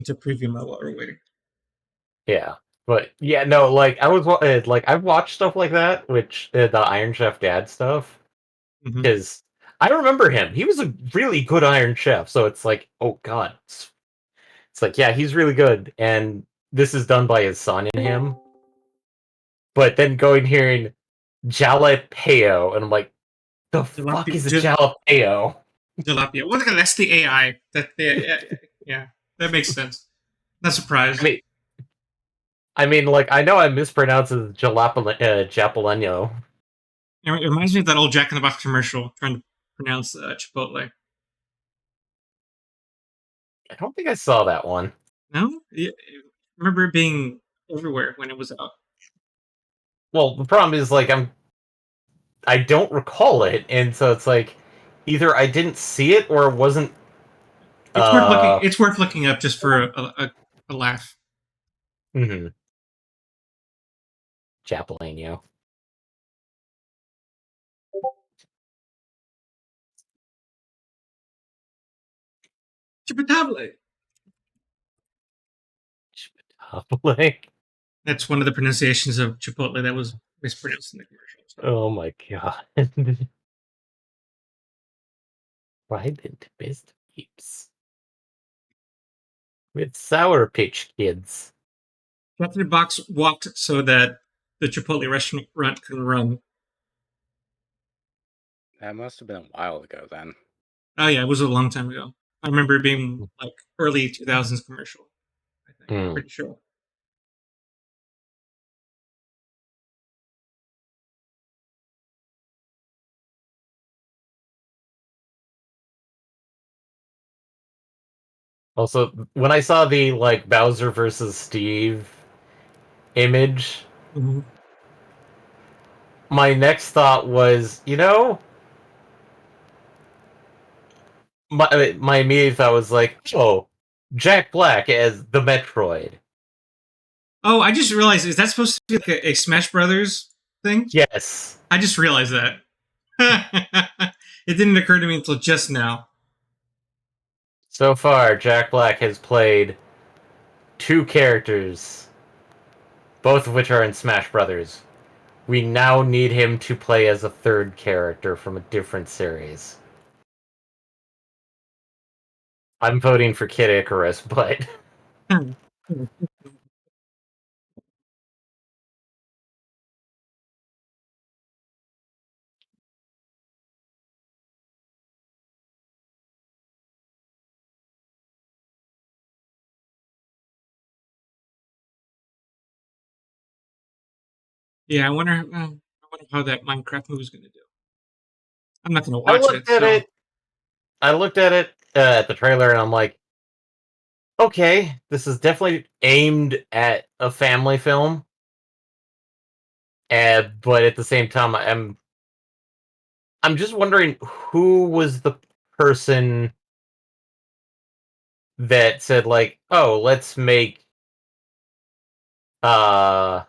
to preview mode while we're waiting. Yeah, but yeah, no, like I've watched stuff like that, which the Iron Chef dad stuff, Mm-hmm. because I remember him. He was a really good Iron Chef, so it's like, oh god, it's like yeah, he's really good, and this is done by his son in him. But then going hearing jalapeno, and I'm like, the fuck is a jalapeno? Jalapeno. Well, that's the AI. Yeah, that makes sense. Not I surprised. mean, like I know I mispronounce it Japaleno. It reminds me of that old Jack in the Box commercial trying to pronounce Chipotle. I don't think I saw that one. No, I remember it being everywhere when it was out. Well, the problem is like I don't recall it, and so it's like either I didn't see it or it wasn't. It's worth looking. Uh, It's worth looking up just for a laugh. mm-hmm. Japaleno. Chipotle. Chipotle. That's one of the pronunciations of Chipotle that was mispronounced in the commercial. So. Oh my god. Trident Best Peeps. With Sour Pitch Kids. Jack in the Box walked so that the Chipotle restaurant could run. That must have been a while ago then. Oh yeah, it was a long time ago. I remember it being like early 2000s commercial. I think. I'm pretty sure. Also, when I saw the like Bowser versus Steve image, Mm-hmm. my next thought was, my immediate thought was like, oh, Jack Black as the Metroid. Oh, I just realized, is that supposed to be like a Smash Brothers thing? Yes. I just realized that. It didn't occur to me until just now. So far, Jack Black has played 2 characters, both of which are in Smash Brothers. We now need him to play as a 3rd character from a different series. I'm voting for Kid Icarus, but Yeah, I wonder how that Minecraft movie is going to do. I'm not going to I watch it. looked at So it. I looked at it at the trailer, and I'm like, okay, this is definitely aimed at a family film. But at the same time, I'm just wondering who was the person that said like, oh, let's make uh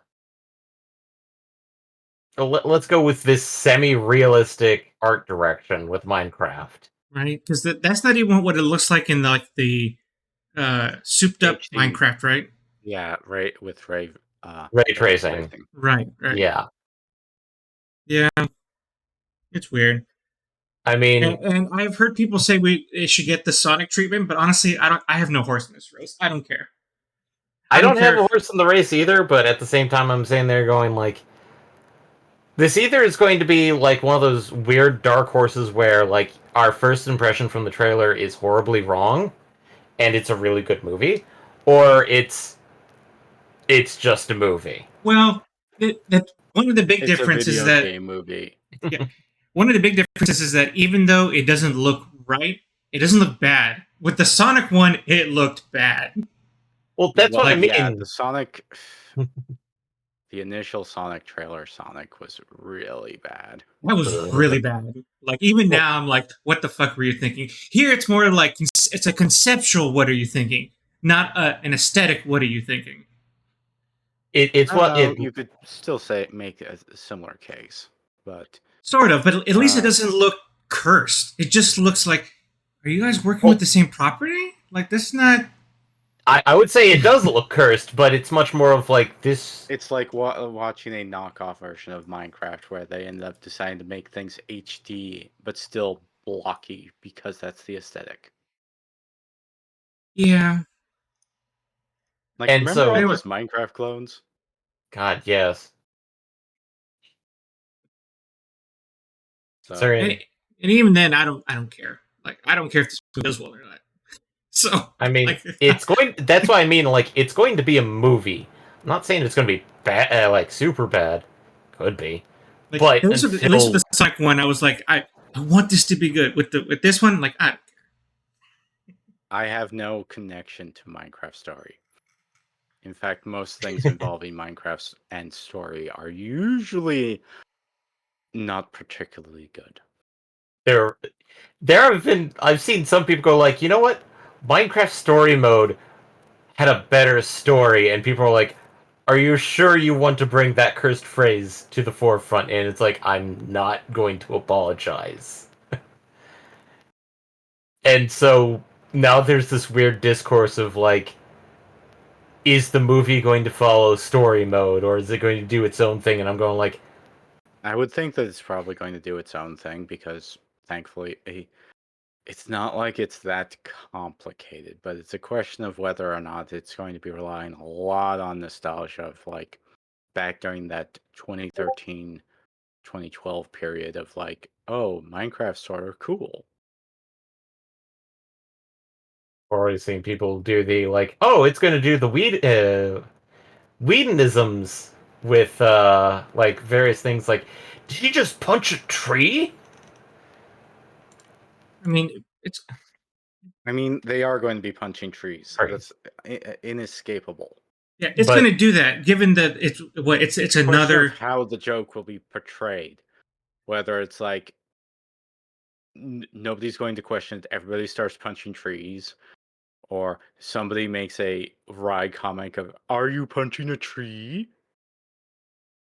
let's go with this semi-realistic art direction with Minecraft. right, because that's not even what it looks like in the souped up HD. Minecraft, right? Yeah, right with ray Tracing. Right. Yeah. Yeah, it's weird. I mean, And I've heard people say it should get the Sonic treatment, but honestly, I don't. I have no horse in this race. I don't care. I don't don't have care. a horse in the race either, but at the same time, I'm sitting there going like, this either is going to be like one of those weird dark horses where like our first impression from the trailer is horribly wrong, and it's a really good movie, or it's just a movie. Well, one of the big It's differences a video game movie. Yeah, one of the big differences is that even though it doesn't look right, it doesn't look bad. With the Sonic one, it looked bad. Well, that's what I mean. Yeah, the initial Sonic trailer, Sonic was really bad. That was really bad. Like even now, I'm like, what the fuck were you thinking? Here, it's more like it's a conceptual. What are you thinking? Not an aesthetic. What are you thinking? It's what you could still make a similar case, but sort of. But at least it doesn't look cursed. It just looks like, are you guys working with the same property? Like this is not. I would say it does look cursed, but it's much more of like this. It's like watching a knockoff version of Minecraft where they end up deciding to make things HD but still blocky because that's the aesthetic. Yeah. Like, And remember so, all Anyway, those Minecraft clones? God, yes. So Sorry. and even then, I don't care. Like, I don't care if this movie does well or not. So, I mean, like, it's going. That's why I mean, like, it's going to be a movie. I'm not saying it's going to be bad, like super bad. Could be, like but at least with until the Sonic one, I was like, I want this to be good. With this one, like, I have no connection to Minecraft story. In fact, most things involving Minecraft and story are usually not particularly good. there, there have been. I've seen some people go like, you know what, Minecraft story mode had a better story, and people are like, are you sure you want to bring that cursed phrase to the forefront? And it's like, I'm not going to apologize. And so now there's this weird discourse of like, is the movie going to follow story mode or is it going to do its own thing? And I'm going like, I would think that it's probably going to do its own thing because, thankfully, it's not like it's that complicated, but it's a question of whether or not it's going to be relying a lot on nostalgia of like back during that 2013, 2012 period of like, oh, Minecraft's sort of cool. already seeing people do the like, oh, it's going to do the Whedonisms with like various things like, did he just punch a tree? I mean, it's I mean, they are going to be punching trees. Right. That's inescapable. yeah, it's But going to do that. Given that it's Question of another. how the joke will be portrayed, whether it's like nobody's going to question it, everybody starts punching trees, or somebody makes a wry comment of, "Are you punching a tree?"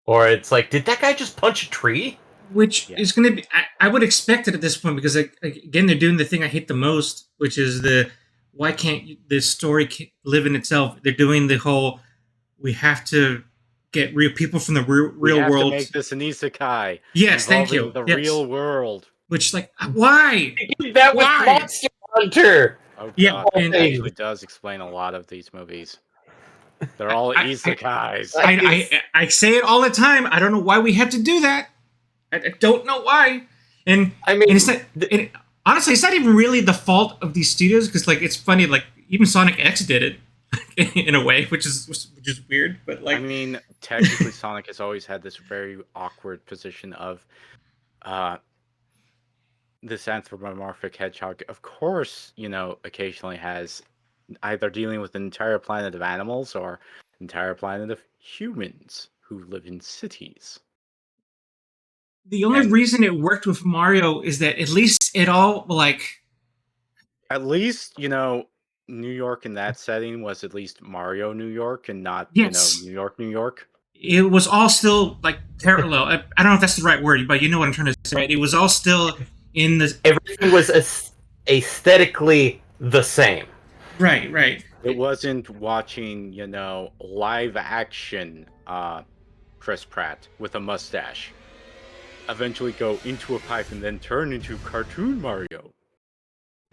or it's like, did that guy just punch a tree? Which Yeah. is going to be, I would expect it at this point because again they're doing the thing I hate the most, which is the why can't this story live in itself? They're doing the whole we have to get real people from the We real have to world. make this an isekai Yes, thank involving you. the Yes, real world. which like why They did that with why? Monster Hunter. Oh Yeah, god, that and actually does explain a lot of these movies. They're all I isekais. I say it all the time. I don't know why we have to do that. I don't know why. And I mean, and it's not. And honestly, it's not even really the fault of these studios because like it's funny. Like even Sonic X did it in a way, which is weird. But like I mean, technically, Sonic has always had this very awkward position of this anthropomorphic hedgehog. Of course, occasionally has either dealing with an entire planet of animals or an entire planet of humans who live in cities. the only And reason it worked with Mario is that at least it all like at least, New York in that setting was at least Mario New York and not, yes, New York, New York. it was all still like parallel. I don't know if that's the right word, but you know what I'm trying to say. Right? It was all still in the everything was aesthetically the same. right. It wasn't watching, live action Chris Pratt with a mustache eventually go into a pipe and then turn into cartoon Mario.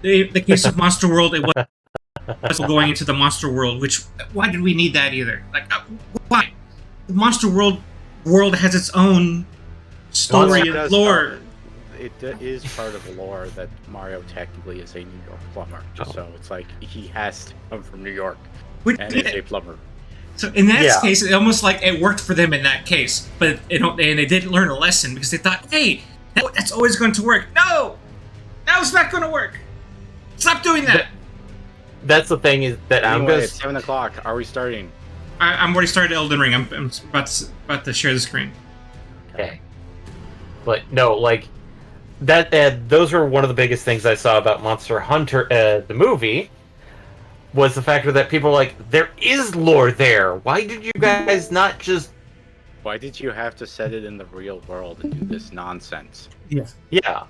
The case of Monster World, it was going into the Monster World. Which why did we need that either? Like why? The Monster world has its own story It and does lore. It is part of the lore that Mario technically is a New York plumber. So it's like he has to come from New York Which, and is a plumber. so in that Yeah. case, it almost like it worked for them in that case, but and they didn't learn a lesson because they thought, hey, that's always going to work. No, it's not going to work. Stop doing that. That's the thing is that I'm Anyway, gonna. it's 7:00. Are we starting? I'm already started Elden Ring. I'm about to share the screen. Okay. But no, like that. Those were one of the biggest things I saw about Monster Hunter, the movie, was the factor that people were like, there is lore there. Why did you guys not just? Why did you have to set it in the real world and do this nonsense Yeah. Yeah.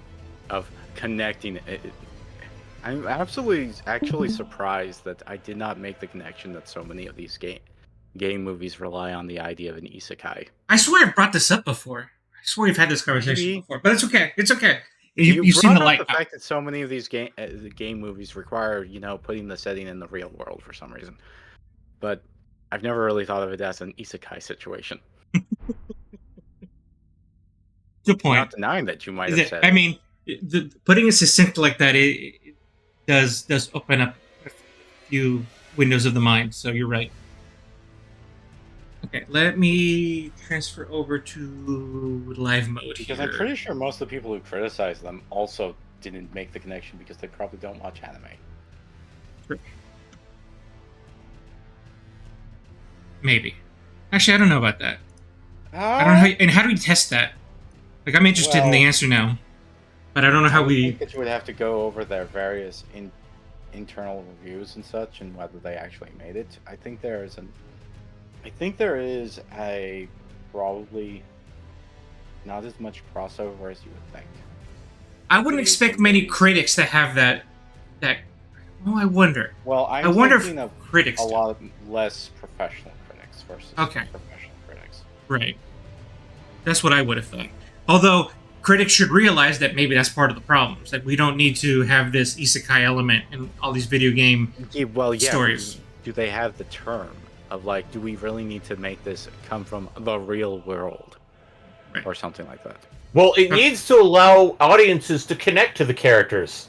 of connecting it? I'm absolutely actually surprised that I did not make the connection that so many of these game movies rely on the idea of an isekai. I swear I've brought this up before. I swear we've had this conversation Maybe before, but it's okay. It's okay. you You've seen the brought up light the now. fact that so many of these game movies require, putting the setting in the real world for some reason. But I've never really thought of it as an isekai situation. Good I'm point. not denying that you might have said I it. mean, putting it succinct like that, it does open up a few windows of the mind. So you're right. Okay, let me transfer over to live mode Because here. I'm pretty sure most of the people who criticize them also didn't make the connection because they probably don't watch anime. Maybe. Actually, I don't know about that. I don't know and how do we test that? Like, I'm interested in the answer now, but I don't know how I we. think that you would have to go over their various internal reviews and such, and whether they actually made it. I think there is a probably not as much crossover as you would think. I wouldn't expect many critics to have that. Oh, I wonder. Well, I wonder if thinking of critics a do. lot less professional critics versus Okay. professional critics. Right. That's what I would have thought. Although critics should realize that maybe that's part of the problem. That we don't need to have this isekai element in all these video game stories. Do they have the term of like, do we really need to make this come from the real world, Right. or something like that? Well, it needs to allow audiences to connect to the characters.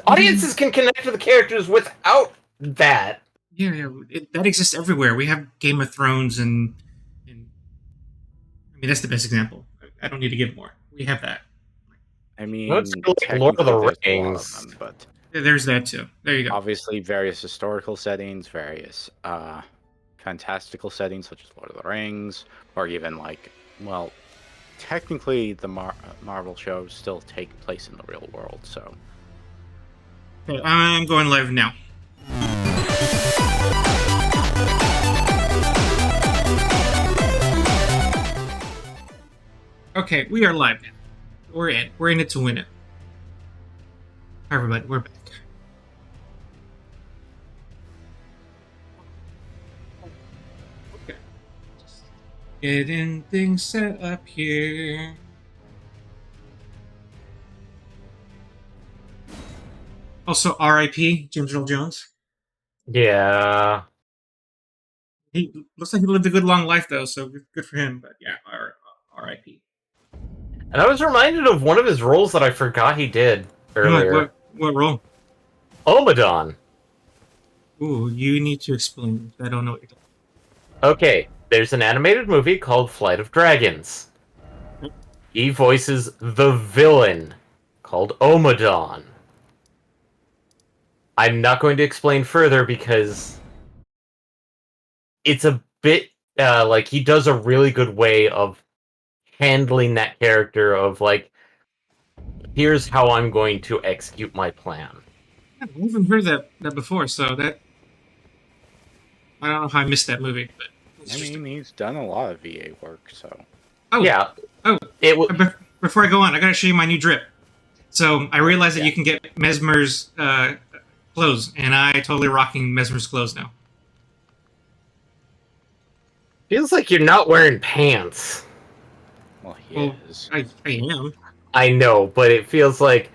Audiences can connect to the characters without that. Yeah, that exists everywhere. We have Game of Thrones, and I mean that's the best example. I don't need to give more. We have that. I mean, Let's go like Lord of the technically there's a lot Rings. of them, but There's that too. There you go. obviously various historical settings, various fantastical settings such as Lord of the Rings, or even like, well, technically the Marvel shows still take place in the real world, so. Okay, I'm going live now. Okay, we are live now. We're in. We're in it to win it. Hi, everybody. We're back. Okay. Just getting things set up here. Also, R.I.P. James Earl Jones. Yeah. He looks like he lived a good long life, though, so good for him. But yeah, R.I.P. And I was reminded of one of his roles that I forgot he did earlier. What role? Omadon. Ooh, you need to explain. I don't know what you're talking Okay, there's an animated movie called Flight of Dragons. He voices the villain called Omadon. I'm not going to explain further because it's a bit like he does a really good way of handling that character of like, here's how I'm going to execute my plan. I haven't heard that before, so that I don't know how I missed that movie. But I mean, he's done a lot of VA work, so. oh Yeah. Oh, before I go on, I gotta show you my new drip. So I realized that you can get Mesmer's clothes, and I totally rocking Mesmer's clothes now. Feels like you're not wearing pants. Well, he Well, is. I am. I know, but it feels like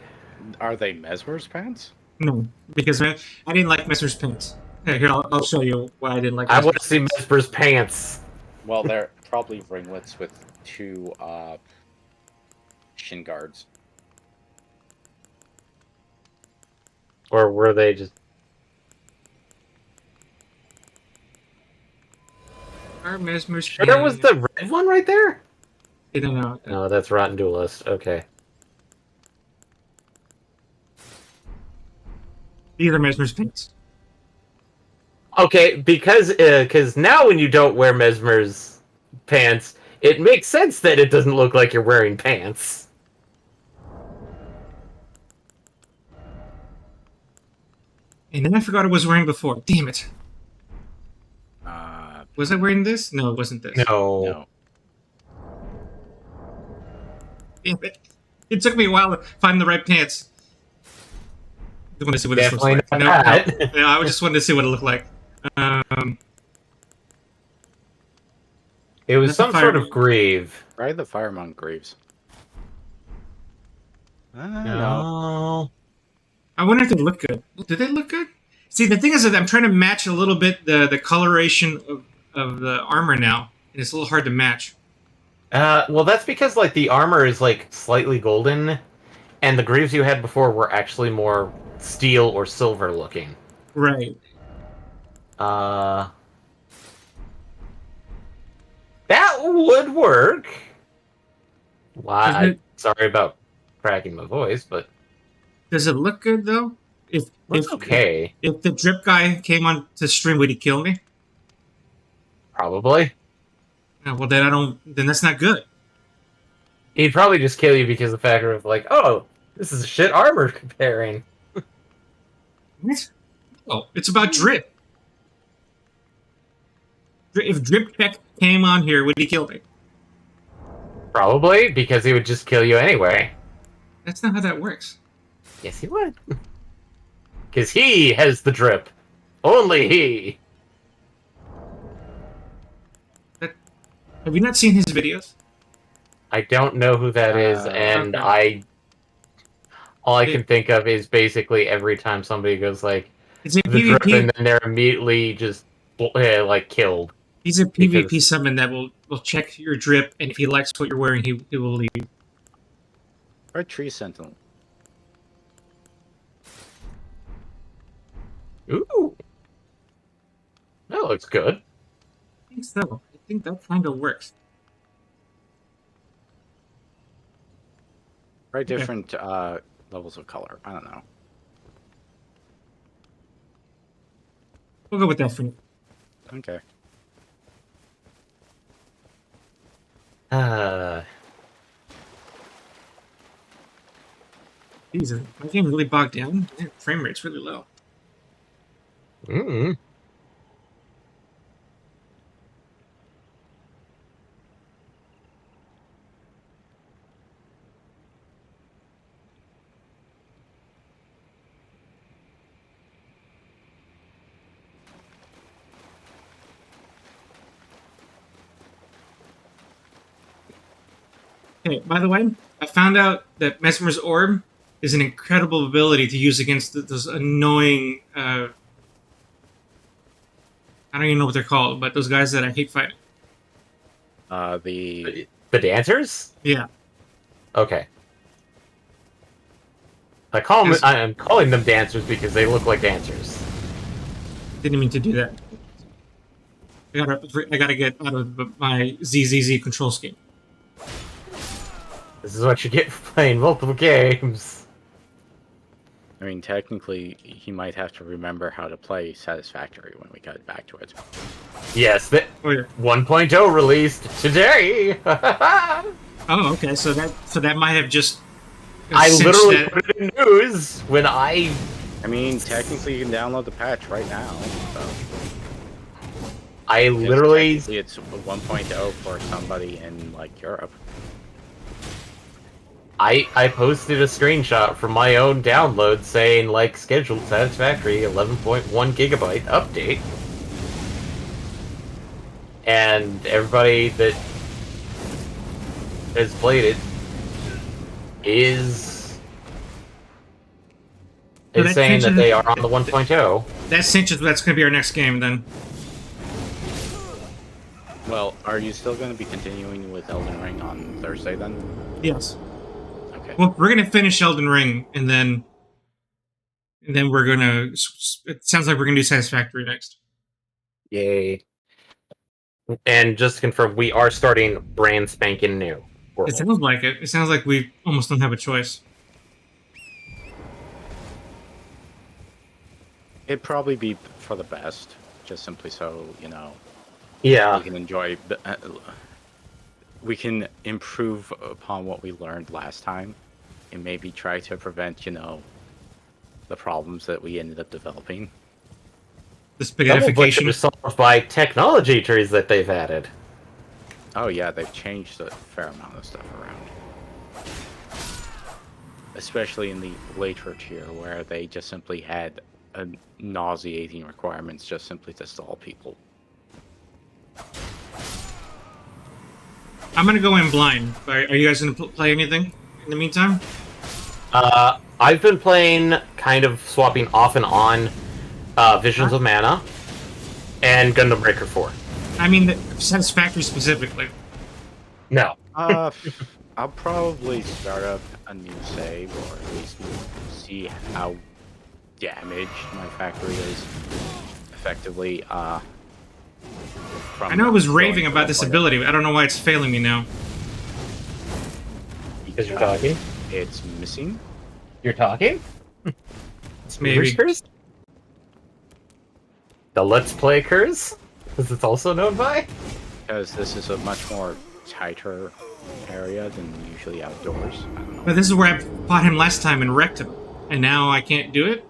Are they Mesmer's pants? No, because I didn't like Mesmer's pants. Here, I'll show you why I didn't like. I want to Mesmer's see pants. Mesmer's pants. Well, they're probably ringlets with two shin guards. Or were they just... Are Mesmer's Sure, there was the red one right there? I don't know. No, that's Rotten Duelist. Okay. These are Mesmer's pants. Okay, because now when you don't wear Mesmer's pants, it makes sense that it doesn't look like you're wearing pants. And then I forgot I was wearing before. Damn it. Was I wearing this? No, it wasn't this. No. Damn it. It took me a while to find the right pants. just want to see what this looks Definitely like. not No, that. no, I just wanted to see what it looked like. Um, It was that's a some sort fire. of grieve. Try the Firemount Greaves. I don't know. No. I wonder if they look good. Did they look good? See, the thing is that I'm trying to match a little bit the coloration of the armor now, and it's a little hard to match. Well, that's because like the armor is like slightly golden, and the greaves you had before were actually more steel or silver looking. Right. Uh, that would work. Why? Doesn't it? Sorry about cracking my voice, but Does it look good though? If looks if if, okay. if the drip guy came on to stream, would he kill me? Probably. Well, then I don't. Then that's not good. He'd probably just kill you because of the factor of like, oh, this is shit armor comparing. What? Oh, it's about drip. If drip check came on here, would he kill me? Probably because he would just kill you anyway. That's not how that works. Yes, he would. Because he has the drip. Only he. Have you not seen his videos? I don't know who that is, and Okay. all I can think of is basically every time somebody goes like It's a the drip, PvP. and then they're immediately just like killed. He's a PvP Because summon that will check your drip, and if he likes what you're wearing, he will leave. Or Tree Sentinel. ooh, that looks good. I think so. I think that kind of works. Try Okay. different levels of color. I don't know. We'll go with that for now. Okay. Jesus, my game really bogged down. Man, frame rate's really low. mm. Hey, by the way, I found out that Mesmer's Orb is an incredible ability to use against those annoying. I don't even know what they're called, but those guys that I hate fighting. The The dancers? Yeah. Okay. I'm calling them dancers because they look like dancers. Didn't mean to do that. I gotta get out of my ZZZ control scheme. This is what you get for playing multiple games. I mean, technically, he might have to remember how to play Satisfactory when we get back to it. Yes, the Oh yeah. 1.0 released today. Oh, okay. So that might have just. I cinched literally that. put it in news when I mean, technically, you can download the patch right now. So. literally Technically it's 1.0 for somebody in like Europe. I posted a screenshot from my own download saying like scheduled satisfactory 11.1 gigabyte update. And everybody that has played it is saying that they are on the 1.0. That cinches that's going to be our next game then. Well, are you still going to be continuing with Elden Ring on Thursday then? Yes. Okay. Well, we're going to finish Elden Ring, and then we're going to. It sounds like we're going to do Satisfactory next. Yay. And just to confirm, we are starting brand spanking new. It sounds like it. It sounds like we almost don't have a choice. It'd probably be for the best, just simply so, Yeah. we can enjoy. We can improve upon what we learned last time, and maybe try to prevent, the problems that we ended up developing. The Some of which spaghettification. are solved by technology trees that they've added. Oh yeah, they've changed a fair amount of stuff around. especially in the later tier where they just simply had nauseating requirements just simply to stall people. I'm gonna go in blind. Are you guys gonna play anything in the meantime? I've been playing, kind of swapping off and on, Visions of Mana and Gundam Breaker 4. I mean, the Satisfactory specifically. No. I'll probably start up a new save, or at least see how damaged my factory is effectively. I know I was raving going about this ability, but I don't know why it's failing me now. Because you're talking? It's missing. You're talking? Maybe. Curse? The Let's Play curse? Because it's also known by? Because this is a much more tighter area than usually outdoors. I don't know. But this is where I fought him last time and wrecked him. And now I can't do it?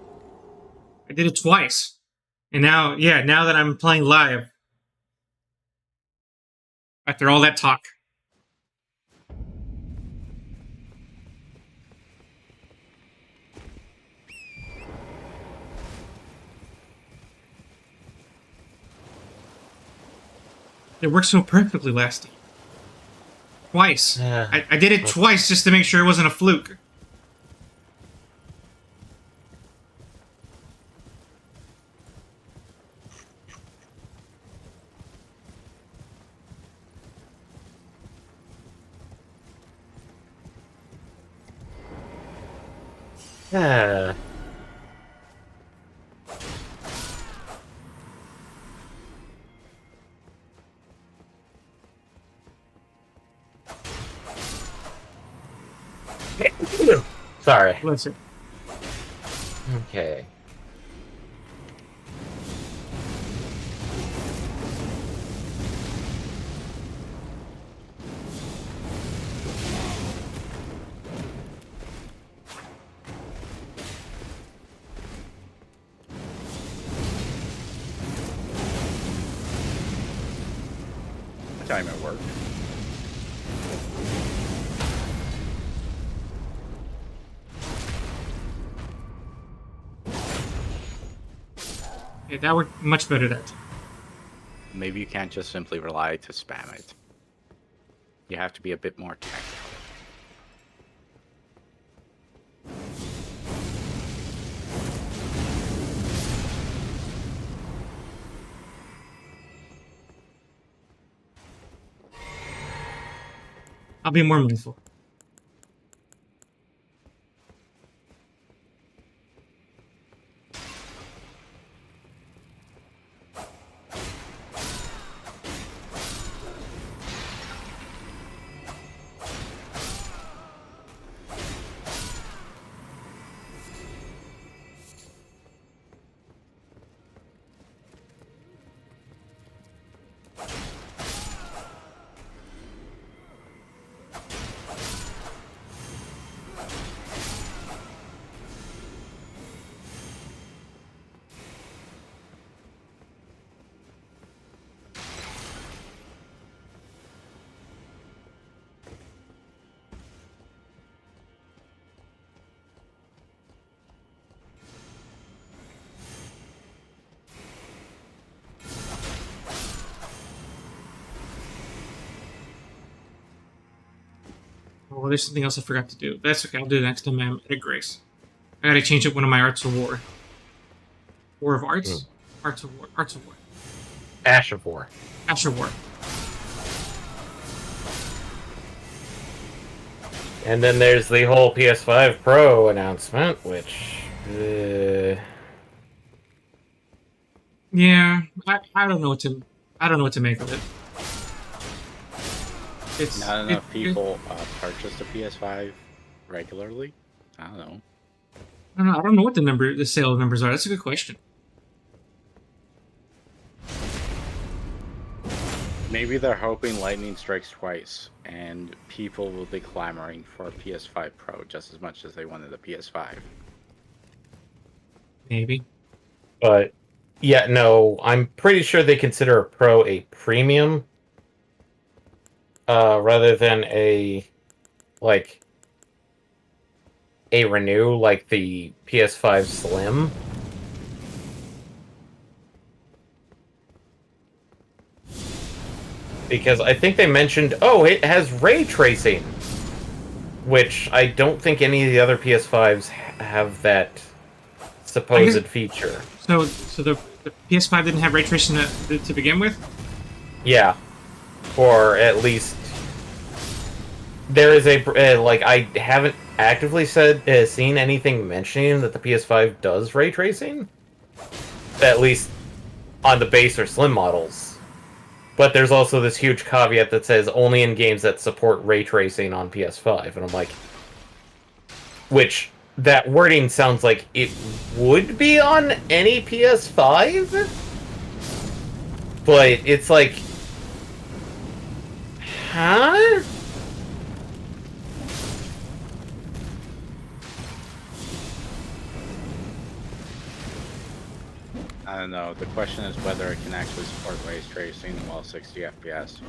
I did it twice. And now, yeah, now that I'm playing live, after all that talk. It worked so perfectly last time. Twice. Yeah. I did it twice just to make sure it wasn't a fluke. Yeah. Sorry. Bless it. Okay. The time it worked. Yeah, that worked much better that time. Maybe you can't just simply rely to spam it. You have to be a bit more tactical. I'll be more mindful. Oh, there's something else I forgot to do. That's okay, I'll do it next time I'm at Grace. I gotta change up one of my Arts of War. War of Arts? Arts of War. Arts of War. Ash of War. Ash of War. And then there's the whole PS5 Pro announcement, which... Yeah, I don't know what to make of it. It's Not enough people purchase the PS5 regularly. I don't know. I don't know what the sale numbers are. That's a good question. Maybe they're hoping lightning strikes twice, and people will be clamoring for a PS5 Pro just as much as they wanted a PS5. Maybe. But, yeah, no, I'm pretty sure they consider a Pro a premium, rather than a, like, a renew like the PS5 Slim. Because I think they mentioned, oh, it has ray tracing, which I don't think any of the other PS5s have that I guess supposed feature. so. The PS5 didn't have ray tracing to begin with. Yeah, or at least there is a like I haven't actively seen anything mentioning that the PS5 does ray tracing, at least on the base or slim models. But there's also this huge caveat that says only in games that support ray tracing on PS5, and I'm like, which that wording sounds like it would be on any PS5, but it's like, huh? I don't know. The question is whether it can actually support ray tracing while 60 FPS.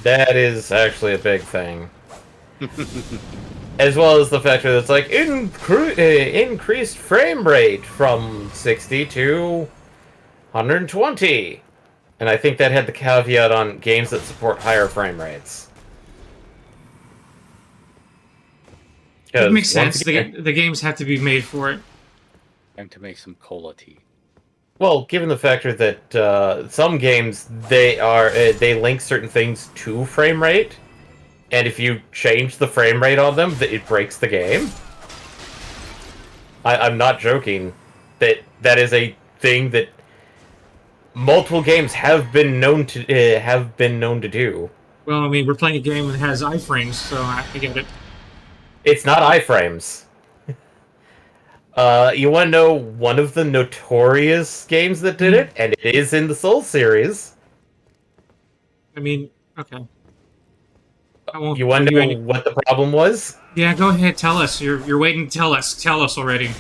That is actually a big thing. As well as the fact that it's like increased frame rate from 60 to 120. And I think that had the caveat on games that support higher frame rates. It makes once sense. again- The games have to be made for it. Time to make some cola tea. Well, given the factor that some games they link certain things to frame rate, and if you change the frame rate on them, it breaks the game. I'm not joking. That is a thing that multiple games have been known to do. Well, I mean, we're playing a game that has iframes, so I get it. It's not iframes. You want to know one of the notorious games that did it, and it is in the Soul series. I mean, okay. I won't You want give to you know any. what the problem was? Yeah, go ahead. Tell us. You're waiting. Tell us. Tell us already.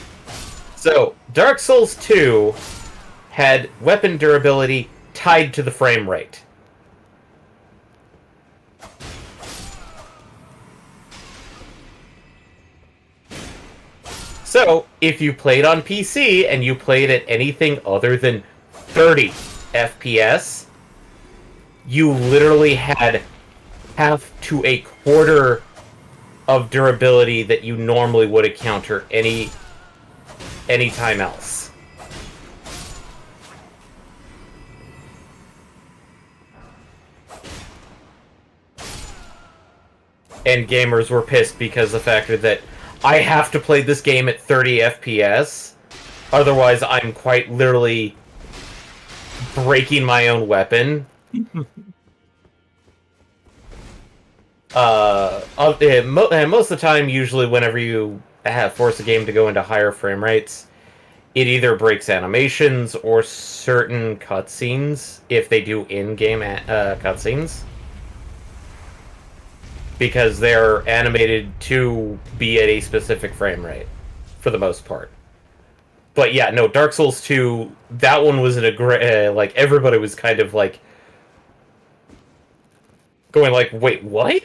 So, Dark Souls 2 had weapon durability tied to the frame rate. So, if you played on PC and you played at anything other than 30 FPS, you literally had half to a quarter of durability that you normally would encounter any time else. And gamers were pissed because the factor that I have to play this game at 30 FPS, otherwise I'm quite literally breaking my own weapon. Most of the time, usually whenever you force a game to go into higher frame rates, it either breaks animations or certain cutscenes, if they do in-game cutscenes. Because they're animated to be at a specific frame rate, for the most part. But yeah, no, Dark Souls 2, that one was in a great... like, everybody was kind of, like... going like, wait, what?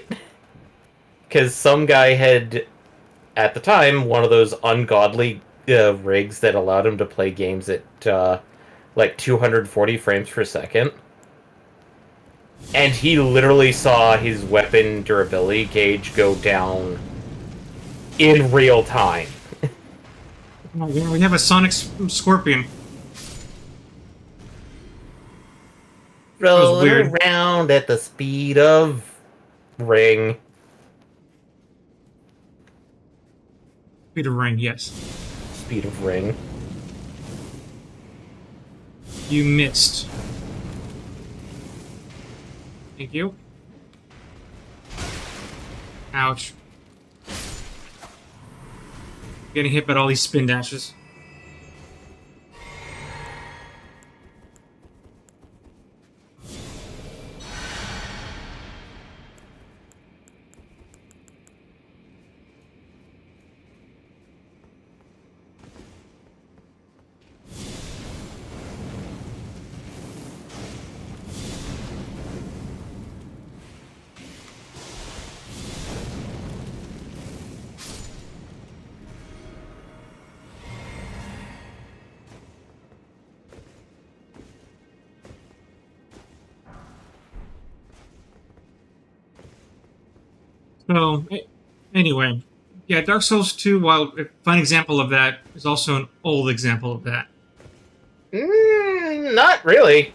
Because some guy had, at the time, one of those ungodly rigs that allowed him to play games at, like, 240 frames per second. And he literally saw his weapon durability gauge go down in real time. Oh, yeah, we have a Sonic Scorpion. Rolling weird. around at the speed of Ring. Peter Ring, yes. Speed of Ring. You missed. Thank you. Ouch. Getting hit by all these spin dashes. So anyway, yeah, Dark Souls 2, while a fun example of that, is also an old example of that. Not really.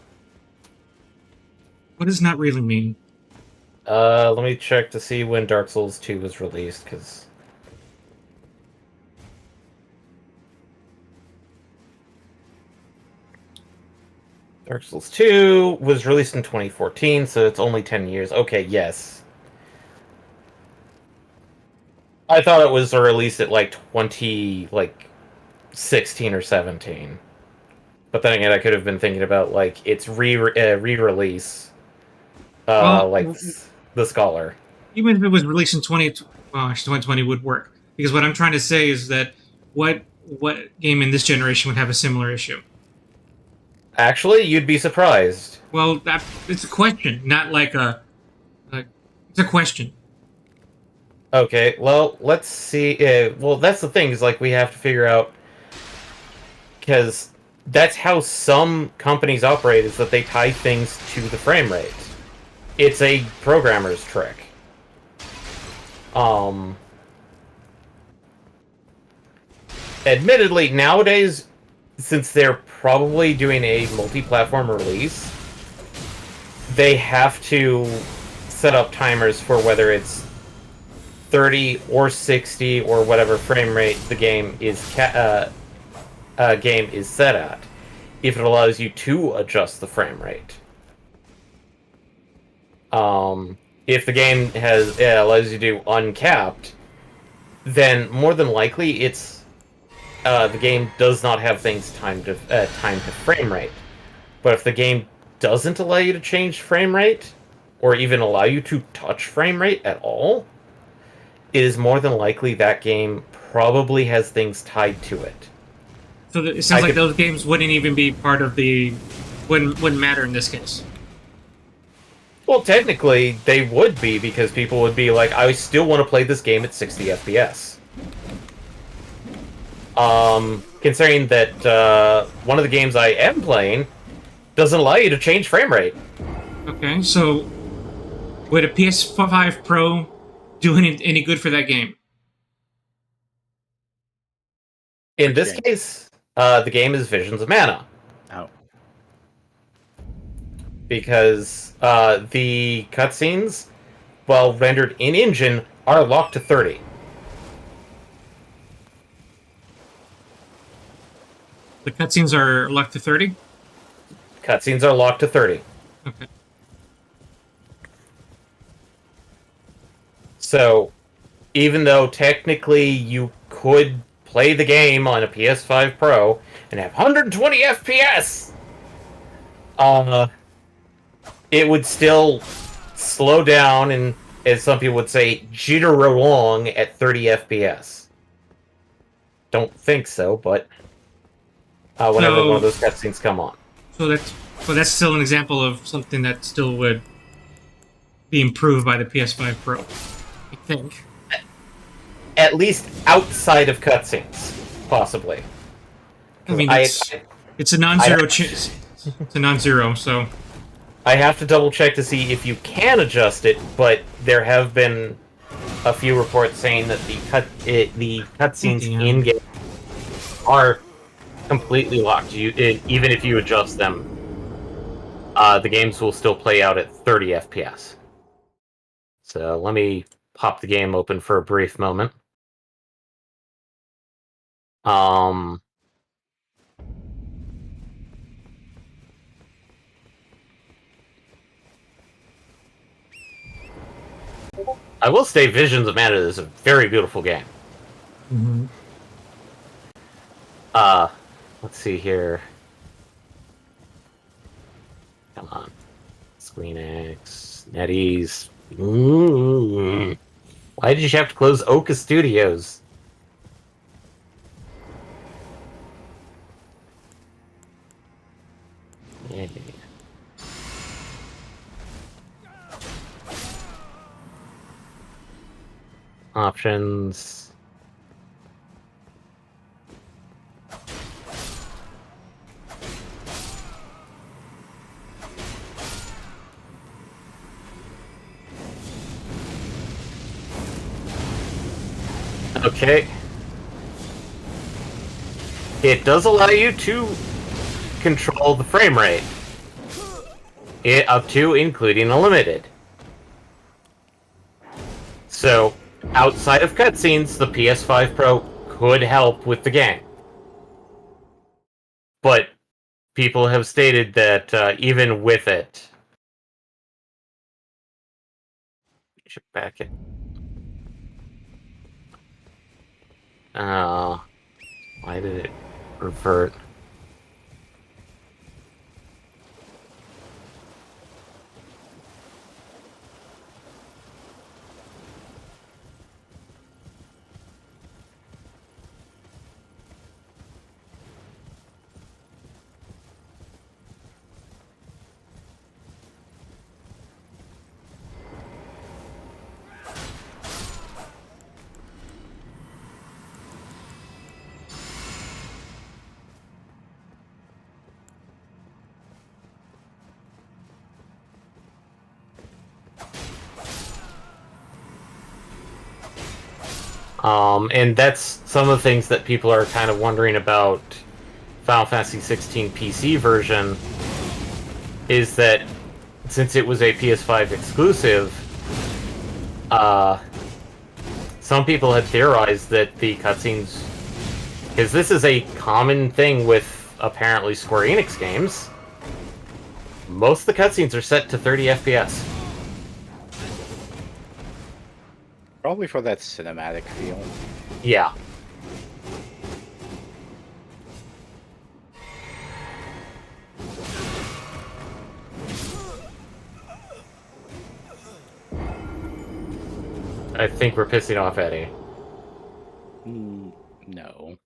What does not really mean? Let me check to see when Dark Souls 2 was released, because... Dark Souls 2 was released in 2014, so it's only 10 years. Okay, yes. I thought it was released at, like, 16 or 17. But then again, I could have been thinking about, like, its re-release, Well, like, The Scholar. even if it was released in 2020 would work. Because what I'm trying to say is that what game in this generation would have a similar issue? Actually, you'd be surprised. Well, it's a question, not like a. It's a question. Okay, well, let's see. Well, that's the thing, is, like, we have to figure out... Because that's how some companies operate, is that they tie things to the frame rate. It's a programmer's trick. Admittedly, nowadays, since they're probably doing a multi-platform release, they have to set up timers for whether it's 30 or 60 or whatever frame rate the game is set at, if it allows you to adjust the frame rate. If the game allows you to do uncapped, then more than likely it's the game does not have things timed to frame rate. But if the game doesn't allow you to change frame rate, or even allow you to touch frame rate at all, it is more than likely that game probably has things tied to it. So it sounds like those games wouldn't even be part of the wouldn't matter in this case. Well, technically, they would be, because people would be like, I still want to play this game at 60 FPS. Considering that one of the games I am playing doesn't allow you to change frame rate. Okay, so would a PS5 Pro do any good for that game? In this case, the game is Visions of Mana. Oh. Because the cutscenes, while rendered in-engine, are locked to 30. The cutscenes are locked to 30? Cutscenes are locked to 30. Okay. So, even though technically you could play the game on a PS5 Pro and have 120 FPS, it would still slow down and, as some people would say, jitter along at 30 FPS. Don't think so, but whenever one of those cutscenes come on. So that's still an example of something that still would be improved by the PS5 Pro, I think. At least outside of cutscenes, possibly. I mean, it's a non-zero. It's a non-zero, so I have to double check to see if you can adjust it, but there have been a few reports saying that the cutscenes in game are completely locked. Even if you adjust them, the games will still play out at 30 FPS. So let me pop the game open for a brief moment. I will say Visions of Mana is a very beautiful game. Mm-hmm. Let's see here. Come on. ScreenX, NetEase. Why did you have to close Oka Studios? Yeah. Options. Okay. It does allow you to control the frame rate. It up to including unlimited. So, outside of cutscenes, the PS5 Pro could help with the game. But people have stated that even with it... should back it. Why did it revert? And that's some of the things that people are kind of wondering about Final Fantasy 16 PC version, is that since it was a PS5 exclusive, some people had theorized that the cutscenes, because this is a common thing with apparently Square Enix games, most of the cutscenes are set to 30 FPS. Probably for that cinematic feel. Yeah. I think we're pissing off Eddie. No.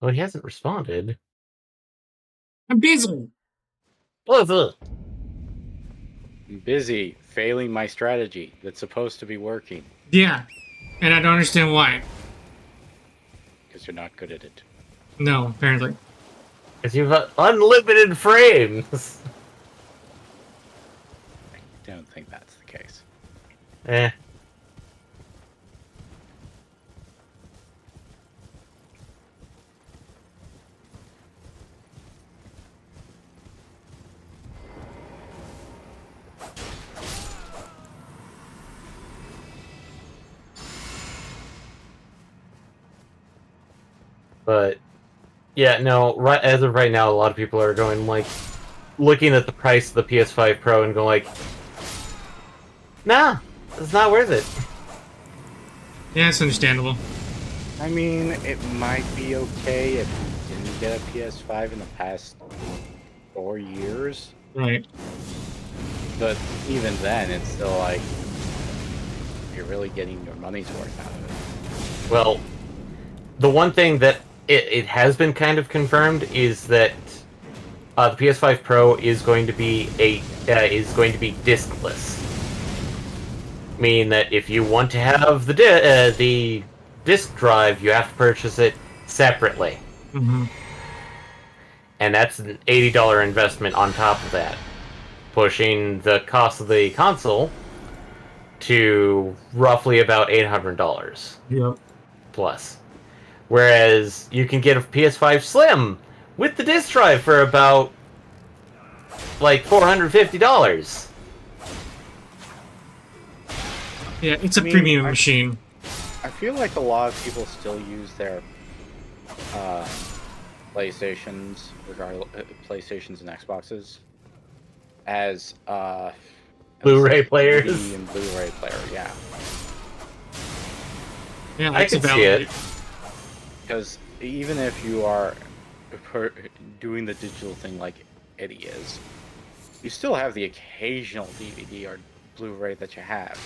Well, he hasn't responded. I'm busy. What? I'm busy failing my strategy that's supposed to be working. Yeah, and I don't understand why. Because you're not good at it. No, apparently. Because you've got unlimited frames. I don't think that's the case. Eh. But yeah, no. Right as of right now, a lot of people are going like, looking at the price of the PS5 Pro and going like, nah, it's not worth it. Yeah, it's understandable. I mean, it might be okay if you didn't get a PS5 in the past 4 years. Right. But even then, it's still like, you're really getting your money's worth out of it. Well, the one thing that it has been kind of confirmed is that the PS5 Pro is going to be discless, meaning that if you want to have the disc drive, you have to purchase it separately, and that's an $80 investment on top of that, pushing the cost of the console to roughly about $800 Yep. plus. Whereas you can get a PS5 Slim with the disc drive for about like $450. Yeah, it's a mean, premium machine. I feel like a lot of people still use their PlayStations, PlayStations and Xboxes, as Blu-ray DVD players. and Blu-ray player, yeah. Yeah, I that's can see valid. it. Because even if you are doing the digital thing like Eddie is, you still have the occasional DVD or Blu-ray that you have.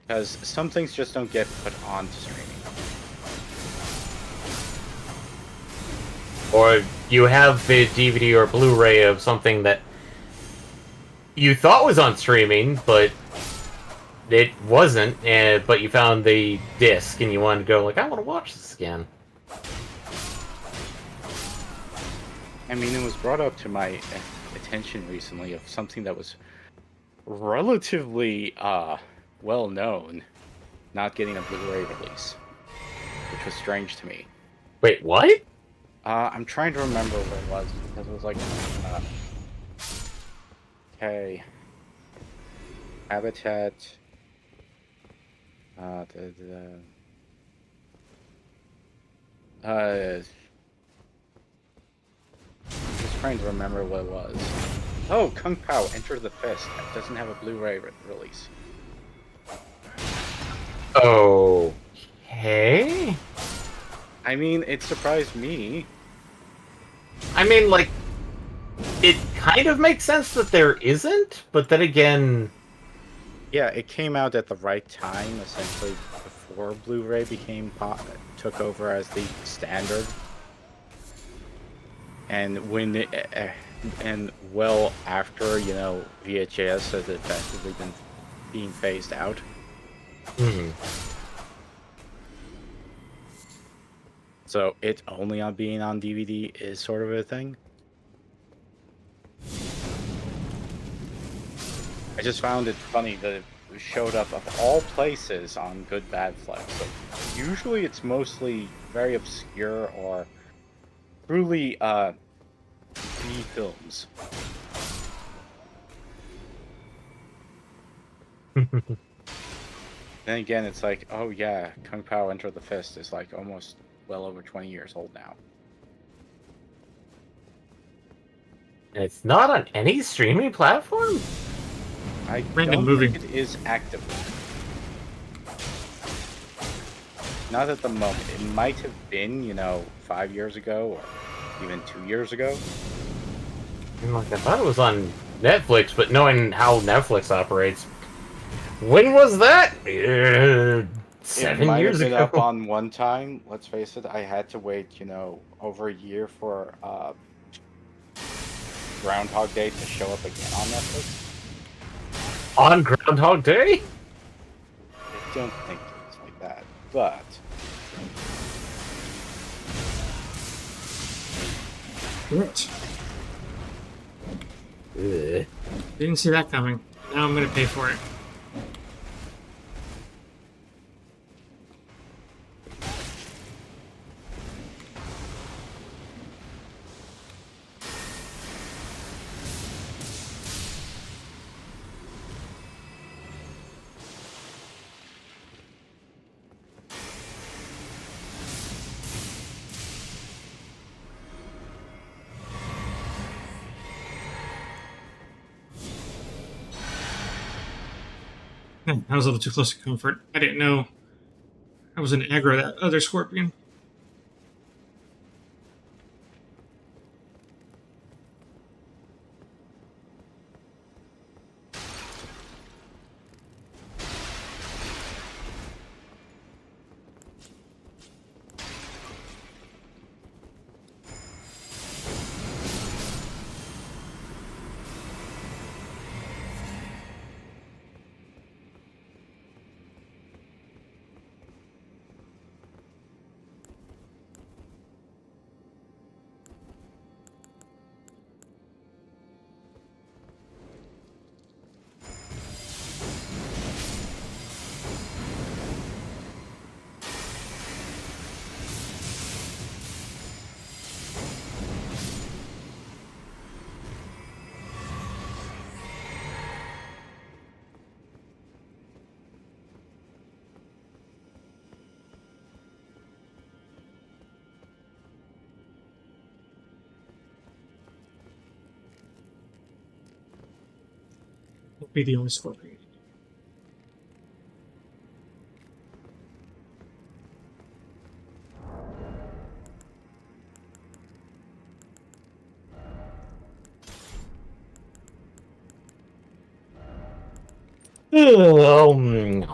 Because some things just don't get put on streaming. Or you have the DVD or Blu-ray of something that you thought was on streaming, but it wasn't, but you found the disc and you wanted to go like, I want to watch this again. I mean, it was brought up to my attention recently of something that was relatively well known not getting a Blu-ray release, which was strange to me. Wait, what? I'm trying to remember what it was because it was like, okay, Habitat, uh, the, just trying to remember what it was. Oh, Kung Pao, Enter the Fist. It doesn't have a Blu-ray release. Okay. I mean, it surprised me. I mean, like, it kind of makes sense that there isn't, but then again... Yeah, it came out at the right time, essentially before Blu-ray took over as the standard. And when and well after, VHS has effectively been being phased out. Hmm. So it only on being on DVD is sort of a thing. I just found it funny that it showed up of all places on Good Bad Flex. So usually it's mostly very obscure or truly B films. Then again, it's like, oh yeah, Kung Pao Enter the Fist is like almost well over 20 years old now. It's not on any streaming platform? I Random don't movie. think it is actively. Not at the moment. It might have been, 5 years ago or even 2 years ago. Like, I thought it was on Netflix, but knowing how Netflix operates, when was that? 7 It might years have been ago. up on one time. Let's face it, I had to wait, over a year for Groundhog Day to show up again on Netflix. On Groundhog Day? I don't think it's like that, but What? Ugh. Didn't see that coming. Now I'm gonna pay for it. I was a little too close to comfort. I didn't know I was an aggro that other scorpion. Won't be the only scorpion. Um,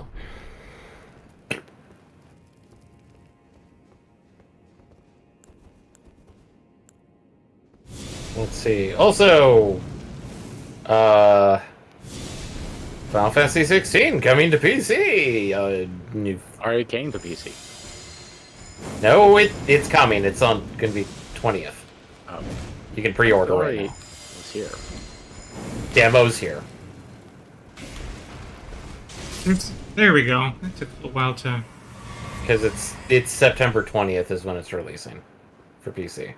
Let's see. Also, Final Fantasy 16 coming to PC. already came to PC. No, it's coming. It's gonna be 20th. Oh, You can pre-order right story now. was here. Demo's here. There we go. That took a while to. Because it's September 20th is when it's releasing for PC.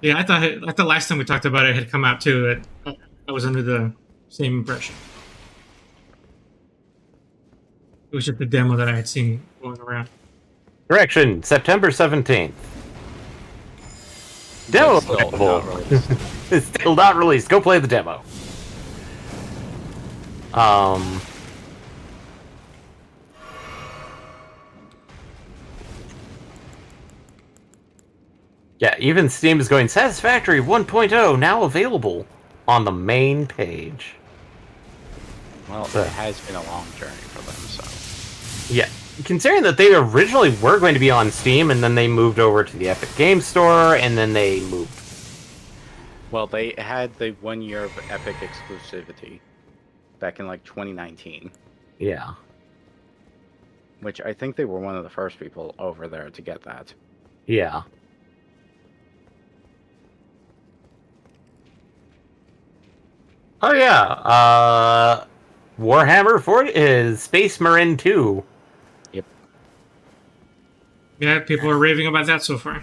Yeah, I thought last time we talked about it had come out too. I was under the same impression. It was just the demo that I had seen going around. Correction, September 17th. But Demo still available. not released. It's still not released. Go play the demo. Yeah, even Steam is going Satisfactory 1.0 now available on the main page. Well, So- it has been a long journey for them, so. Yeah, considering that they originally were going to be on Steam and then they moved over to the Epic Game Store and then they moved. Well, they had the 1 year of Epic exclusivity back in like 2019, Yeah. which I think they were one of the first people over there to get that. Yeah. Oh yeah, Warhammer 40 is Space Marine 2. Yeah, people are raving about that so far.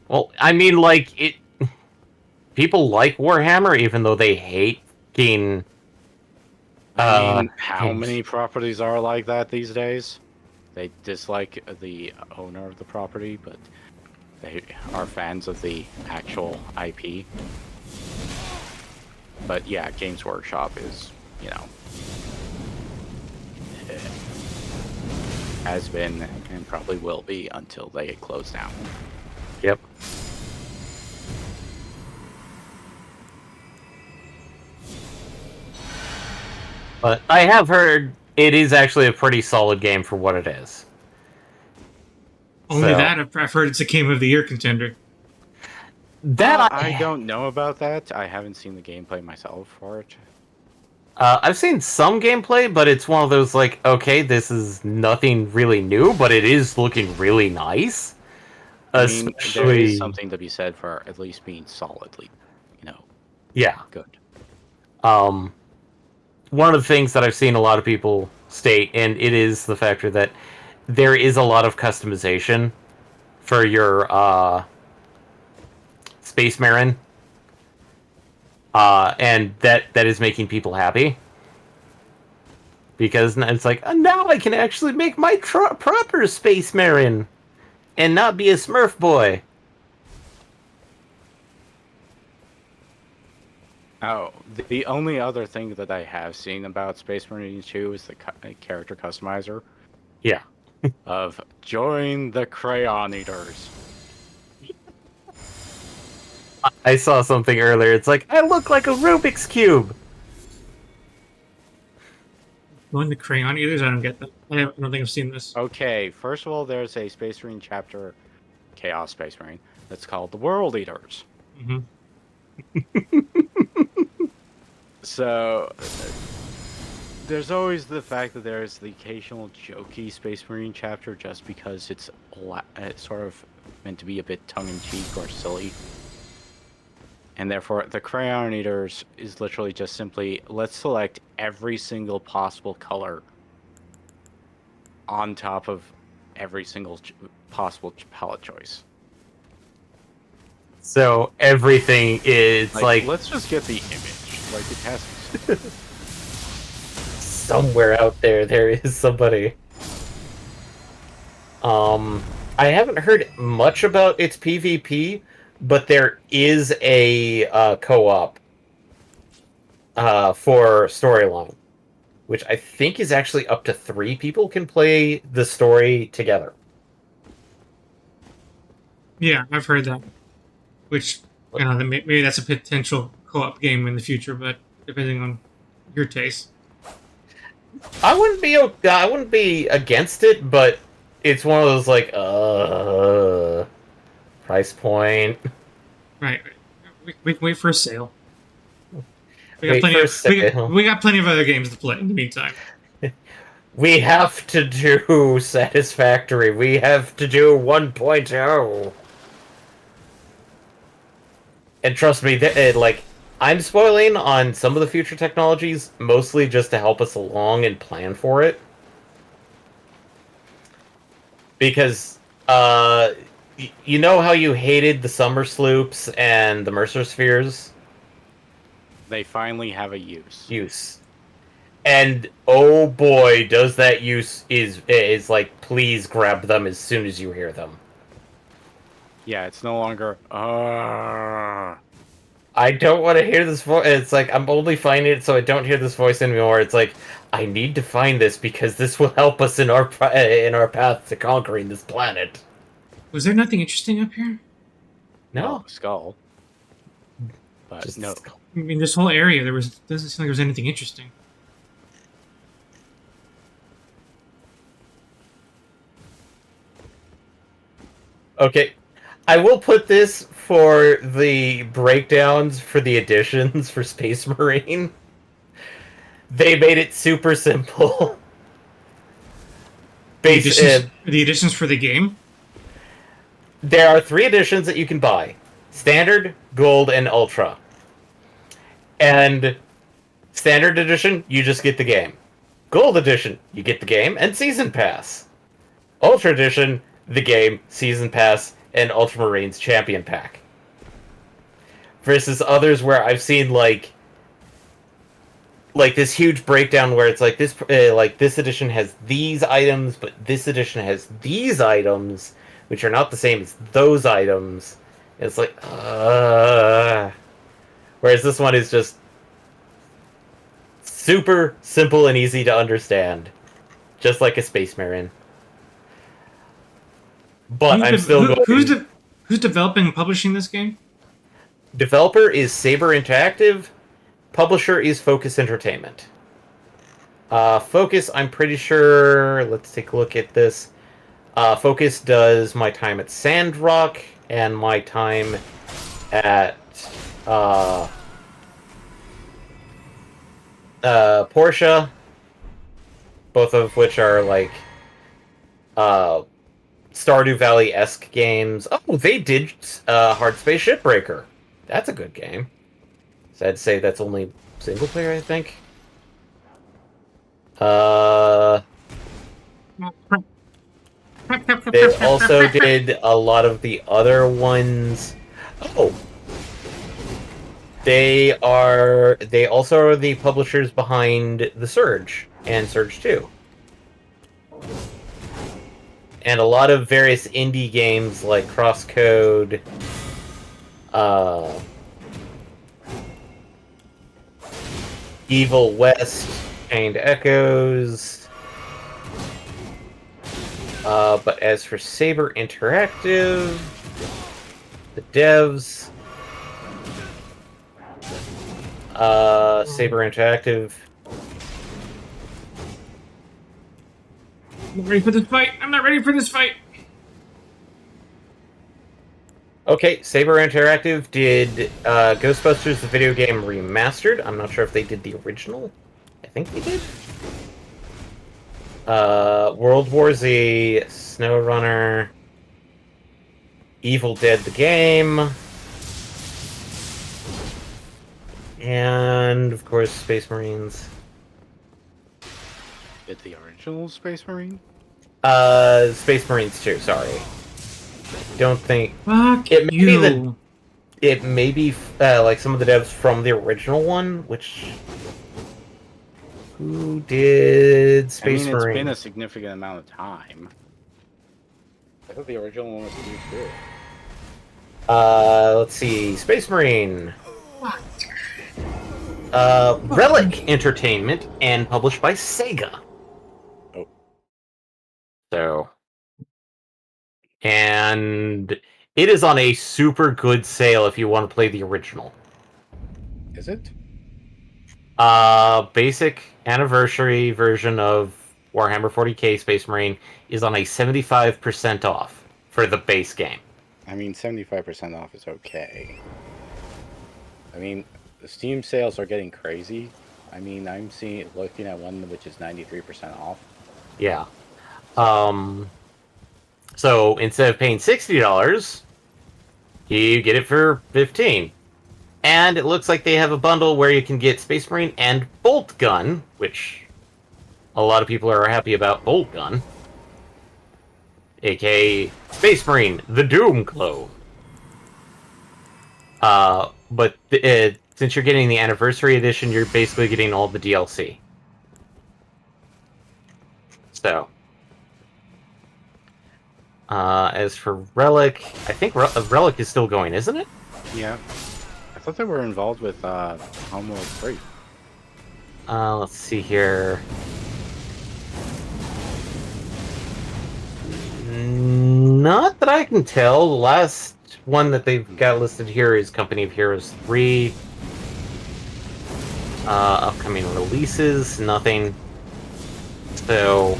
Well, I mean, like, it. People like Warhammer, even though they hate fucking. I mean, how games. many properties are like that these days? They dislike the owner of the property, but they are fans of the actual IP. But yeah, Games Workshop is, has been and probably will be until they close down. Yep. But I have heard it is actually a pretty solid game for what it is. Only So- that I've heard it's a Game of the Year contender. That I don't know about that. I haven't seen the gameplay myself for it. I've seen some gameplay, but it's one of those like, okay, this is nothing really new, but it is looking really nice. I mean, there Especially, is something to be said for at least being solidly, yeah. good. One of the things that I've seen a lot of people state, and it is the factor that there is a lot of customization for your Space Marine, and that is making people happy. Because it's like, now I can actually make my proper Space Marine and not be a Smurf boy. Oh, the only other thing that I have seen about Space Marine 2 is the character customizer Yeah. of join the Crayon Eaters. I saw something earlier. It's like, I look like a Rubik's Cube. Going to Crayon Eaters, I don't get that. I don't think I've seen this. Okay, first of all, there's a Space Marine chapter, Chaos Space Marine, that's called the World Eaters. Hmm. So, there's always the fact that there's the occasional jokey Space Marine chapter just because it's sort of meant to be a bit tongue-in-cheek or silly. And therefore, the Crayon Eaters is literally just simply, let's select every single possible color on top of every single possible palette choice. So everything is like let's just get the image. Like, it has to be somewhere out there is somebody. I haven't heard much about its PvP, but there is a co-op for storyline, which I think is actually up to 3 people can play the story together. Yeah, I've heard that. Which, maybe that's a potential co-op game in the future, but depending on your taste. I wouldn't be against it, but it's one of those like price point. Right. We can wait for a sale. Wait for a sale. We got plenty of other games to play in the meantime. We have to do Satisfactory. We have to do 1.0. And trust me, I'm spoiling on some of the future technologies, mostly just to help us along and plan for it. Because, you know how you hated the Summer Sloops and the Mercer Spheres? They finally have a use. And oh boy, does that use is like, please grab them as soon as you hear them. Yeah, it's no longer. I don't want to hear this voice. It's like I'm only finding it so I don't hear this voice anymore. It's like I need to find this because this will help us in our path to conquering this planet. Was there nothing interesting up here? No, Well, skull. But just no. I mean, this whole area, doesn't seem like there was anything interesting. Okay. I will put this for the breakdowns for the additions for Space Marine. They made it super simple. The additions for the game. There are 3 editions that you can buy: Standard, Gold, and Ultra. And Standard Edition, you just get the game. Gold Edition, you get the game and Season Pass. Ultra Edition, the game, Season Pass, and Ultramarines Champion Pack. Versus others where I've seen like this huge breakdown where it's like this edition has these items, but this edition has these items, which are not the same as those items. It's like, whereas this one is just super simple and easy to understand, just like a Space Marine. But I'm still going. Who's developing and publishing this game? Developer is Saber Interactive. Publisher is Focus Entertainment. Focus, I'm pretty sure. Let's take a look at this. Focus does My Time at Sandrock and My Time at Porsche, both of which are like Stardew Valley-esque games. Oh, they did Hard Space Shipbreaker. That's a good game. So I'd say that's only single player, I think. They also did a lot of the other ones. Oh, they also are the publishers behind The Surge and Surge 2. And a lot of various indie games like Crosscode, Evil West, Chained Echoes. But as for Saber Interactive, the devs, Saber Interactive. I'm not ready for this fight. I'm not ready for this fight. Okay, Saber Interactive did Ghostbusters the video game remastered. I'm not sure if they did the original. I think they did. World War Z, SnowRunner, Evil Dead the game, and of course Space Marines. Did the original Space Marine? Space Marines 2, sorry. Don't think Fuck it may you. be like some of the devs from the original one, which who did Space Marine? It's been a significant amount of time. I thought the original one was new too. Let's see, Space Marine. Relic Entertainment and published by Sega. Oh. So, and it is on a super good sale if you want to play the original. Is it? Basic anniversary version of Warhammer 40k Space Marine is on a 75% off for the base game. I mean, 75% off is okay. I mean, the Steam sales are getting crazy. I mean, looking at one which is 93% off. Yeah. So instead of paying $60, you get it for $15. And it looks like they have a bundle where you can get Space Marine and Bolt Gun, which a lot of people are happy about Bolt Gun. aka Space Marine, the Doom Clone. But since you're getting the Anniversary Edition, you're basically getting all the DLC. So, as for Relic, I think Relic is still going, isn't it? Yeah. I thought they were involved with Homeworld 3. Let's see here. Not that I can tell. The last one that they've got listed here is Company of Heroes 3. Upcoming releases, nothing. So,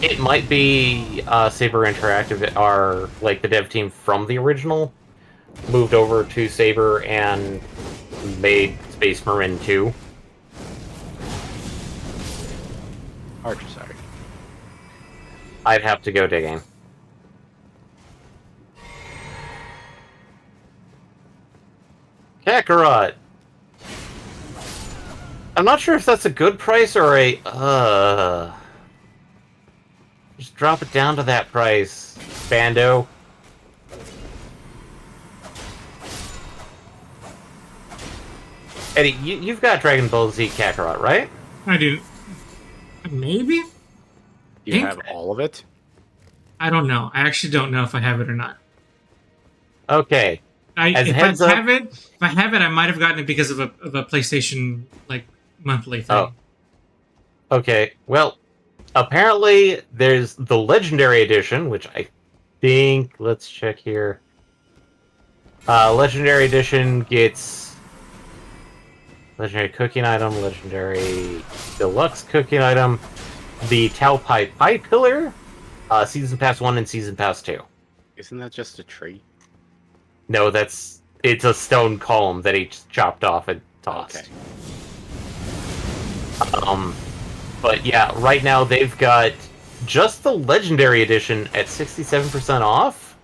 it might be Saber Interactive are like the dev team from the original moved over to Saber and made Space Marine 2. Hard to say. I'd have to go digging. Kakarot. I'm not sure if that's a good price or a just drop it down to that price, Bando. Eddie, you've got Dragon Ball Z Kakarot, right? I do. Maybe? Do you have all of it? I don't know. I actually don't know if I have it or not. Okay. If I have it, I might have gotten it because of a PlayStation like monthly thing. Oh. Okay. Well, apparently there's the Legendary Edition, which I think, let's check here. Legendary Edition gets Legendary Cooking Item, Legendary Deluxe Cooking Item, the Tau Pai Pai Pillar, Season Pass 1 and Season Pass 2. Isn't that just a tree? No, it's a stone column that he chopped off and tossed. Okay. But yeah, right now they've got just the Legendary Edition at 67% off.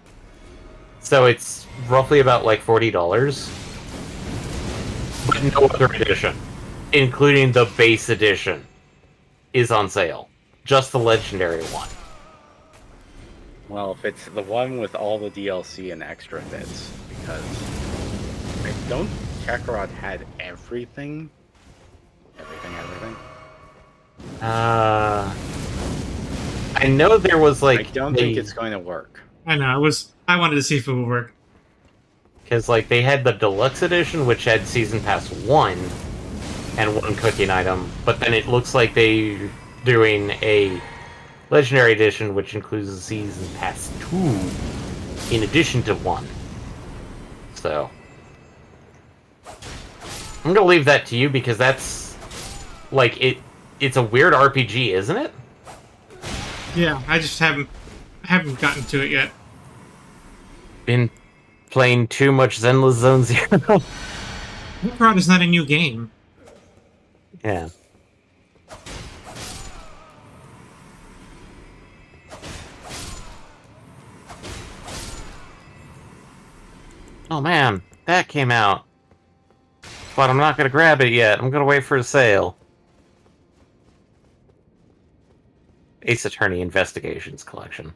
So it's roughly about like $40. But no other edition, including the base edition, is on sale. Just the Legendary one. Well, if it's the one with all the DLC and extra bits, because I don't Kakarot had everything. Everything. I know there was like. I don't think it's going to work. I know. I wanted to see if it would work. Because like they had the Deluxe Edition, which had Season Pass 1 and one cooking item, but then it looks like they're doing a Legendary Edition, which includes the Season Pass 2 in addition to 1. So I'm gonna leave that to you because that's like it's a weird RPG, isn't it? Yeah, I just haven't gotten to it yet. Been playing too much Zenless Zone Zero. Kakarot is not a new game. Yeah. Oh man, that came out. But I'm not gonna grab it yet. I'm gonna wait for a sale. Ace Attorney Investigations Collection.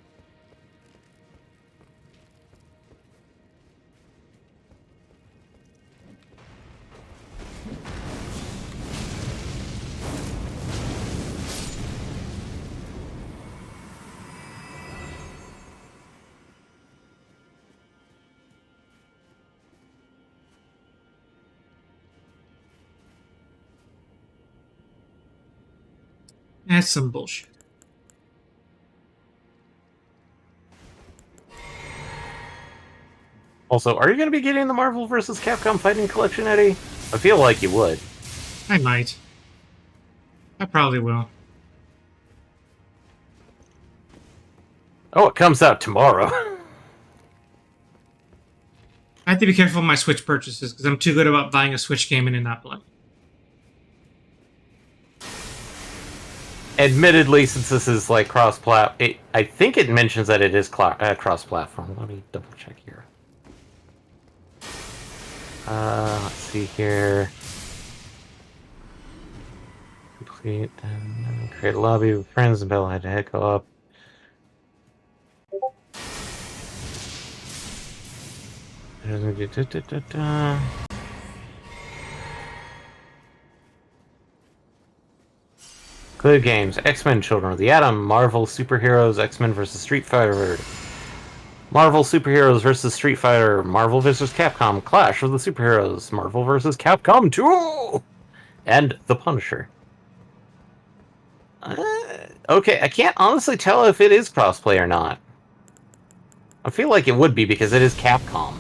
That's some bullshit. Also, are you going to be getting the Marvel vs. Capcom Fighting Collection, Eddie? I feel like you would. I might. I probably will. Oh, it comes out tomorrow. I have to be careful with my Switch purchases because I'm too good about buying a Switch game and then not playing. Admittedly, since this is like cross-platform, I think it mentions that it is cross-platform. Let me double check here. Let's see here. Complete and create a lobby with friends and Bell had to head go up. Good games. X-Men Children of the Atom, Marvel Superheroes, X-Men vs. Street Fighter, Marvel Superheroes vs. Street Fighter, Marvel vs. Capcom, Clash of the Superheroes, Marvel vs. Capcom 2, and The Punisher. Okay, I can't honestly tell if it is crossplay or not. I feel like it would be because it is Capcom.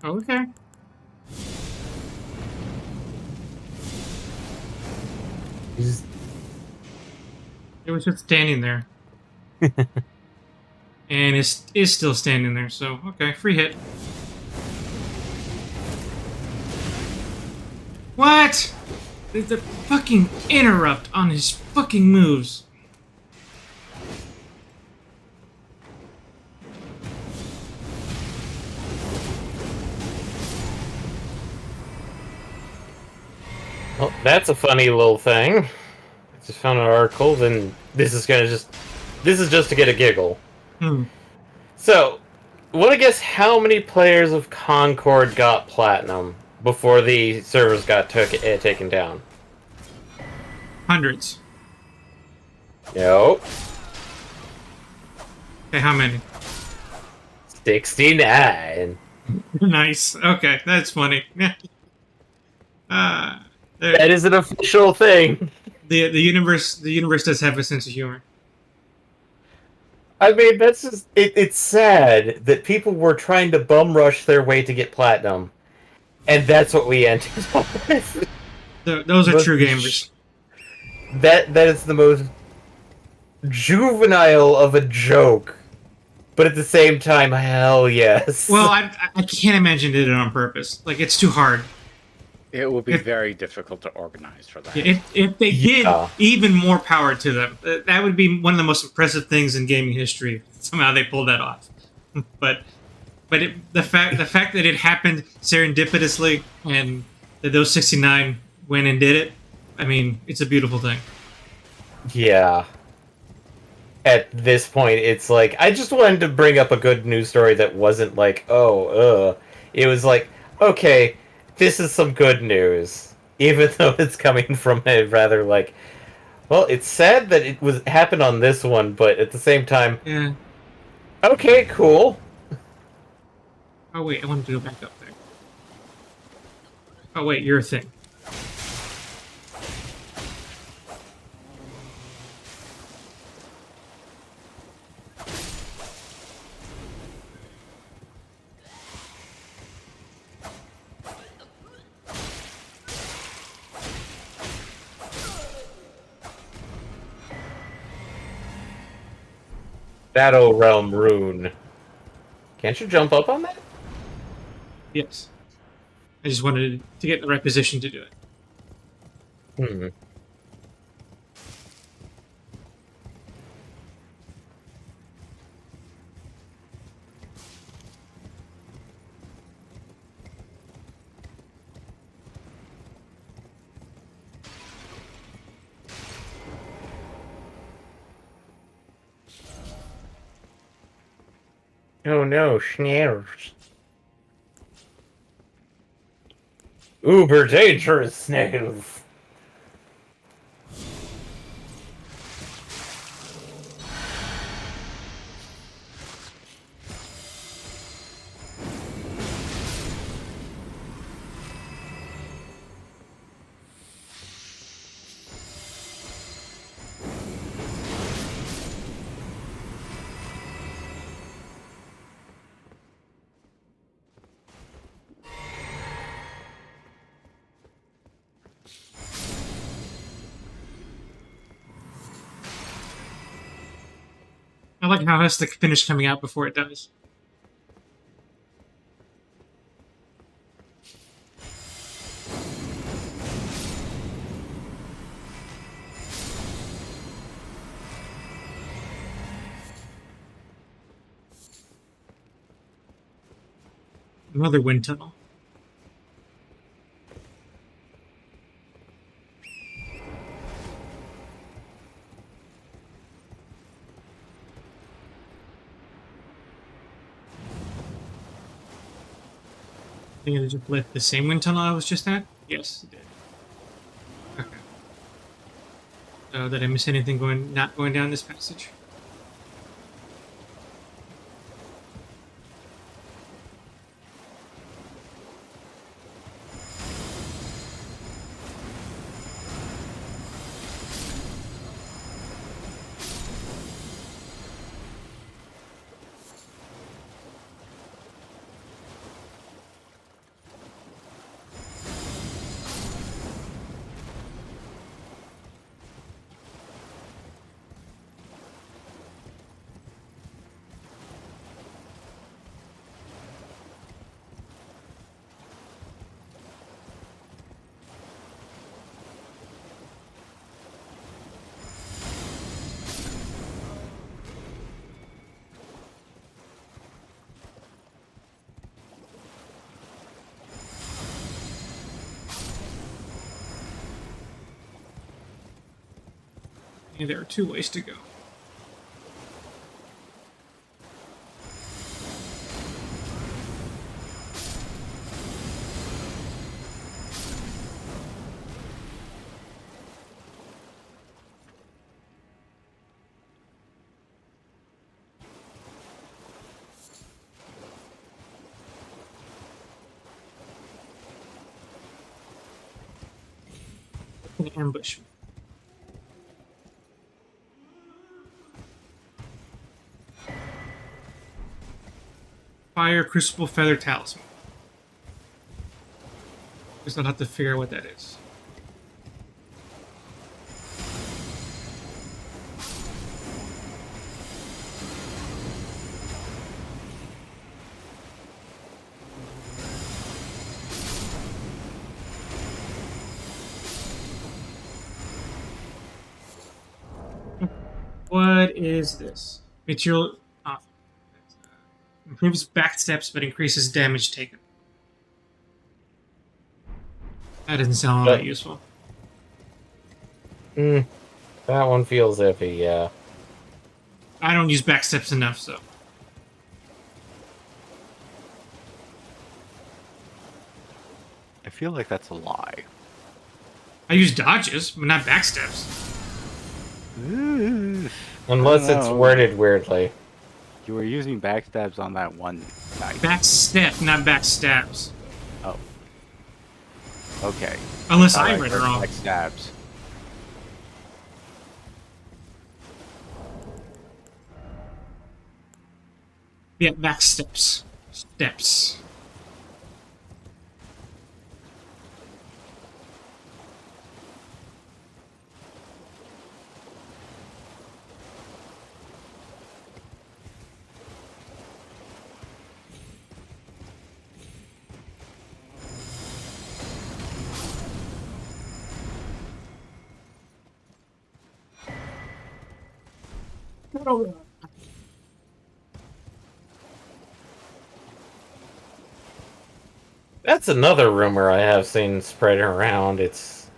Okay. He's... It was just standing there. And is still standing there, so okay, free hit. What? The fucking interrupt on his fucking moves. Well, that's a funny little thing. I just found an article, then this is just to get a giggle. Hmm. So, want to guess how many players of Concord got platinum before the servers got taken down? Hundreds. Nope. Okay, how many? 69. Nice. Okay, that's funny. uh, That is an official thing. the universe does have a sense of humor. I mean, that's just it's sad that people were trying to bum rush their way to get platinum, and that's what we ended up with. Those are true gamers. That is the most juvenile of a joke, but at the same time, hell yes. Well, I can't imagine they did it on purpose. Like, it's too hard. It will be very difficult to organize for that. If they did, even more power to them. That would be one of the most impressive things in gaming history. Somehow they pulled that off. but the fact that it happened serendipitously and that those 69 went and did it, I mean, it's a beautiful thing. Yeah. At this point, it's like, I just wanted to bring up a good news story that wasn't like, It was like, okay, this is some good news. Even though it's coming from a rather like, well, it's sad that it happened on this one, but at the same time, Yeah. okay, cool. Oh wait, I wanted to go back up there. Oh wait, you're a thing. Battle Realm Rune. Can't you jump up on that? Yes. I just wanted to get in the right position to do it. Hmm. Oh no, snares. Uber dangerous snails. I like how it has the finish coming out before it does. Another wind tunnel. I think it just lit the same wind tunnel I was just at? Yes, it did. Okay. Did I miss anything not going down this passage? Okay, there are 2 ways to go. An ambush. Fire Crucible Feather Talisman. Guess I'll have to figure out what that is. What is this? Material improves backsteps but increases damage taken. That doesn't sound all that useful. That one feels iffy, yeah. I don't use backsteps enough, so. I feel like that's a lie. I use dodges, but not backsteps. Unless it's worded weirdly. You were using backstabs on that one night. Backstep, not backstabs. Oh. Okay. Unless I read it wrong. Backstabs. Yeah, backsteps. Steps. That's another rumor I have seen spreading around. It's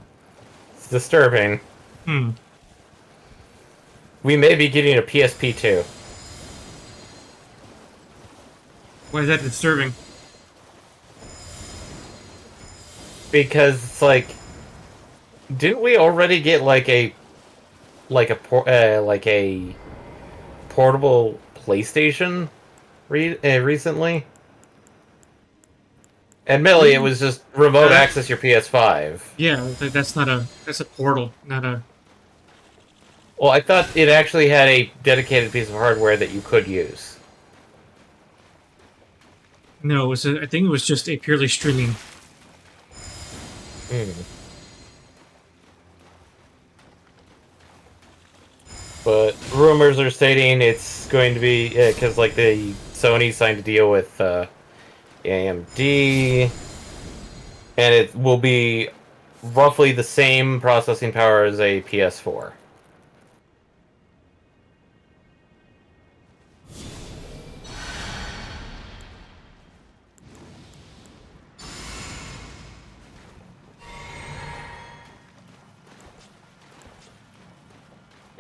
disturbing. We may be getting a PSP 2. Why is that disturbing? Because it's like, didn't we already get like a portable PlayStation recently? Admittedly, it was just remote access your PS5. Yeah, that's a portal, not a. Well, I thought it actually had a dedicated piece of hardware that you could use. No, I think it was just a purely streaming. But rumors are stating it's going to be because like the Sony signed a deal with AMD, and it will be roughly the same processing power as a PS4.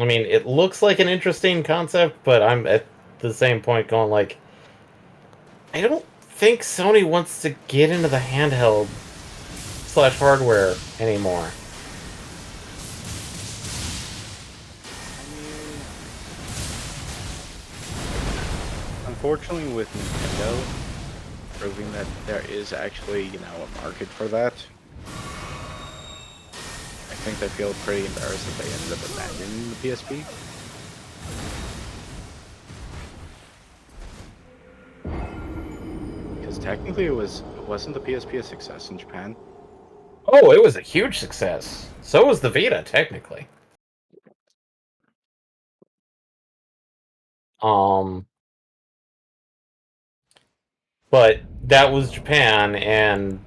I mean, it looks like an interesting concept, but I'm at the same point going like, I don't think Sony wants to get into the handheld slash hardware anymore. I mean, unfortunately, with Nintendo proving that there is actually, a market for that, I think they feel pretty embarrassed that they ended up abandoning the PSP. Because technically, it wasn't the PSP a success in Japan. Oh, it was a huge success. So was the Vita, technically. Um, but that was Japan, and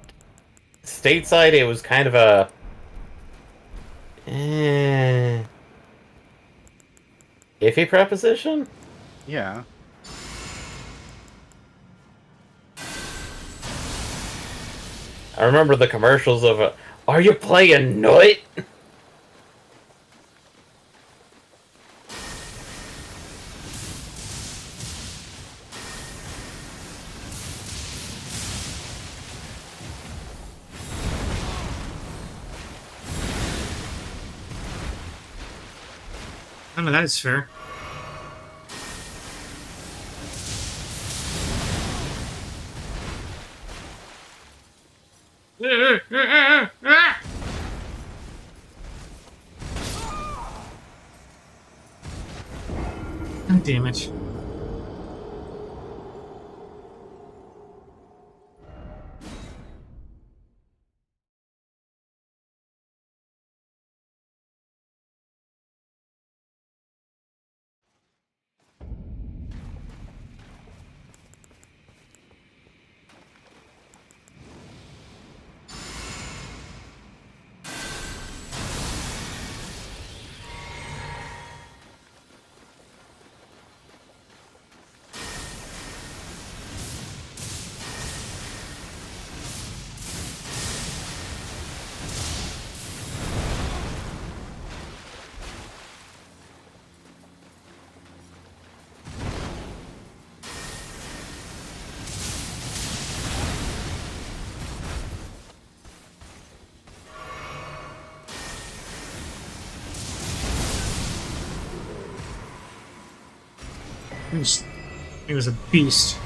stateside, it was kind of a iffy proposition. Yeah. I remember the commercials of "Are you playing Nut?" None of that is fair. God damn it. It was a beast.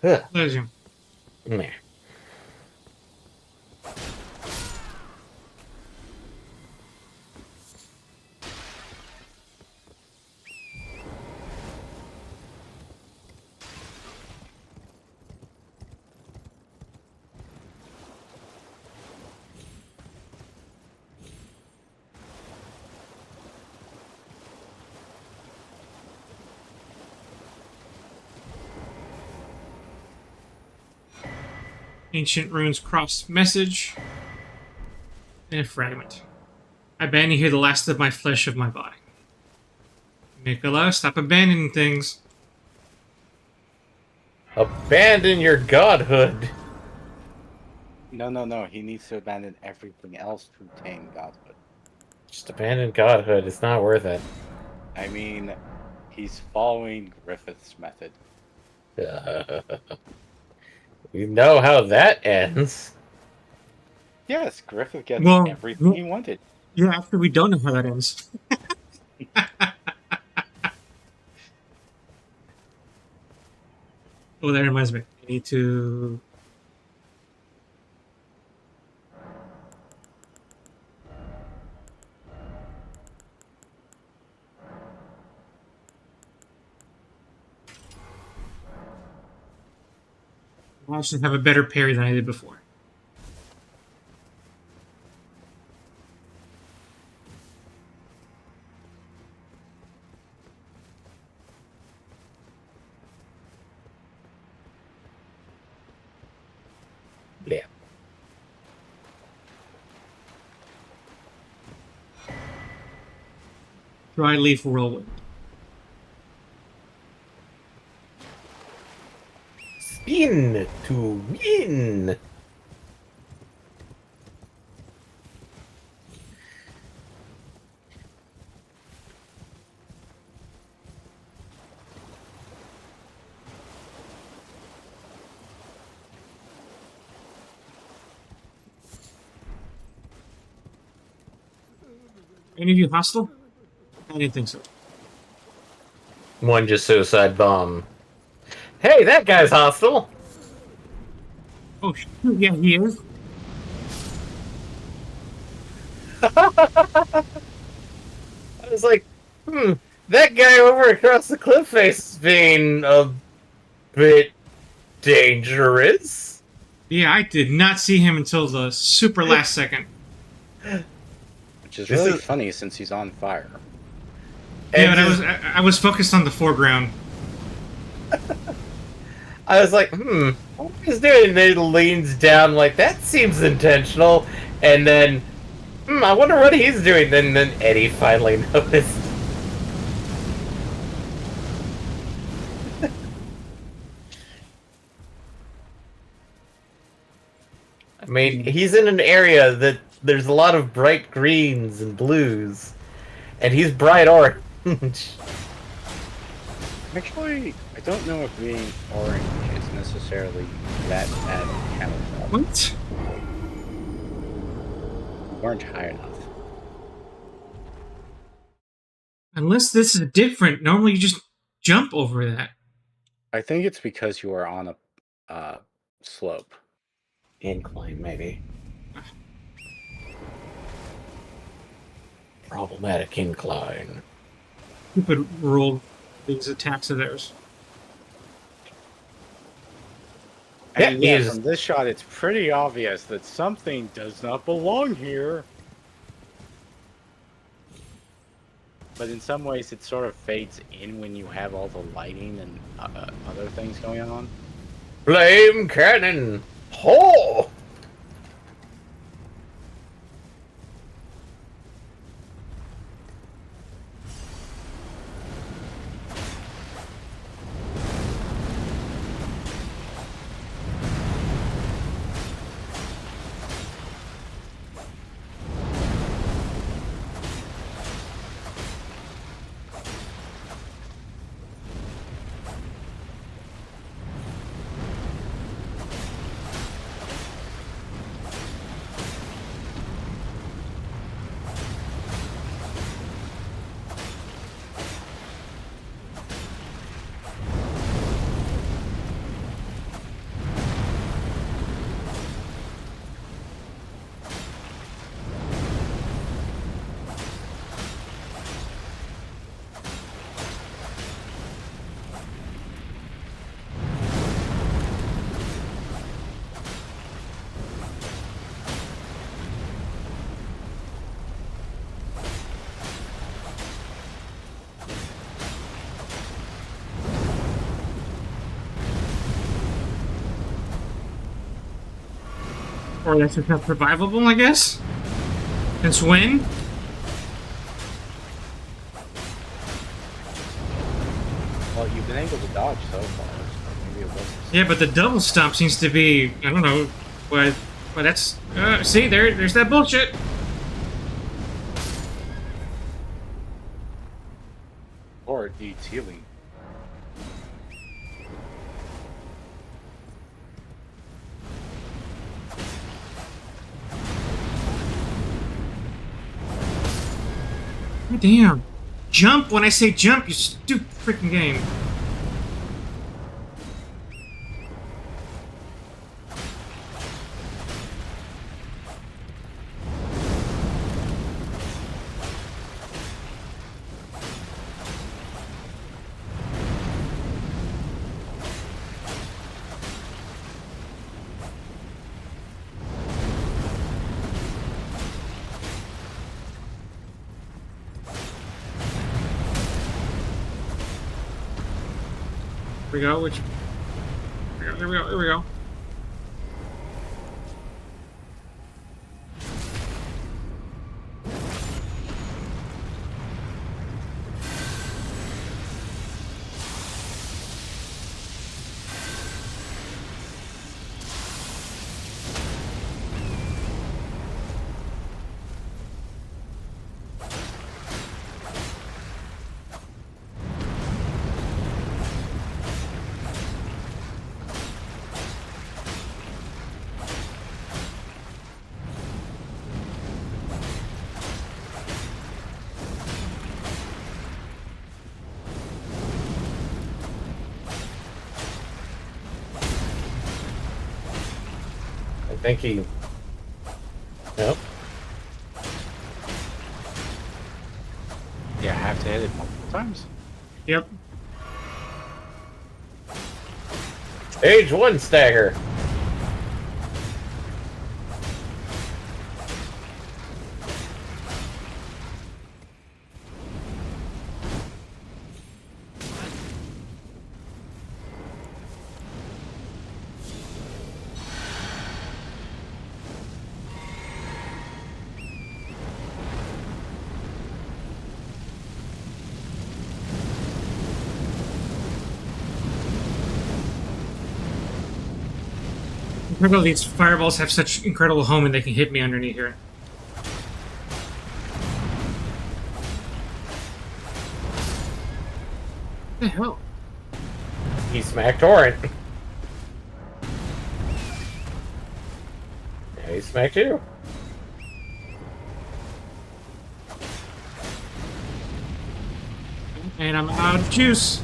Yeah. Bless you. Meh. Ancient runes cross message and a fragment. I ban you here, the last of my flesh of my body. Nicola, stop abandoning things. Abandon your godhood. No, no, no. He needs to abandon everything else to obtain godhood. Just abandon godhood. It's not worth it. I mean, he's following Griffith's method. You know how that ends. Yes, Griffith gets Well, everything he wanted. yeah, after we don't know how that ends. Oh, that reminds me. I need to. I should have a better parry than I did before. Yeah. Dry leaf whirlwind. Spin to win. Any of you hostile? I didn't think so. One just suicide bomb. Hey, that guy's hostile. Oh, shoot, yeah, he is. I was like, that guy over across the cliff face is being a bit dangerous. Yeah, I did not see him until the super last second. Which is This really is- funny since he's on fire. Yeah, And but I was focused on the foreground. I was like, what he's doing? And then he leans down like, that seems intentional. And then, I wonder what he's doing. Then Eddie finally noticed. I mean, he's in an area that there's a lot of bright greens and blues. And he's bright orange. Actually, I don't know if being orange is necessarily that bad of camouflage. What? You weren't high enough. Unless this is different. Normally you just jump over that. I think it's because you are on a slope. Incline, maybe. Problematic incline. Stupid roll these attacks of theirs. Yeah, And yeah, he is- from this shot, it's pretty obvious that something does not belong here. But in some ways, it sort of fades in when you have all the lighting and other things going on. Flame cannon! Ho! Or that's just not survivable, I guess? Since when? Well, you've been able to dodge so far, so maybe it wasn't. Yeah, but the double stomp seems to be, I don't know, but that's, see, there's that bullshit. Or it needs healing. Damn. Jump when I say jump, you stupid freaking game. Here we go, here we go. think he... Nope. Yeah, I have to hit it multiple times. Yep. Stage 1 stagger. Incredible, these fireballs have such incredible home and they can hit me underneath here. What the hell? He smacked Torrent. Yeah, he smacked you. And I'm out of juice.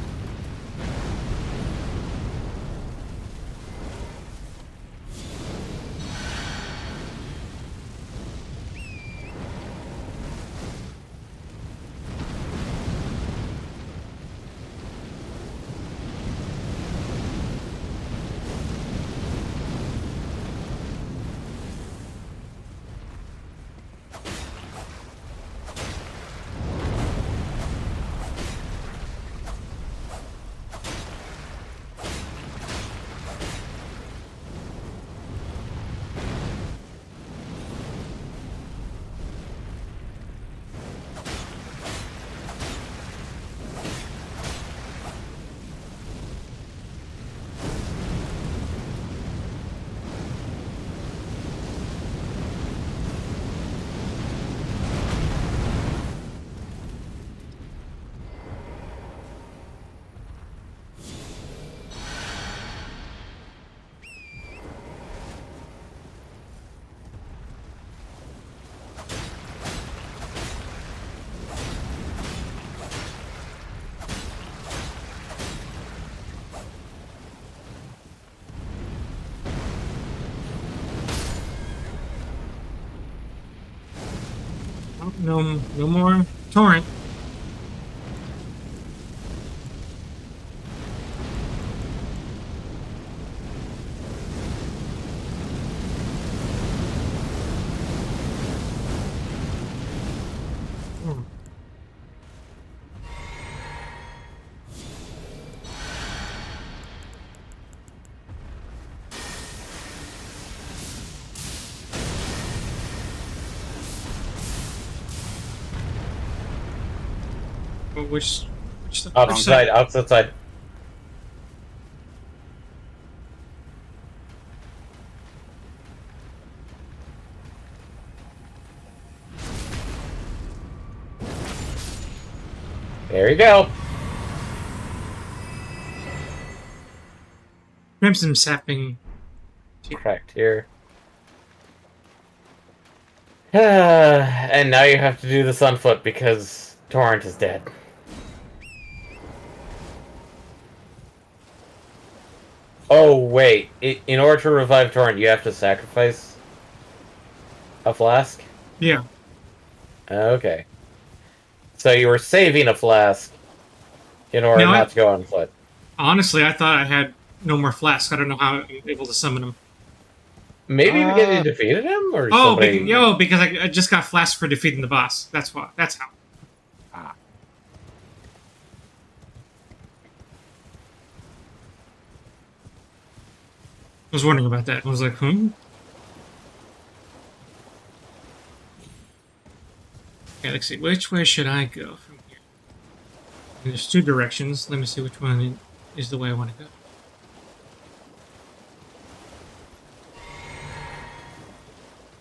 Oh, no more torrent. Hmm. But which the Outside, outside. There you go. Crimson sapping. Correct here. And now you have to do this on foot because Torrent is dead. Oh, wait. In order to revive Torrent, you have to sacrifice a flask? Yeah. Okay. So you were saving a flask in order Now, not to go on foot. honestly, I thought I had no more flasks. I don't know how I'm able to summon them. Maybe because you defeated him? Or Oh, somebody... because I just got flasks for defeating the boss. That's why. That's how. Ah, I was wondering about that. I was like, hmm? Okay, let's see. Which way should I go from here? And there's two directions. Let me see which one is the way I want to go.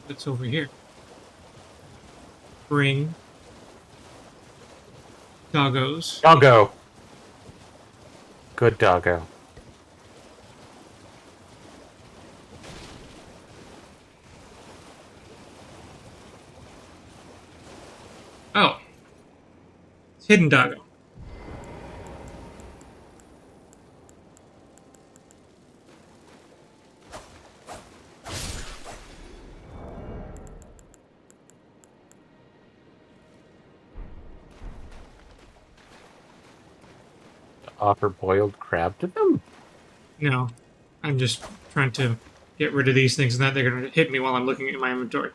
What's over here? Bring doggos. Doggo. Good doggo. Oh, it's hidden doggo. offer boiled crab to them? No, I'm just trying to get rid of these things, and that they're going to hit me while I'm looking at my inventory.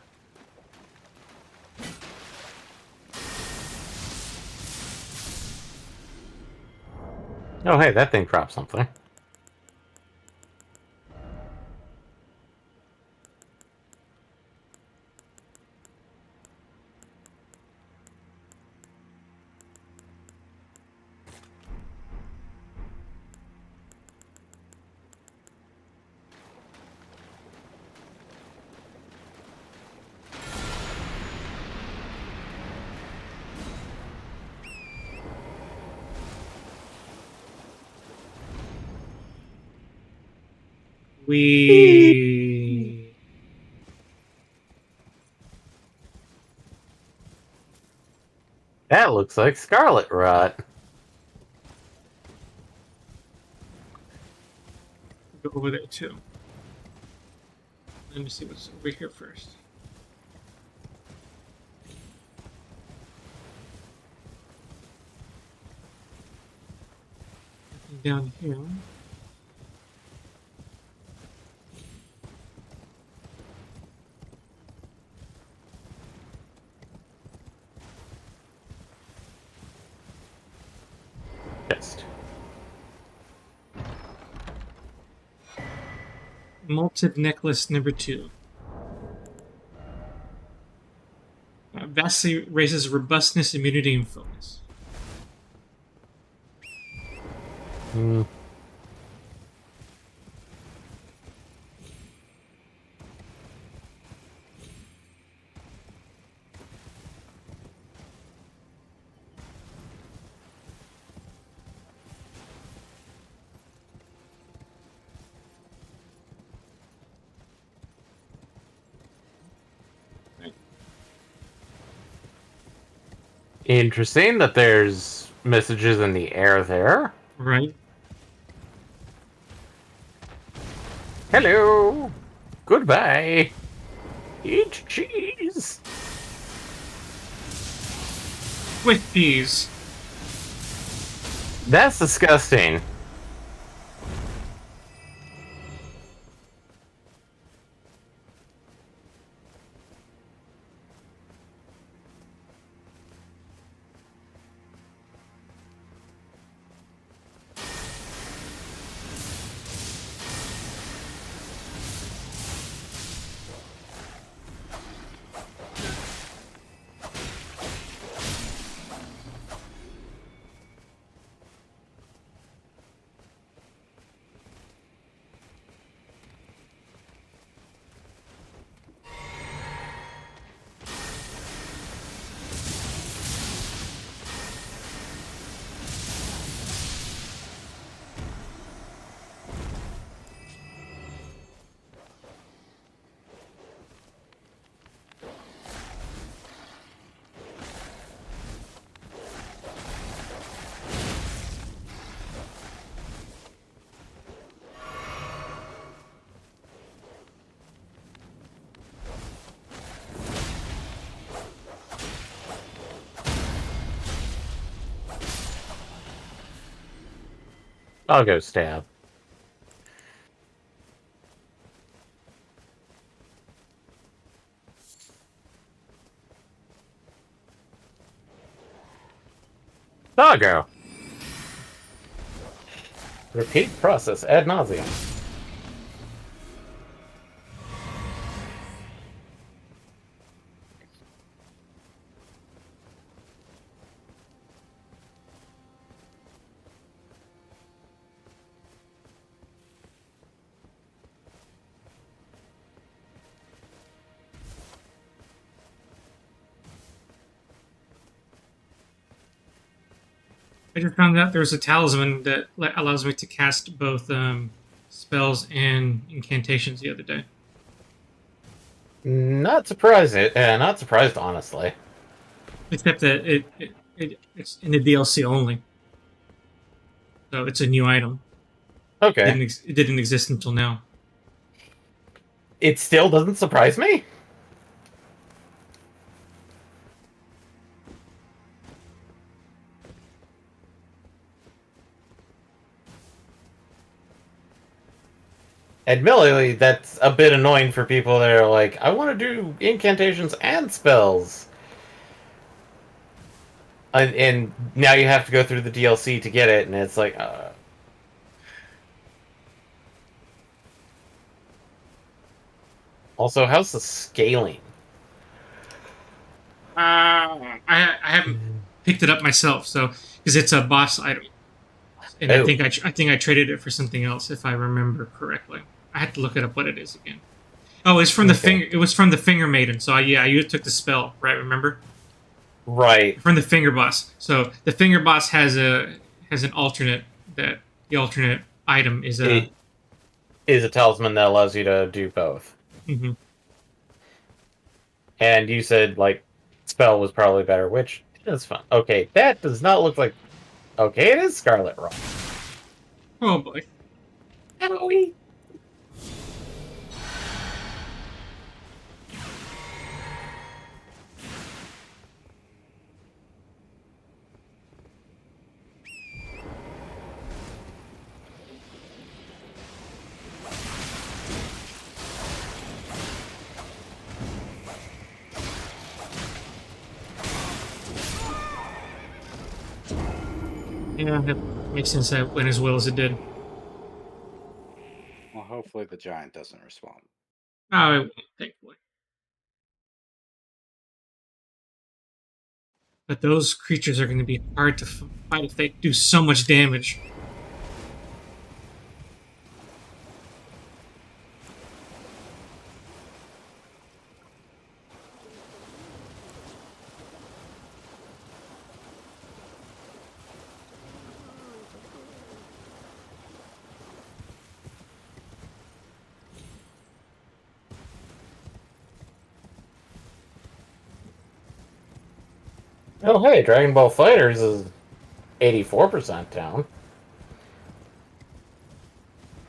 Oh, hey, that thing dropped something. We That looks like scarlet rot. go over there too. Let me see what's over here first. Nothing down here. Chest. Malted necklace number 2. Vastly raises robustness, immunity, and focus. Hmm. Interesting that there's messages in the air there. Right. Hello. Goodbye. Eat cheese. With peas. That's disgusting. I'll go stab. Doggo. Repeat process ad nauseum. I just found out there's a talisman that allows me to cast both spells and incantations the other day. Not surprised. Not surprised, honestly. Except that it's in the DLC only, so it's a new item. Okay. It didn't exist until now. It still doesn't surprise me. Admittedly, that's a bit annoying for people that are like, I want to do incantations and spells. And now you have to go through the DLC to get it, and it's like, Also, how's the scaling? I haven't picked it up myself, so because it's a boss item, and I Oh, think I think I traded it for something else if I remember correctly. I had to look it up what it is again. Oh, it's from the okay. finger. It was from the finger maiden. So I took the spell, right? Remember Right. from the finger boss. So the finger boss has an alternate that the alternate item is a. It is a talisman that allows you to do both. Mhm. And you said, like, spell was probably better, which is fun. Okay, that does not look like... Okay, it is Scarlet Rock. Oh boy. Owie. Yeah, that makes sense that went as well as it did. Well, hopefully the giant doesn't respond. Oh, it won't, thankfully. But those creatures are going to be hard to fight if they do so much damage. Oh, hey, Dragon Ball Fighters is 84% down.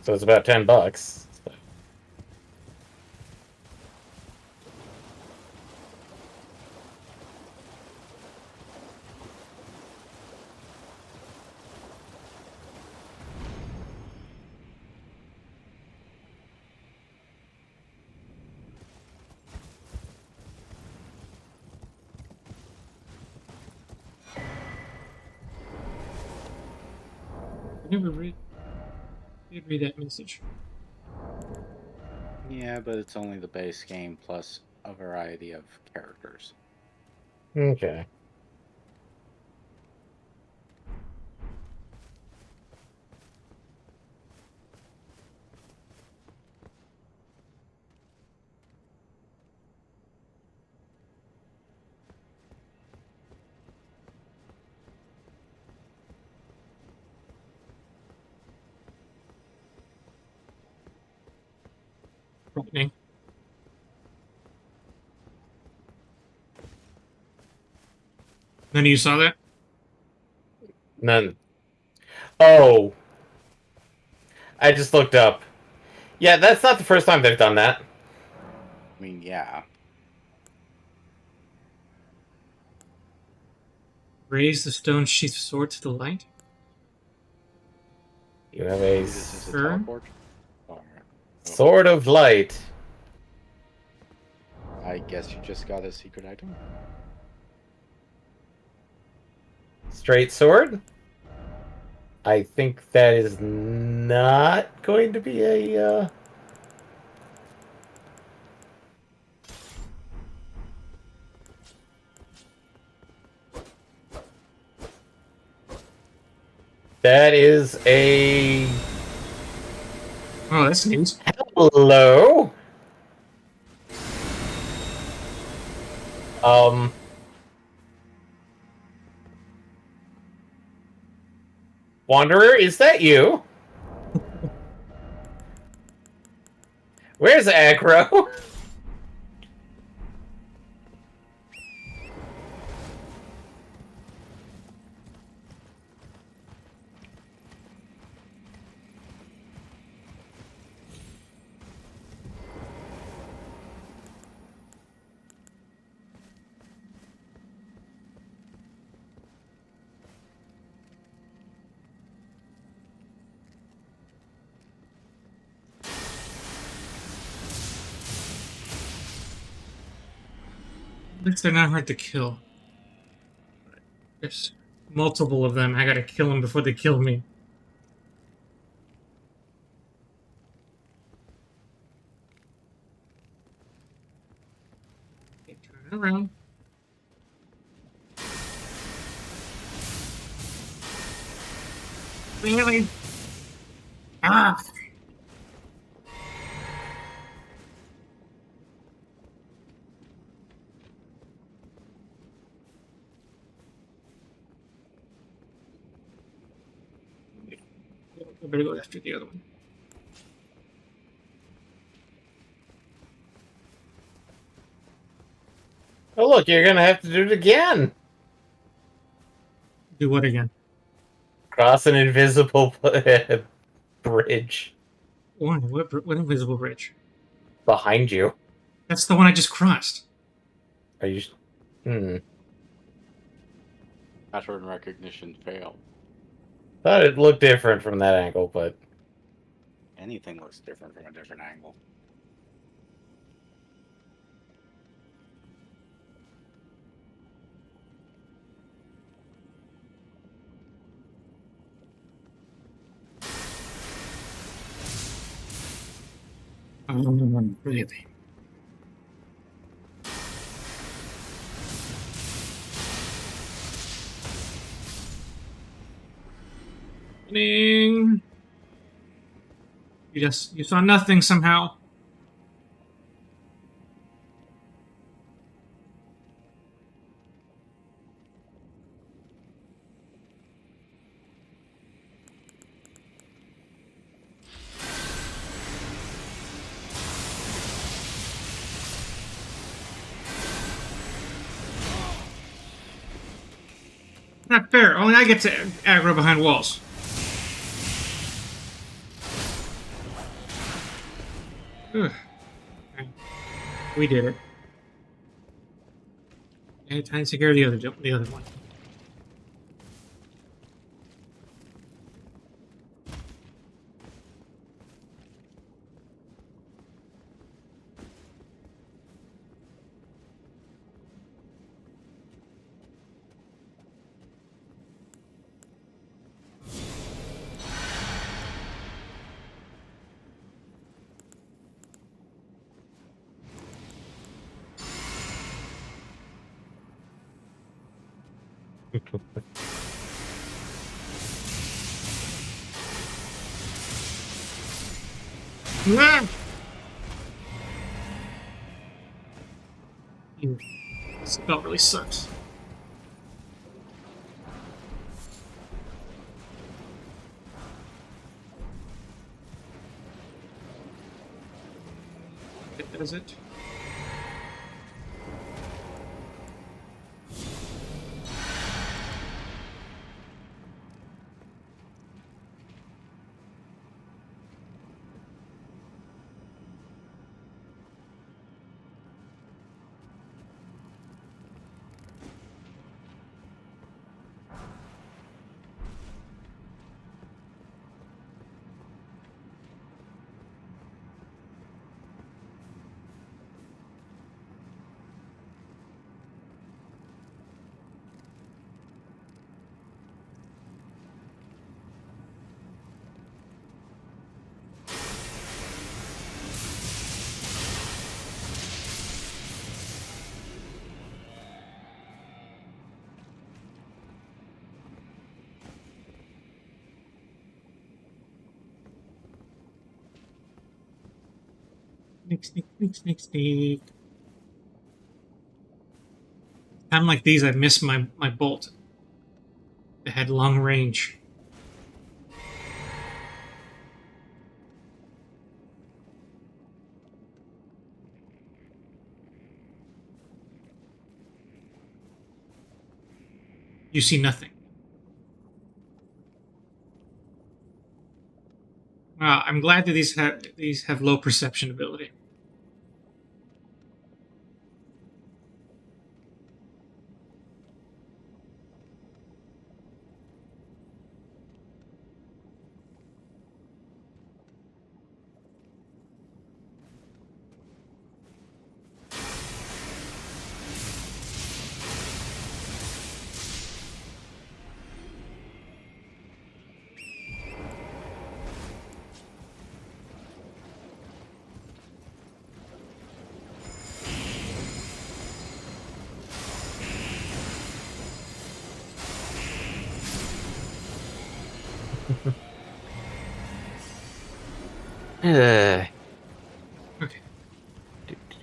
So it's about $10. I never did read that message. Yeah, but it's only the base game plus a variety of characters. Okay. Frightening. None of you saw that? None. Oh, I just looked up. Yeah, that's not the first time they've done that. I mean, yeah. Raise the stone sheath sword to the light? You have Maybe a this is a Sure. teleport. Or, sword of light. I guess you just got a secret item. Straight sword? I think that is not going to be a, That is a... Oh, that's neat. Hello? Um... Wanderer, is that you? Where's Aggro? At least they're not hard to kill. There's multiple of them. I gotta kill them before they kill me. Okay, turn around. Really? Ah! I better go after the other one. Oh, look, you're gonna have to do it again. Do what again? Cross an invisible bridge Why? What invisible bridge? behind you. That's the one I just crossed. Are you? Hmm. Pattern recognition failed. Thought it looked different from that angle, but Anything looks different from a different angle. Really? Ding. You saw nothing somehow. Not fair. Only I get to aggro behind walls. Ugh. We did it. Okay, time to take care of the other one. Ah! This spell really sucks. That is it. Sneak, sneak, sneak, sneak, sneak. Time like these, I miss my bolt. It had long range. You see nothing. I'm glad that these have low perception ability. Uh,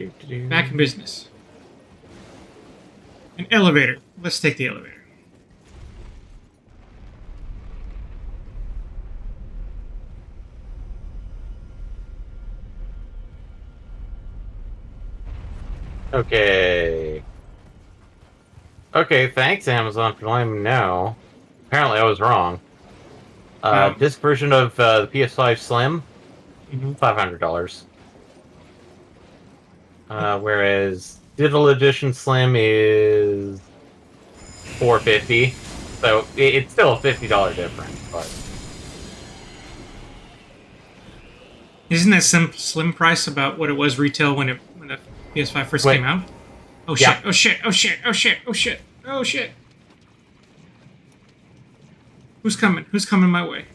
Okay, back in business. An elevator. Let's take the elevator. Okay. Okay, thanks, Amazon, for letting me know. Apparently, I was wrong. Um, Disc version of the PS5 Slim, mhm. $500. Whereas digital edition Slim is $450. So it's still a $50 difference, but Isn't that slim price about what it was retail when the PS5 first wait, came out? Oh shit! yeah. Oh shit! Oh shit! Oh shit! Oh shit! Oh shit! Who's coming? Who's coming my way?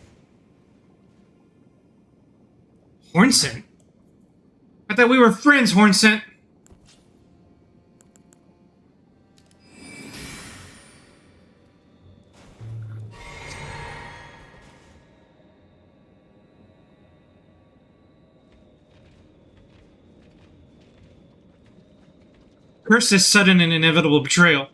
Hornsent? I thought we were friends, Hornsent. Curse this sudden and inevitable betrayal.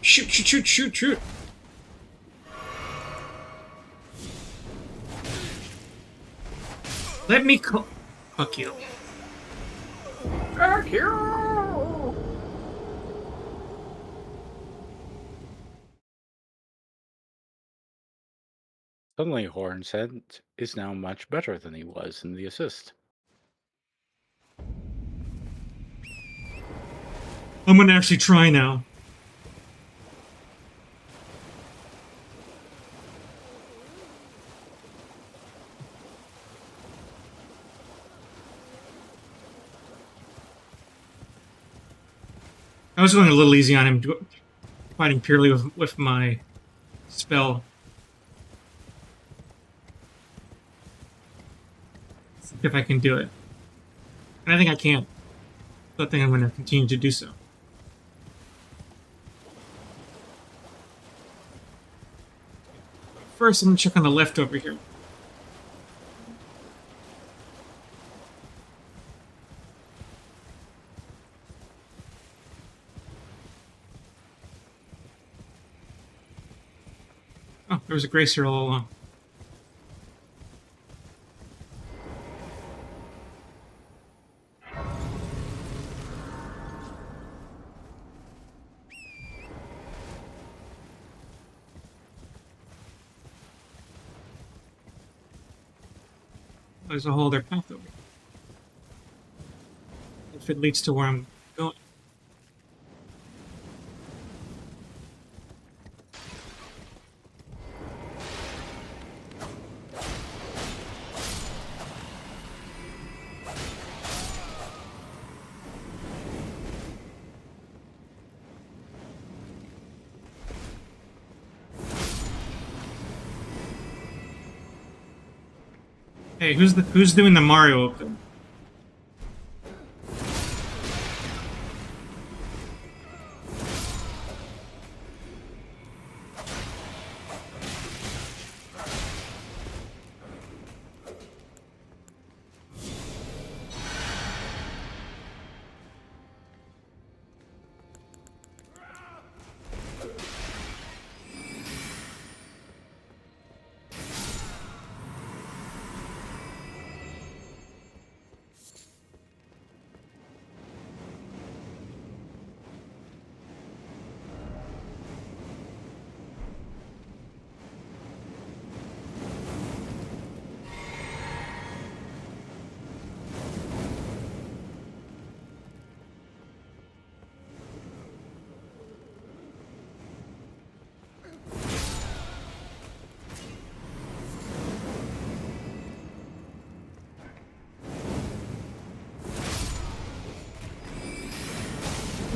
Shoot! Shoot! Shoot! Shoot! Shoot! Let me call. Fuck you. Fuck you! Suddenly, Hornsent is now much better than he was in the assist. I'm gonna actually try now. I was going a little easy on him, fighting purely with my spell. See if I can do it. And I think I can. So I think I'm going to continue to do so. First, I'm going to check on the left over here. Oh, there was a grace here all along. There's a whole other path over here. If it leads to where I'm going. Hey, who's doing the Mario open?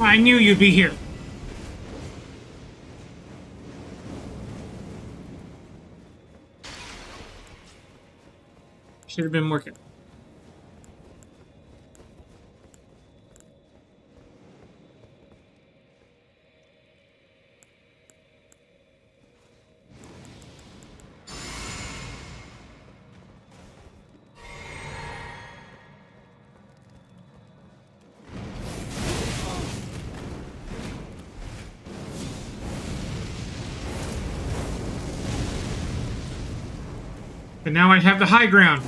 I knew you'd be here. Should have been more careful. But now I have the high ground.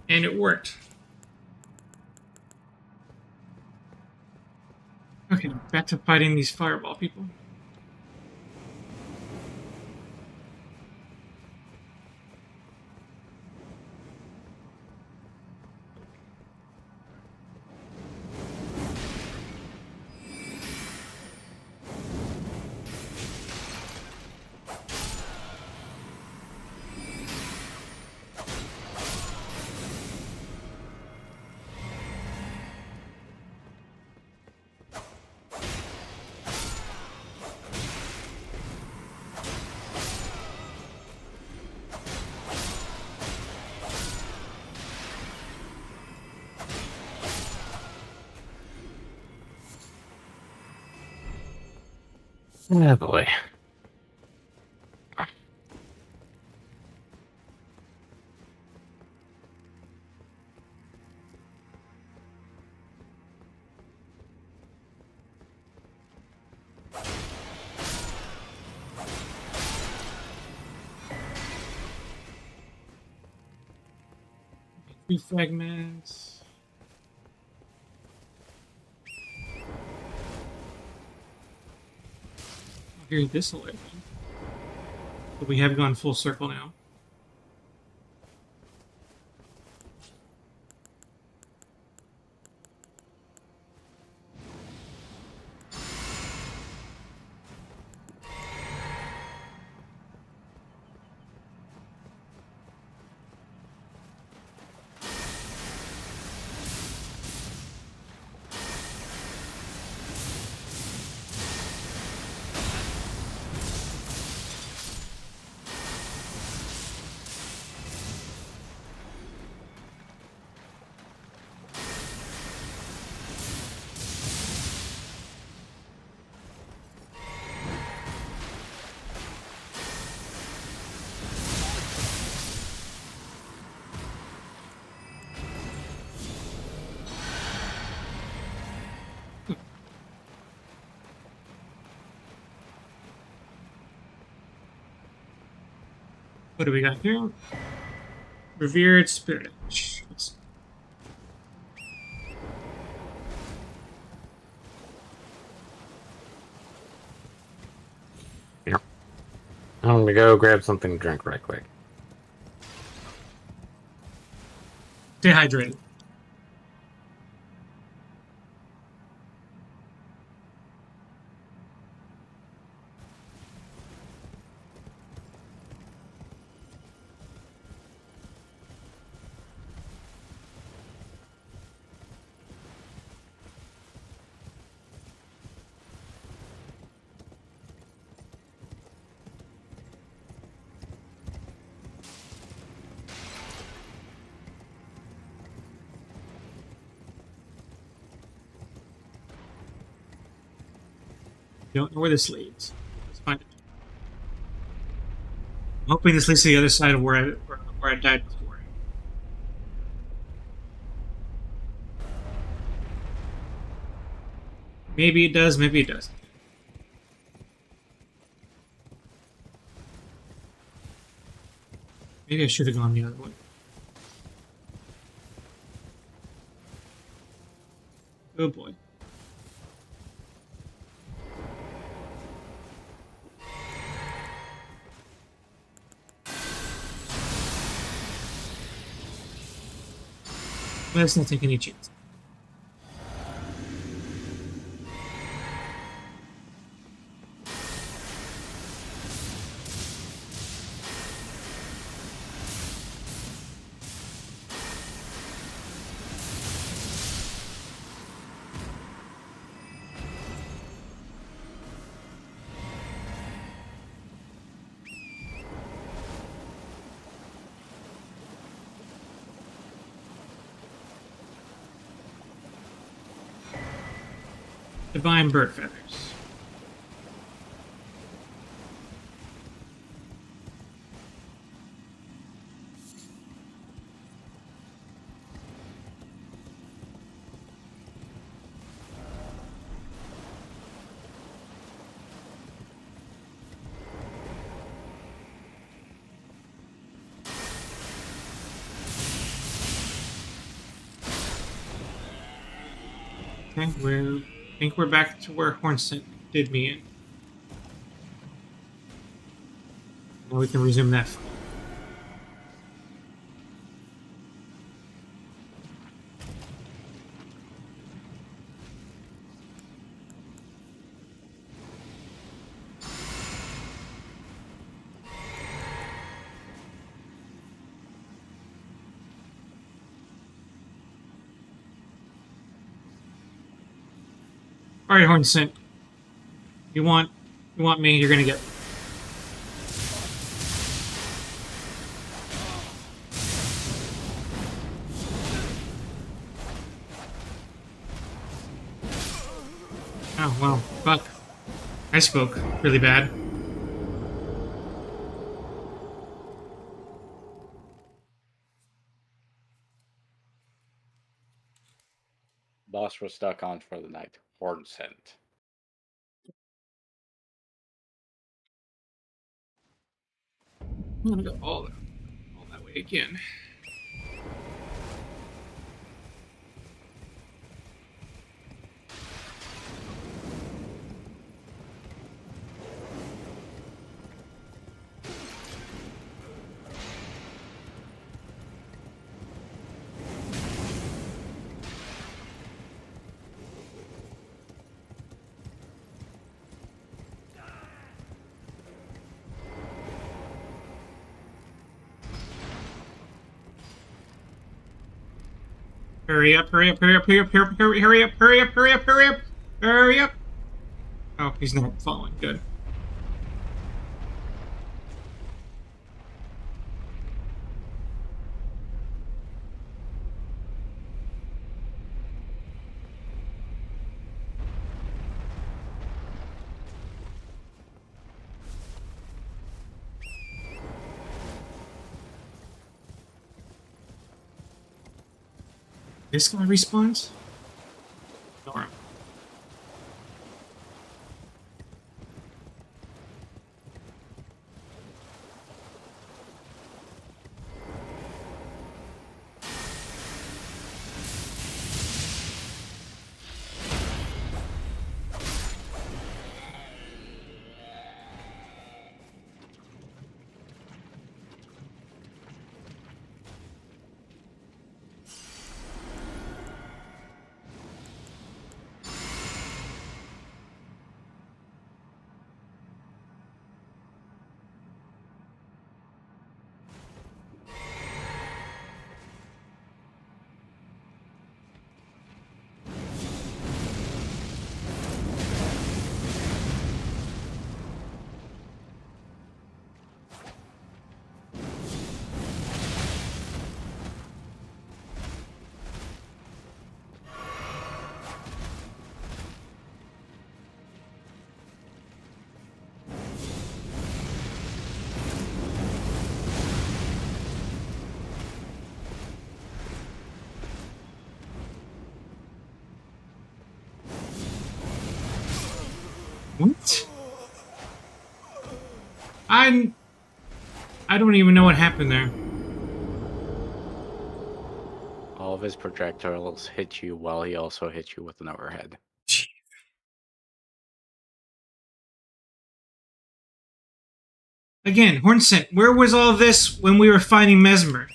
And it worked. Okay, back to fighting these fireball people. Oh boy. Three fragments. Here's this away. But we have gone full circle now. What do we got here? Revered Spirit Ash. Yeah. I'm gonna go grab something to drink right quick. Stay hydrated. Don't know where this leads. Let's find it. I'm hoping this leads to the other side of where I died before. Maybe it does, maybe it doesn't. Maybe I should have gone the other way. Oh boy. Let's not take any chances. Divine bird feathers. Okay, I think we're back to where Hornsent did me in. Now we can resume that fight. All right, Hornsent. You want me? You're gonna get. Oh well, fuck. I spoke really bad. Boss was stuck on for the night. Horn sent. I'm gonna go all that way again. Hurry up, hurry up, hurry up, hurry up, hurry up, hurry up, hurry up, hurry up, hurry up, hurry up. Oh, he's not falling. Good. This guy respawns? Ignore him. What? I don't even know what happened there. All of his projectiles hit you while he also hit you with an overhead. Again, Hornsent, where was all this when we were fighting Mesmer?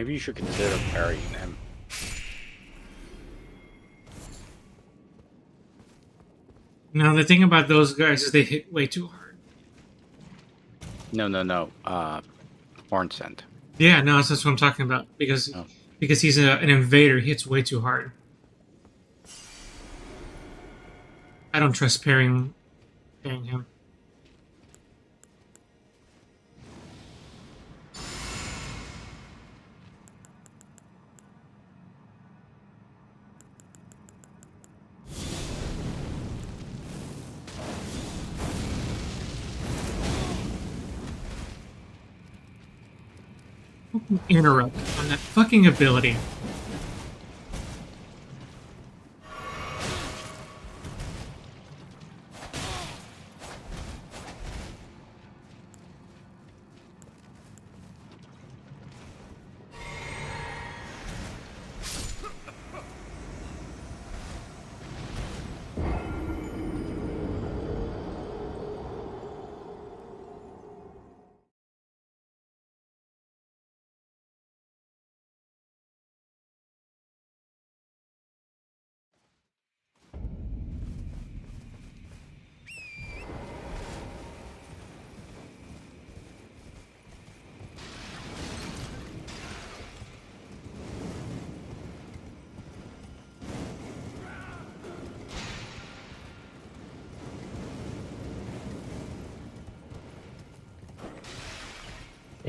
Maybe you should consider parrying him. Now the thing about those guys is they hit way too hard. No. Horn scent. Yeah, no, that's what I'm talking about because Oh. he's an invader. He hits way too hard. I don't trust parrying him. Interrupt on that fucking ability.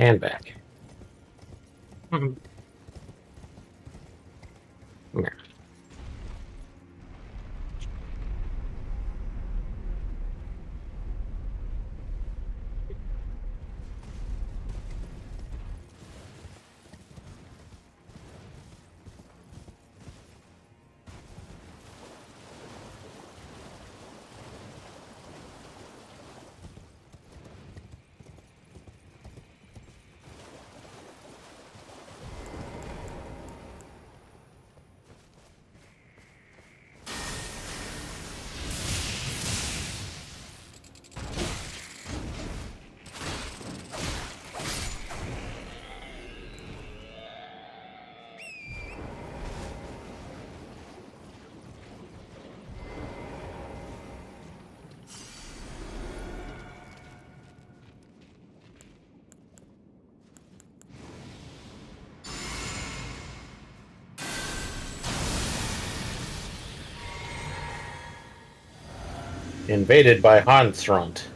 And back. Fucking Yeah. Invaded by Hansrunt.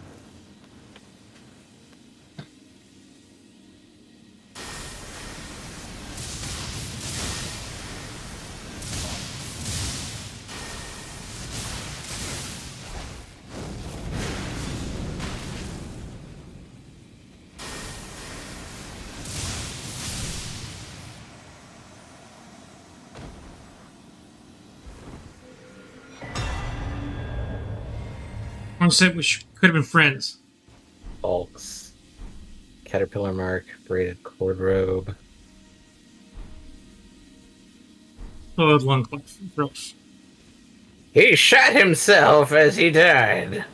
one said we could have been friends. Hulks. Caterpillar mark. Braided cord robe. Oh, lung gross. He shot himself as he died.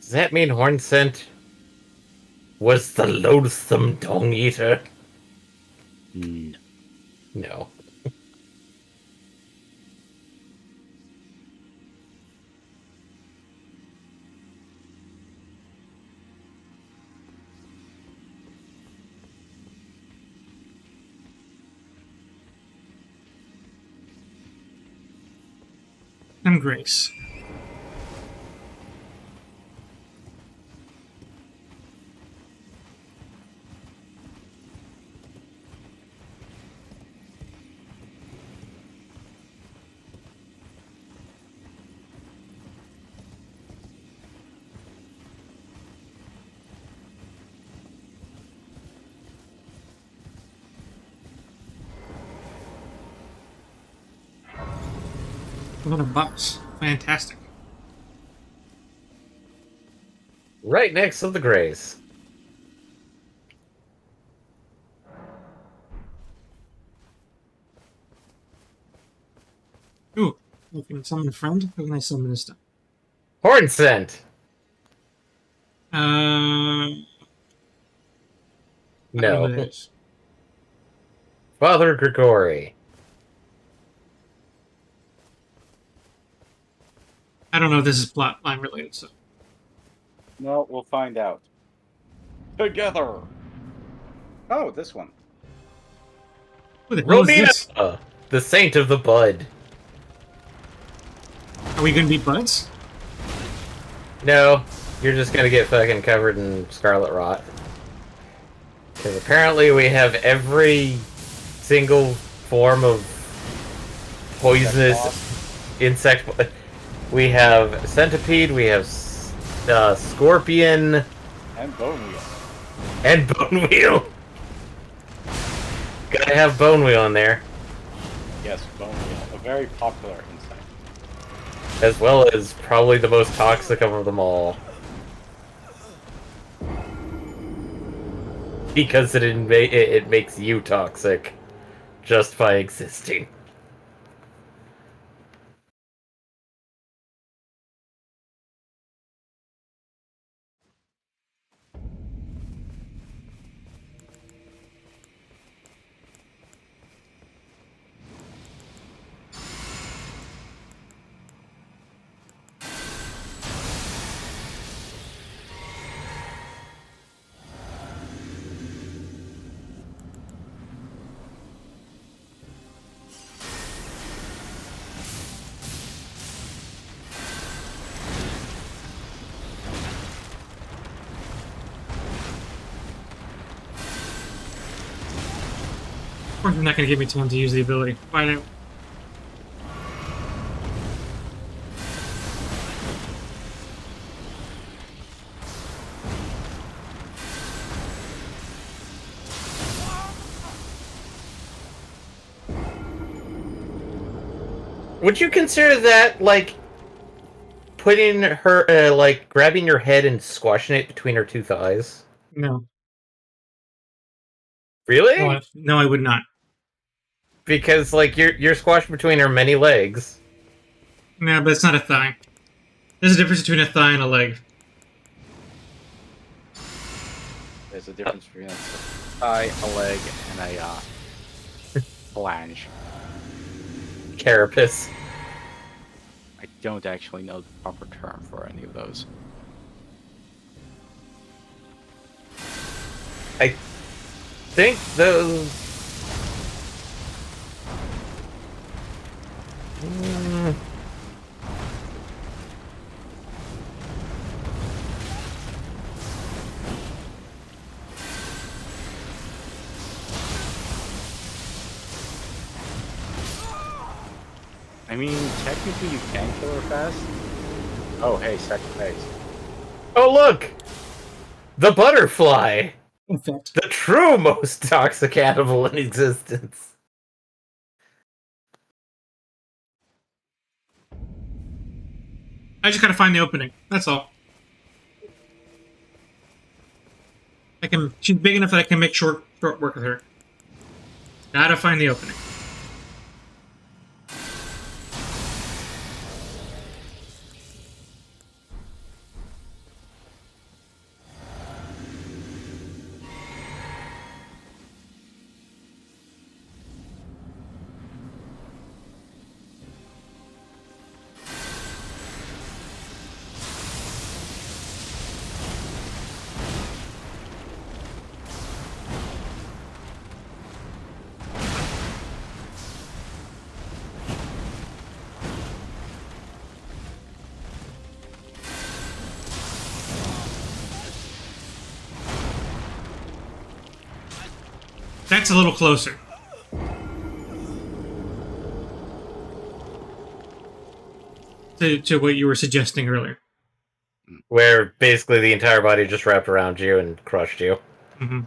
Does that mean Hornscent was the loathsome Dung Eater? No. No. And Grace. What a boss. Fantastic. Right next to the Grace. Ooh, looking Summon a friend? Who can I summon this time? Horn scent. I don't know who No. that is. Father Grigori. I don't know if this is plot line related, so. No, we'll find out. Together. Oh, this one. Who the hell is Romina, this? the saint of the bud. Are we gonna be buds? No, you're just gonna get fucking covered in scarlet rot. Because apparently we have every single form of poisonous insect. We have centipede, we have scorpion, And bone wheel. and bone wheel. Gotta have bone wheel in there, Yes, bone wheel. A very popular insect. as well as probably the most toxic of them all. Because it makes you toxic just by existing. Of course, they're not gonna give me time to use the ability. Why not? Would you consider that, like, putting her, like, grabbing your head and squashing it between her two thighs? No. Really? No, I would not. Because, like, you're squashed between her many legs. No, but it's not a thigh. There's a difference between a thigh and a leg. There's a difference between a thigh, a leg, and a flange. Carapace. I don't actually know the proper term for any of those. I think those... I mean, technically you can kill her fast. Oh, hey, second phase. Oh, look! The butterfly! In fact, The true most toxic animal in existence. I just gotta find the opening. That's all. I can. She's big enough that I can make short work with her. Gotta find the opening. That's a little closer. To what you were suggesting earlier. Where basically the entire body just wrapped around you and crushed you. Mm-hmm.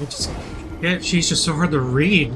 It's, yeah, she's just so hard to read.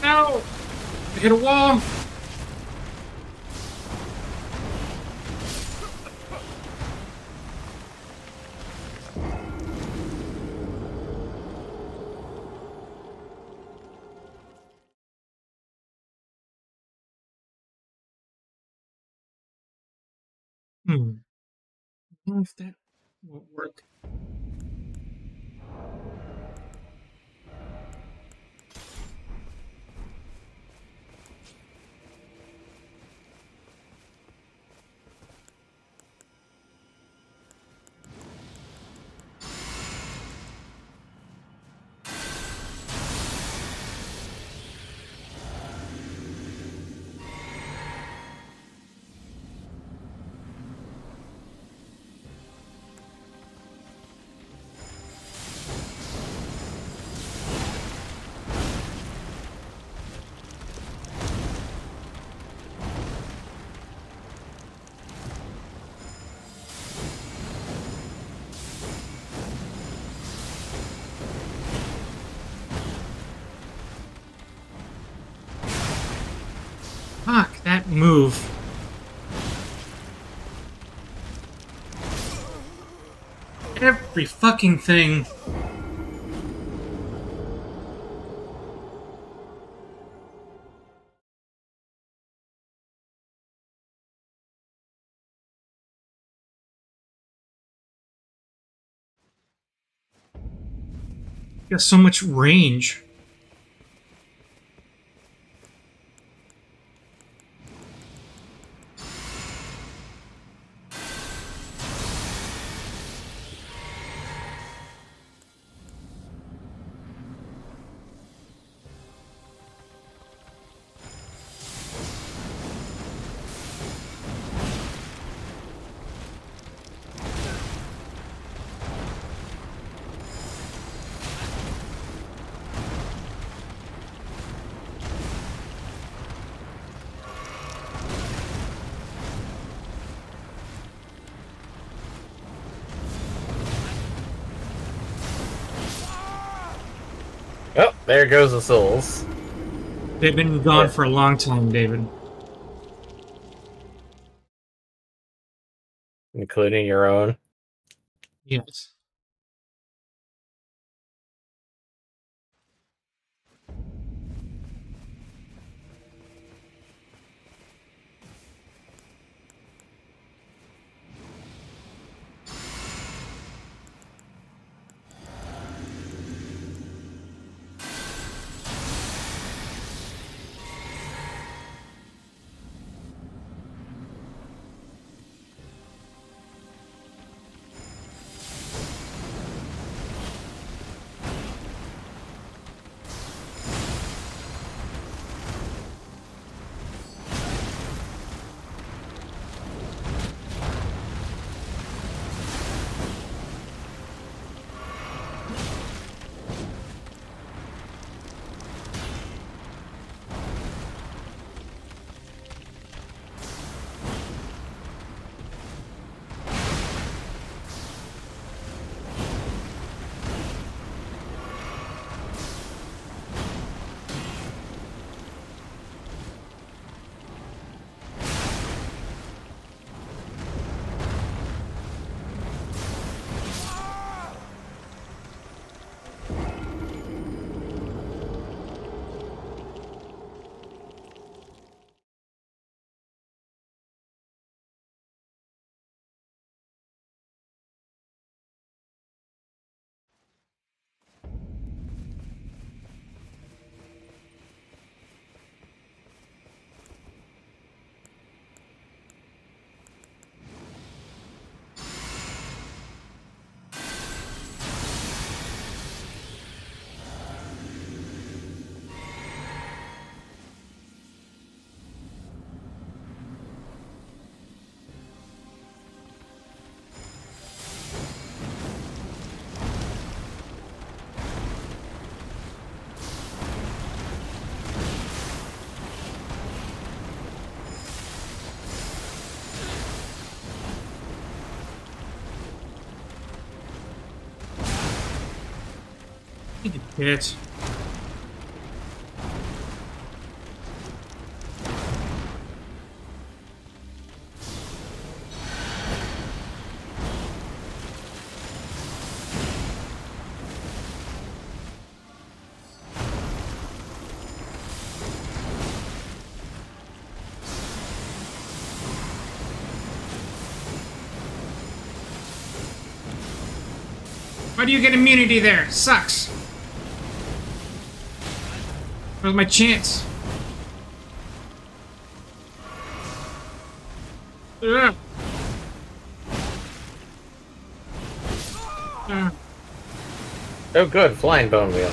Ow! I hit a wall. Hmm. I don't know if that won't work. Fuck that move. Every fucking thing. Got so much range. Oh, there goes the souls. They've been gone Yeah. for a long time, David. Including your own. Yes. Shit. Why do you get immunity there? Sucks. Where's my chance? Ugh. Oh, good. Flying bone wheel.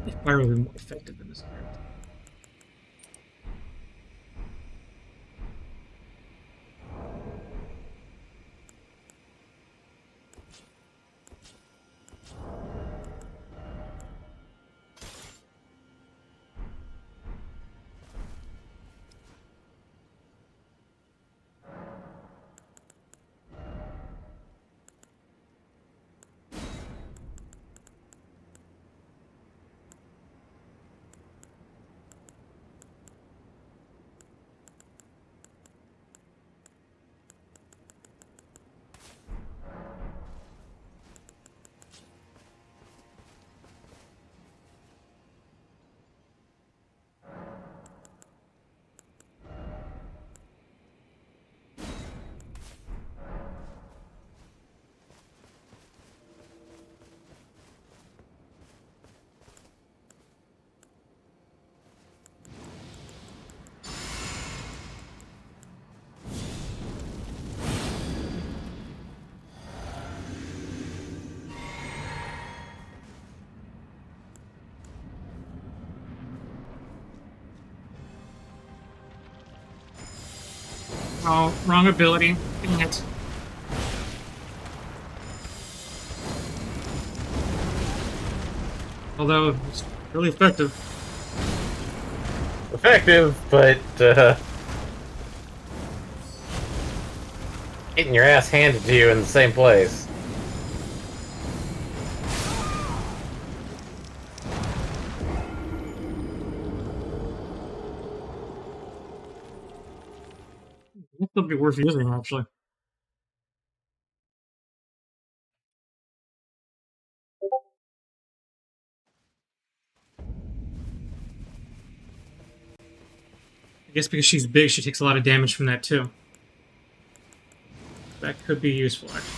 If fire would be more effective in this character. Oh, wrong ability. Dang it. Although, it's really effective. Effective, but getting your ass handed to you in the same place. It'll still be worth using, actually. I guess because she's big, she takes a lot of damage from that, too. That could be useful, actually.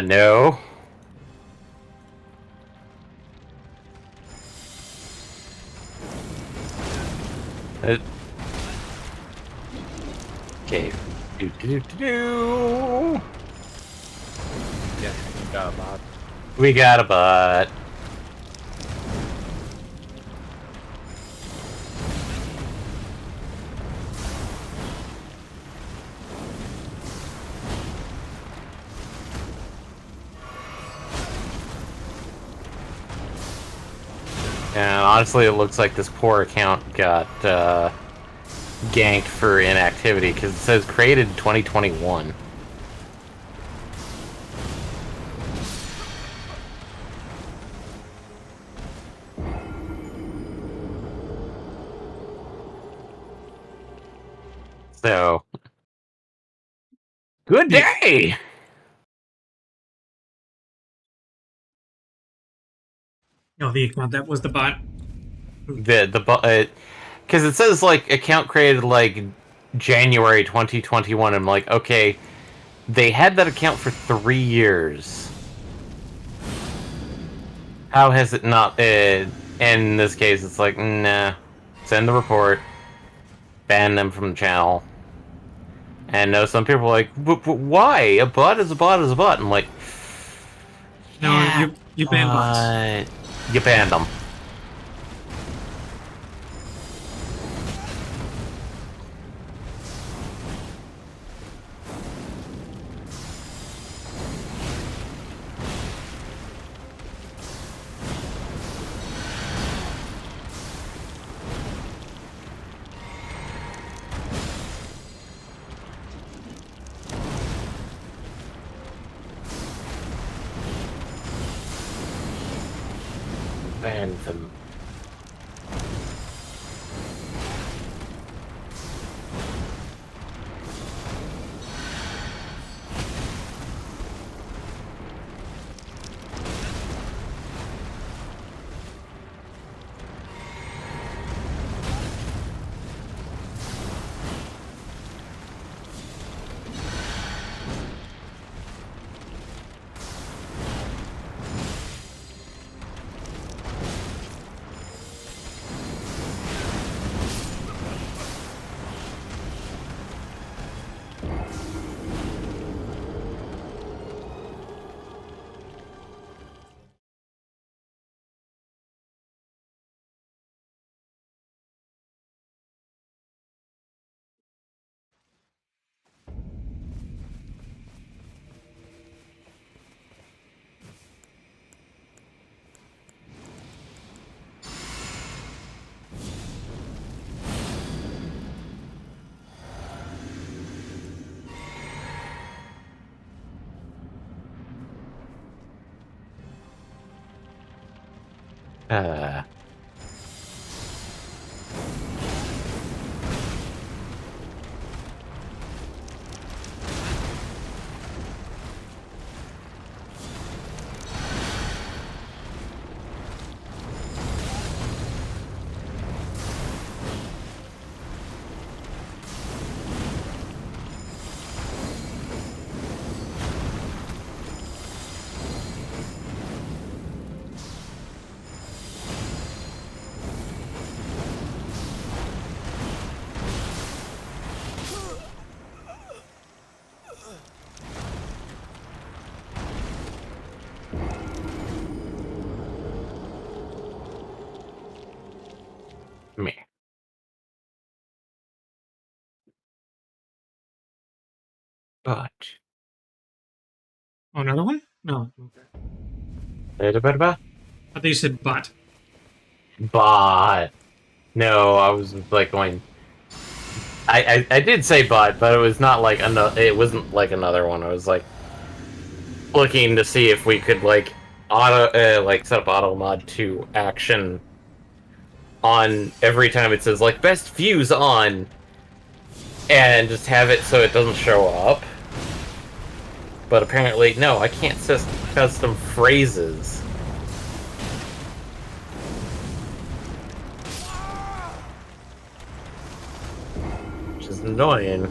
No. Okay. Do. Yeah, you got a bot. We got a bot. And honestly, it looks like this poor account got ganked for inactivity because it says created in 2021. So, good day! No, the account that was the bot. Because it says like account created like January 2021. I'm like, okay, they had that account for 3 years. How has it not? In this case, it's like, nah. Send the report, ban them from the channel. And no, some people are like, but why? A bot is a bot is a bot. I'm like, No, yeah, you ban bots. you banned them. Banned them. Uh, me. But. Oh, another one? No. Okay. But. I thought you said bot. But. No, I was like going. I did say but it was not like another. It wasn't like another one. I was like looking to see if we could like like set up auto mod to action on every time it says like best views on, and just have it so it doesn't show up. But apparently, no, I can't set custom phrases. Which is annoying.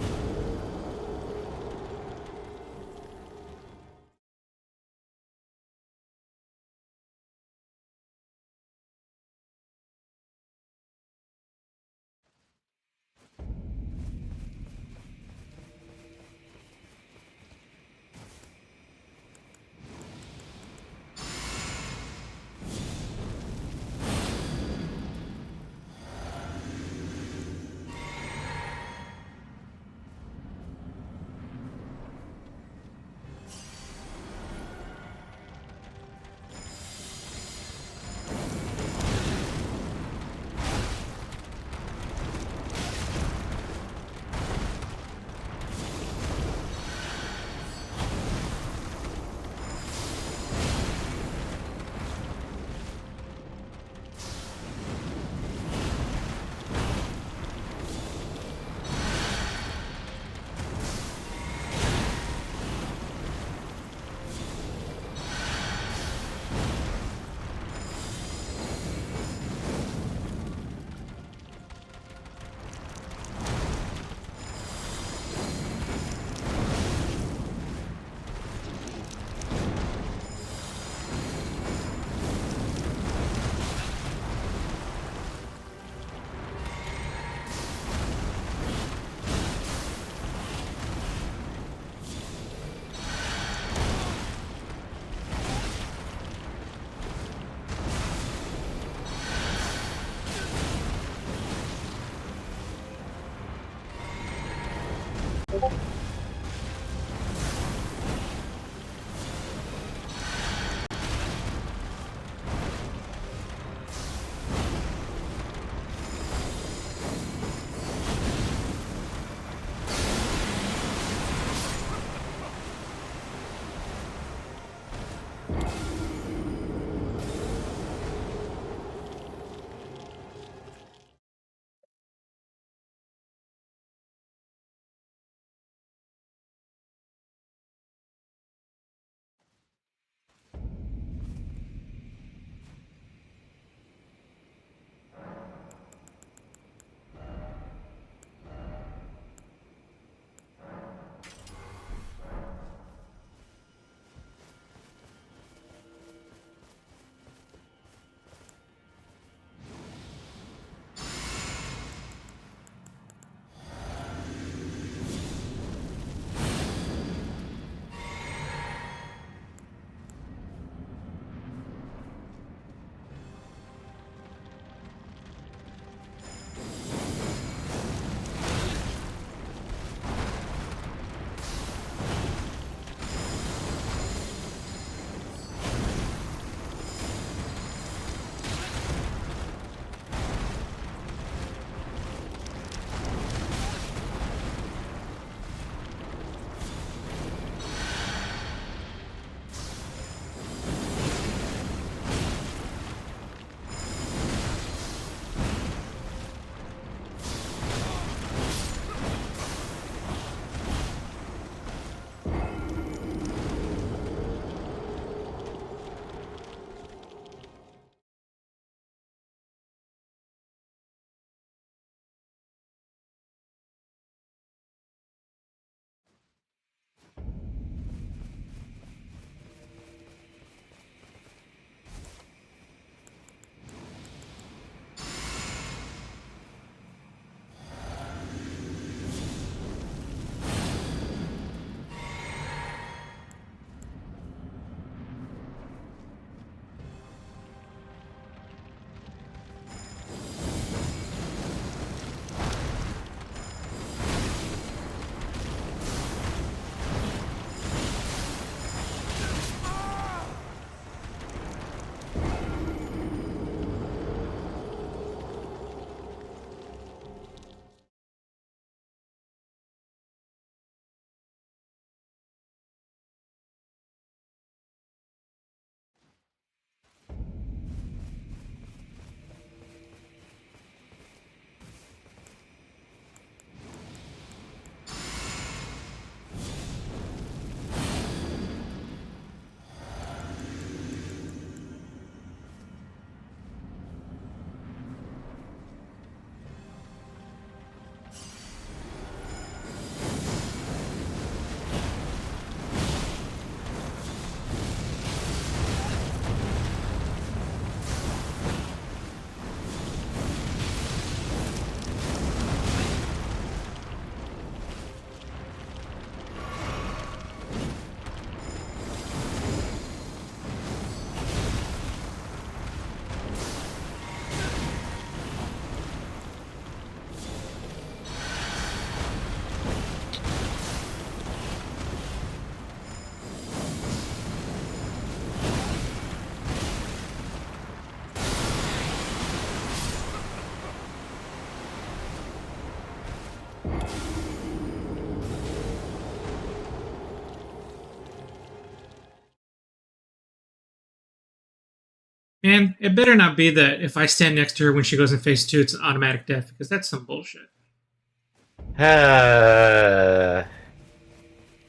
Man, it better not be that if I stand next to her when she goes in phase 2, it's an automatic death, because that's some bullshit.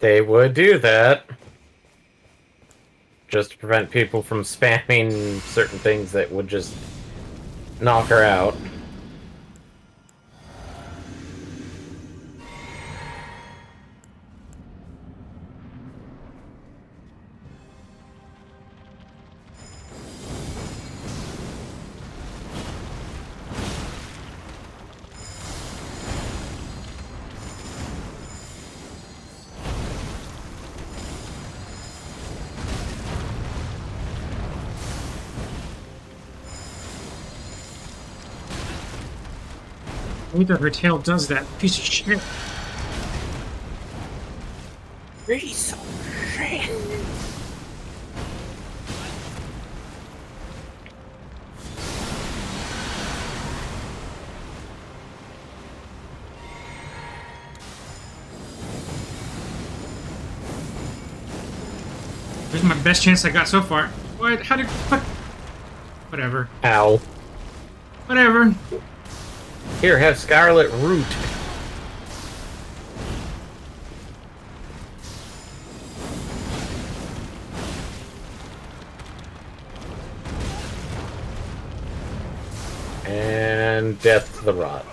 They would do that. Just to prevent people from spamming certain things that would just knock her out. Neither her tail does that. Piece of shit. Piece of shit. This is my best chance I got so far. What? How did... What? Whatever. Ow. Whatever. Here, have Scarlet Root. And death to the rot.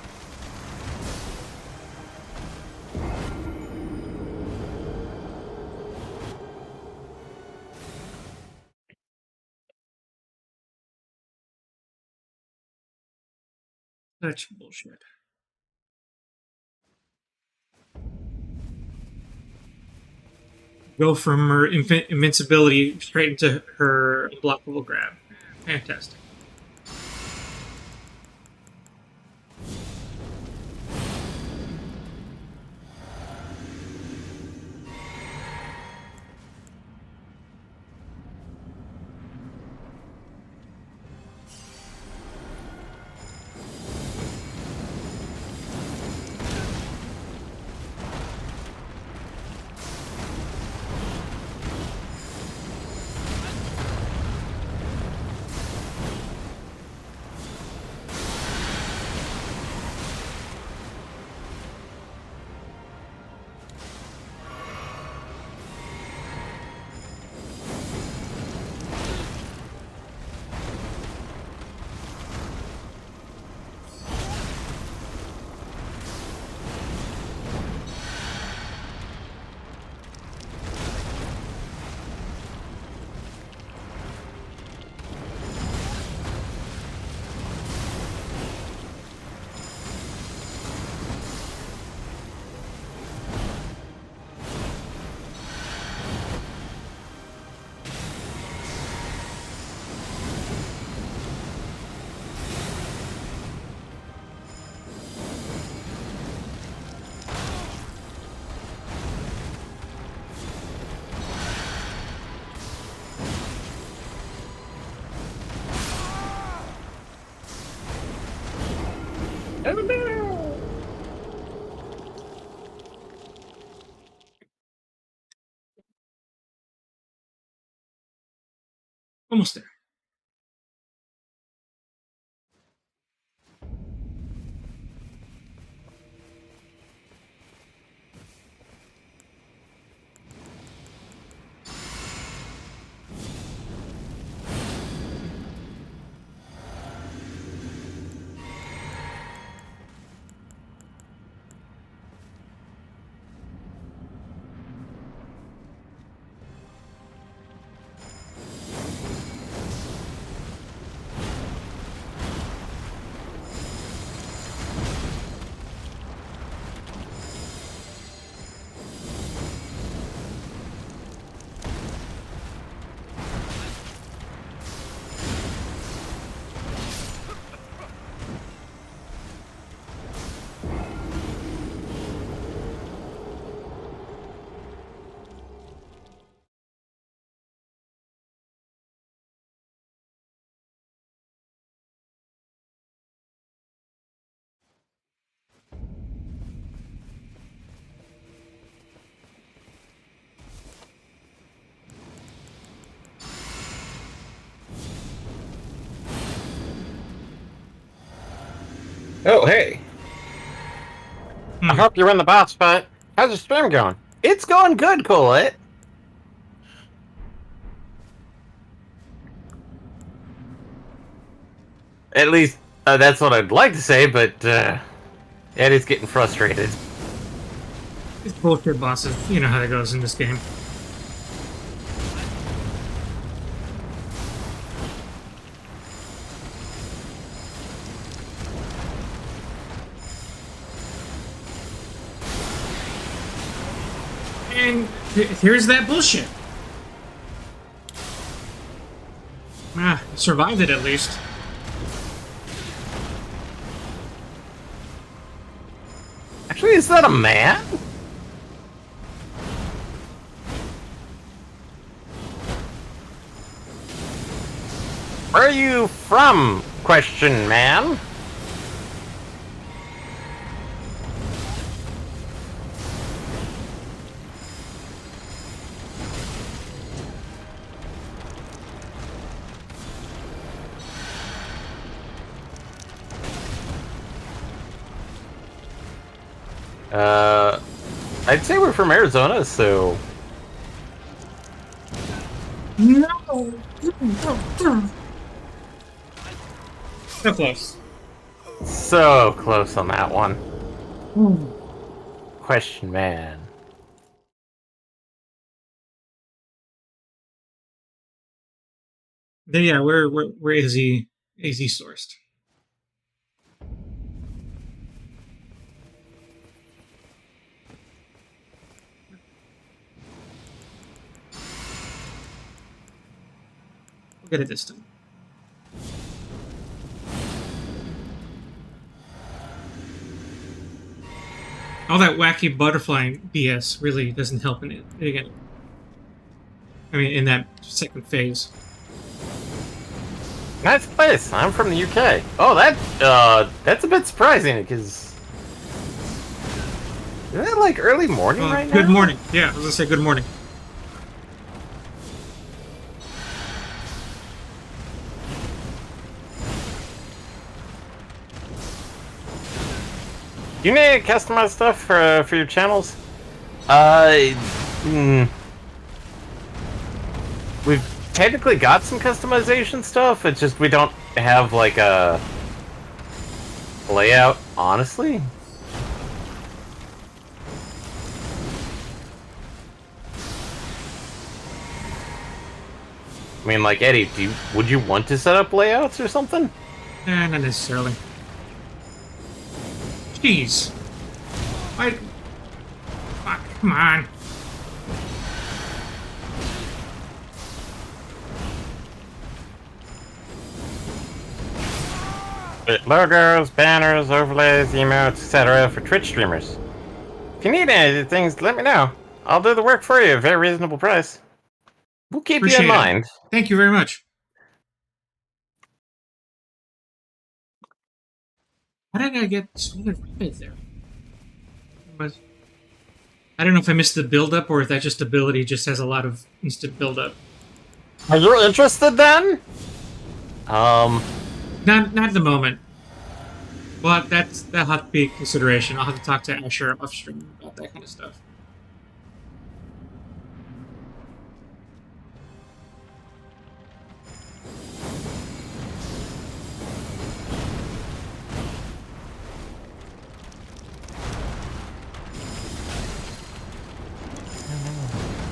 Such bullshit. Go from her invincibility straight into her unblockable grab. Fantastic. Almost there. Oh, hey. I Hmm. hope you win the boss fight. How's your stream going? It's going good, Colette. At least, that's what I'd like to say, but, Eddie's getting frustrated. It's bullshit bosses. You know how that goes in this game. And here's that bullshit. Ah, survived it at least. Actually, is that a man? Where are you from? Question, man. I'd say we're from Arizona, so... No! So close. So close on that one. Hmm. Question, man. Yeah, we're AZ sourced. We'll get it this time. All that wacky butterfly BS really doesn't help in it. Again, I mean, in that second phase. Nice place. I'm from the UK. Oh, that's a bit surprising, because... Isn't it, like, early morning right now? Good morning. Yeah, I was gonna say good morning. Do you need customized stuff for your channels? Hmm. We've technically got some customization stuff, it's just we don't have, like, a layout, honestly. I mean, like, Eddie, would you want to set up layouts or something? Not necessarily. Jeez. Why? Fuck, come on. Logos, banners, overlays, emotes, etc. for Twitch streamers. If you need any of these things, let me know. I'll do the work for you at a very reasonable price. We'll keep you in Appreciate it. mind. Thank you very much. How did I get Swinging Rabbit there? I don't know if I missed the build-up or if that just ability just has a lot of instant build-up. Are you interested then? Not at the moment. But that'll have to be a consideration. I'll have to talk to Asher off stream about that kind of stuff.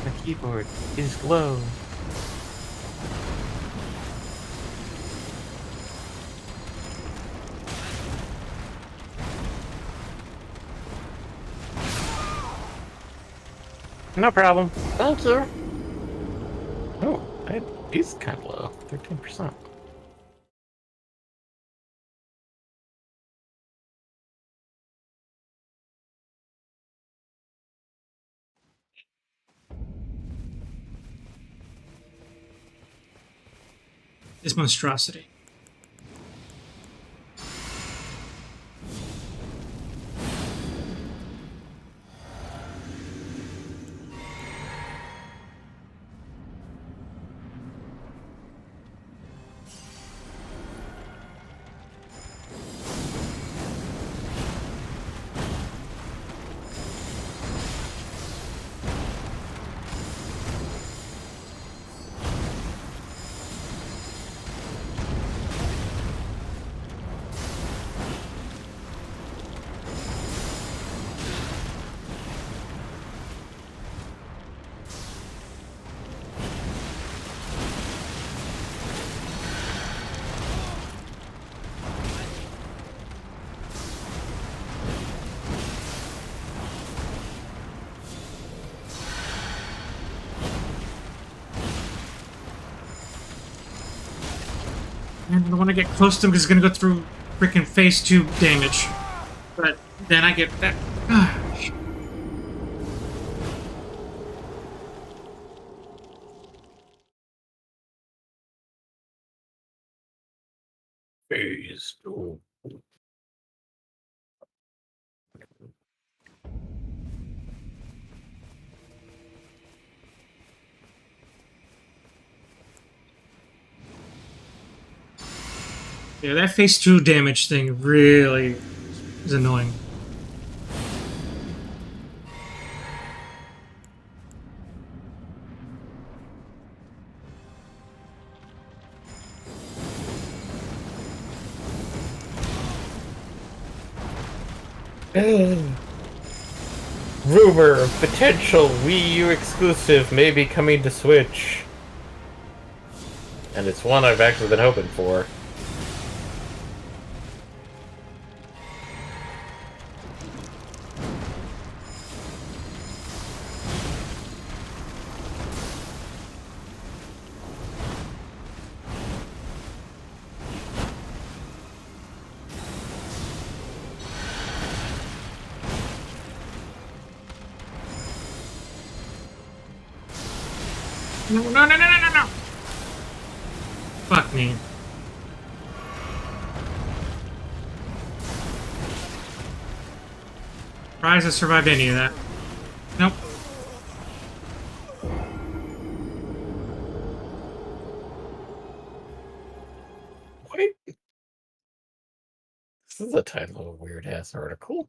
The keyboard is low. No problem. Thank you. Oh, he's kind of low. 13%. This monstrosity. And I don't want to get close to him because he's going to go through freaking phase 2 damage. But then I get that. Phase 2. Yeah, that phase 2 damage thing really is annoying. Rumor of potential Wii U exclusive may be coming to Switch. And it's one I've actually been hoping for. No, no, no, no, no, no, no! Fuck me. Surprised I survived any of that. Nope. Wait. This is a title of a weird-ass article.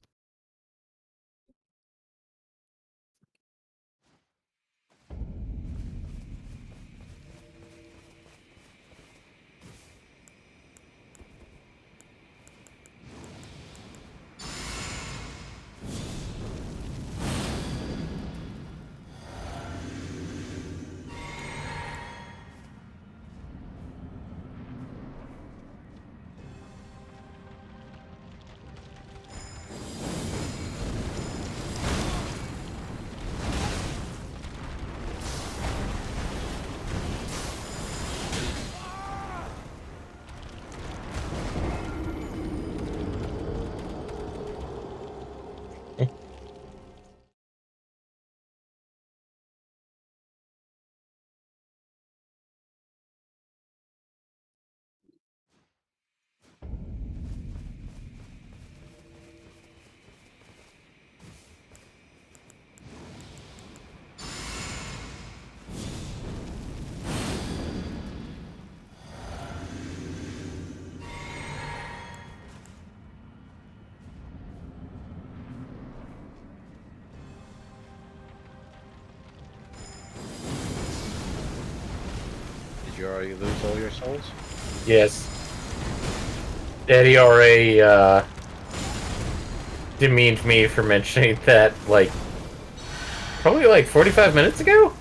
Did you already lose all your souls? Yes. Daddy already demeaned me for mentioning that, like, probably like 45 minutes ago?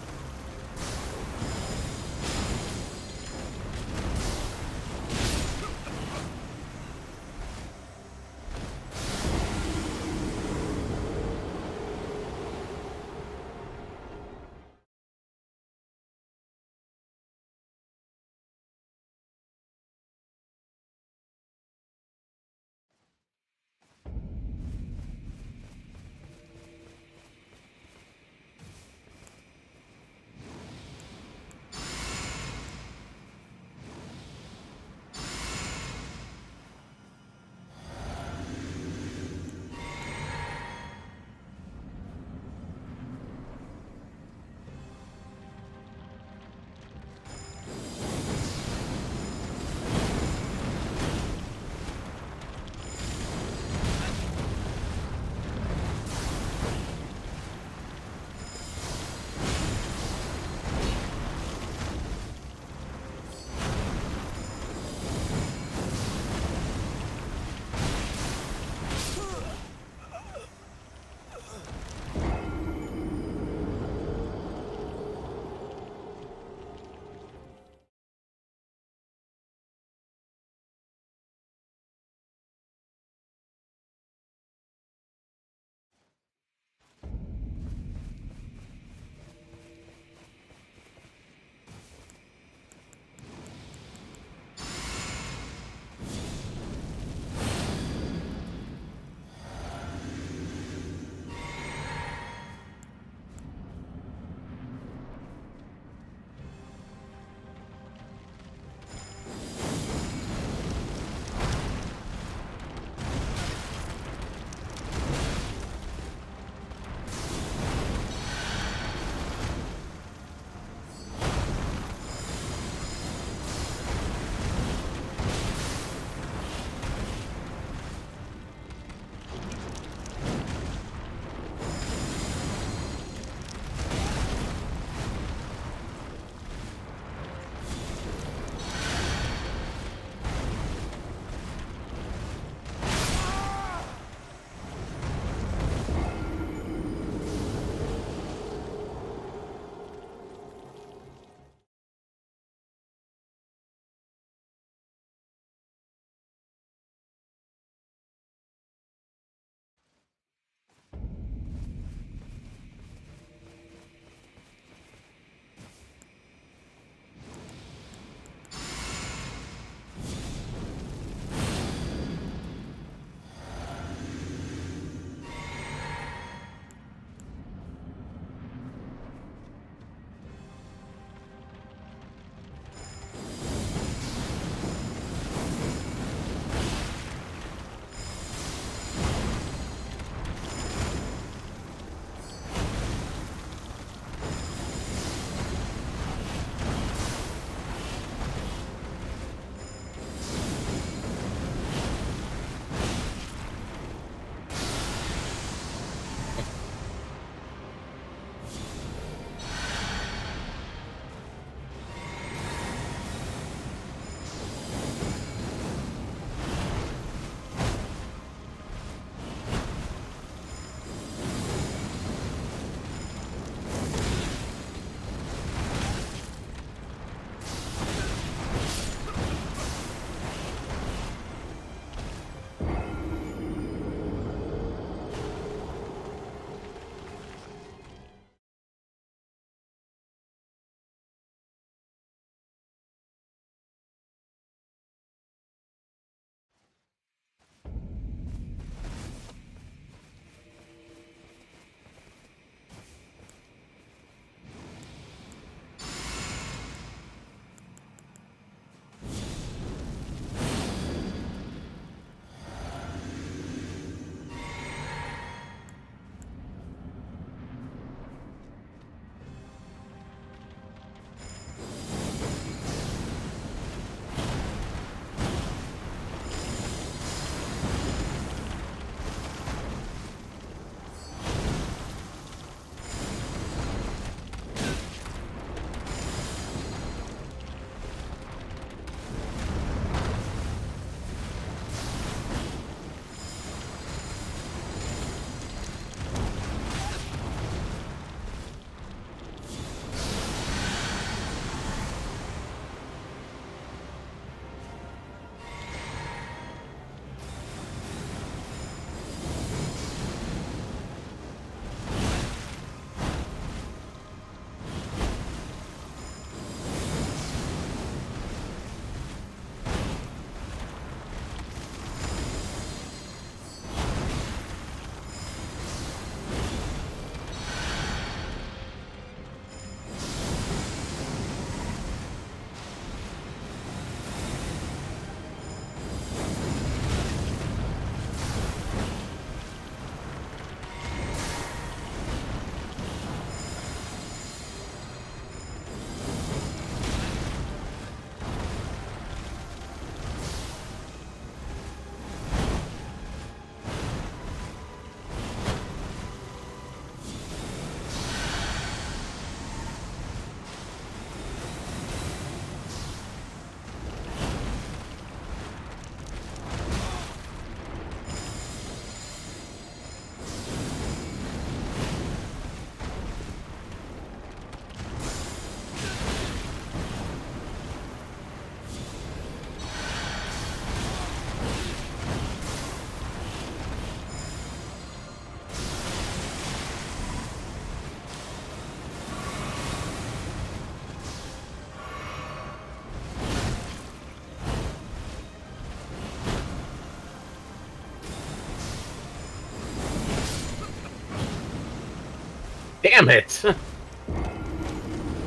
Damn it!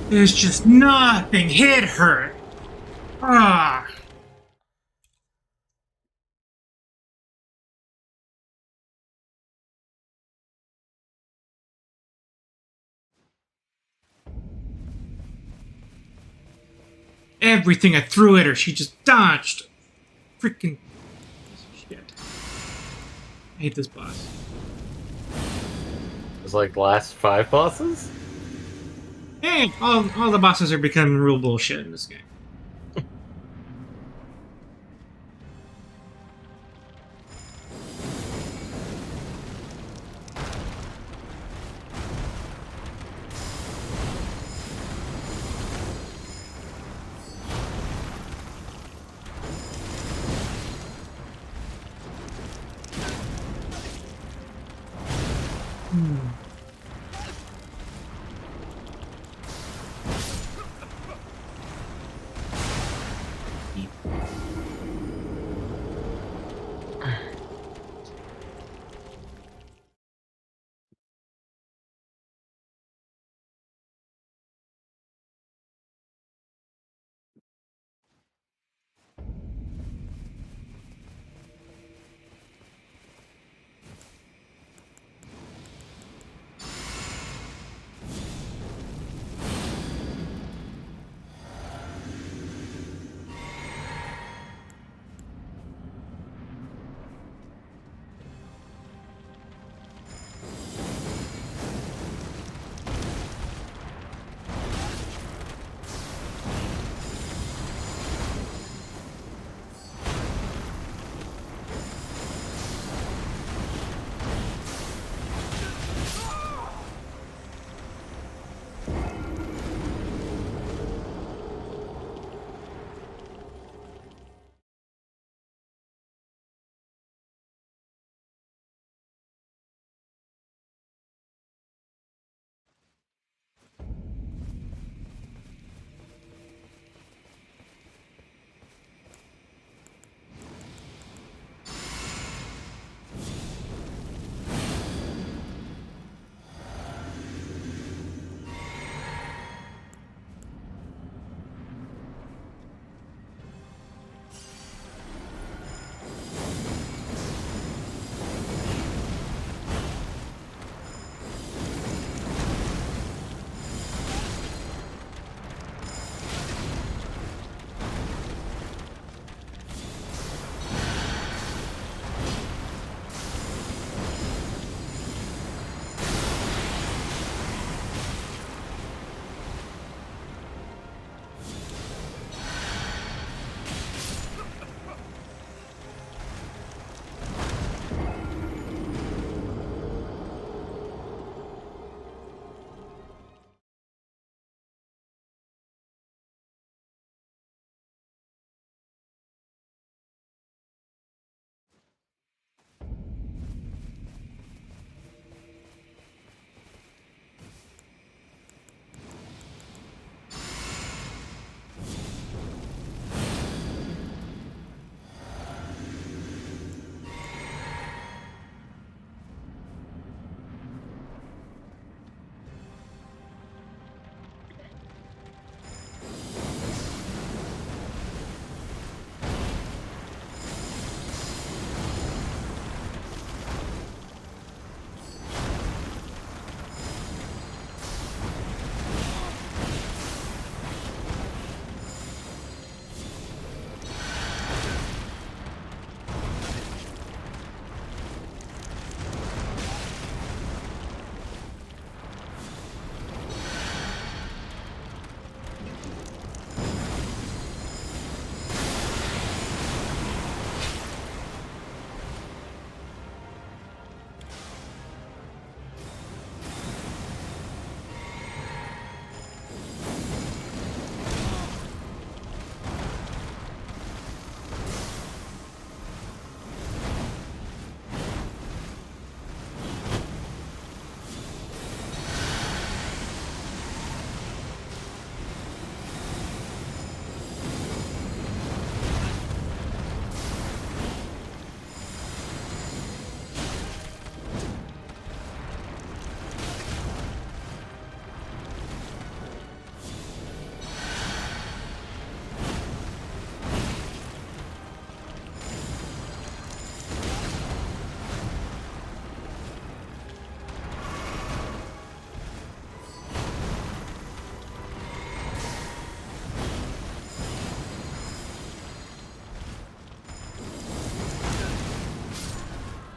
There's just nothing hit her. Ah. Everything I threw at her, she just dodged. Freaking piece of shit. I hate this boss. It's like the last 5 bosses? Hey, all the bosses are becoming real bullshit in this game.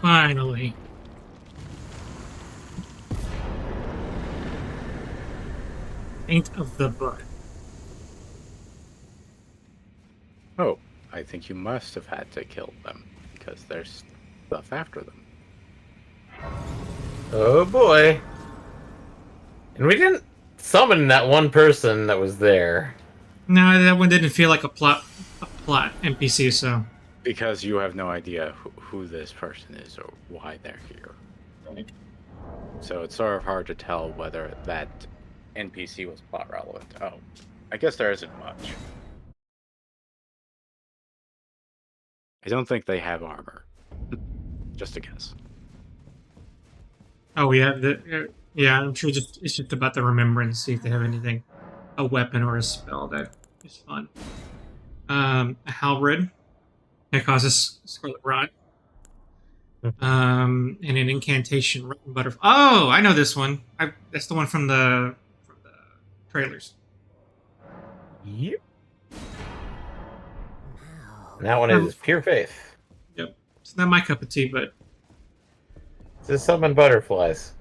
Finally. Ain't of the blood. Oh, I think you must have had to kill them because there's stuff after them. Oh boy. And we didn't summon that one person that was there. No, that one didn't feel like a plot NPC, so. Because you have no idea who this person is or why they're here. So it's sort of hard to tell whether that NPC was plot relevant. Oh, I guess there isn't much. I don't think they have armor. Just a guess. Oh, yeah, yeah. I'm sure it's just about the remembrance. See if they have anything, a weapon or a spell that is fun. A halberd that causes scarlet rot. And an incantation, rotten butterfly. Oh, I know this one. That's the one from the trailers. Yep. And that one is pure faith. Yep. It's not my cup of tea, but To summon butterflies.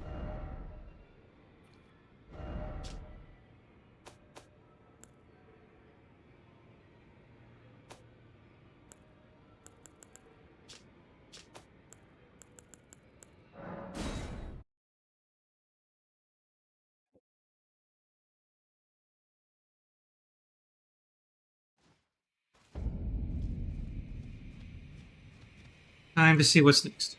time to see what's next.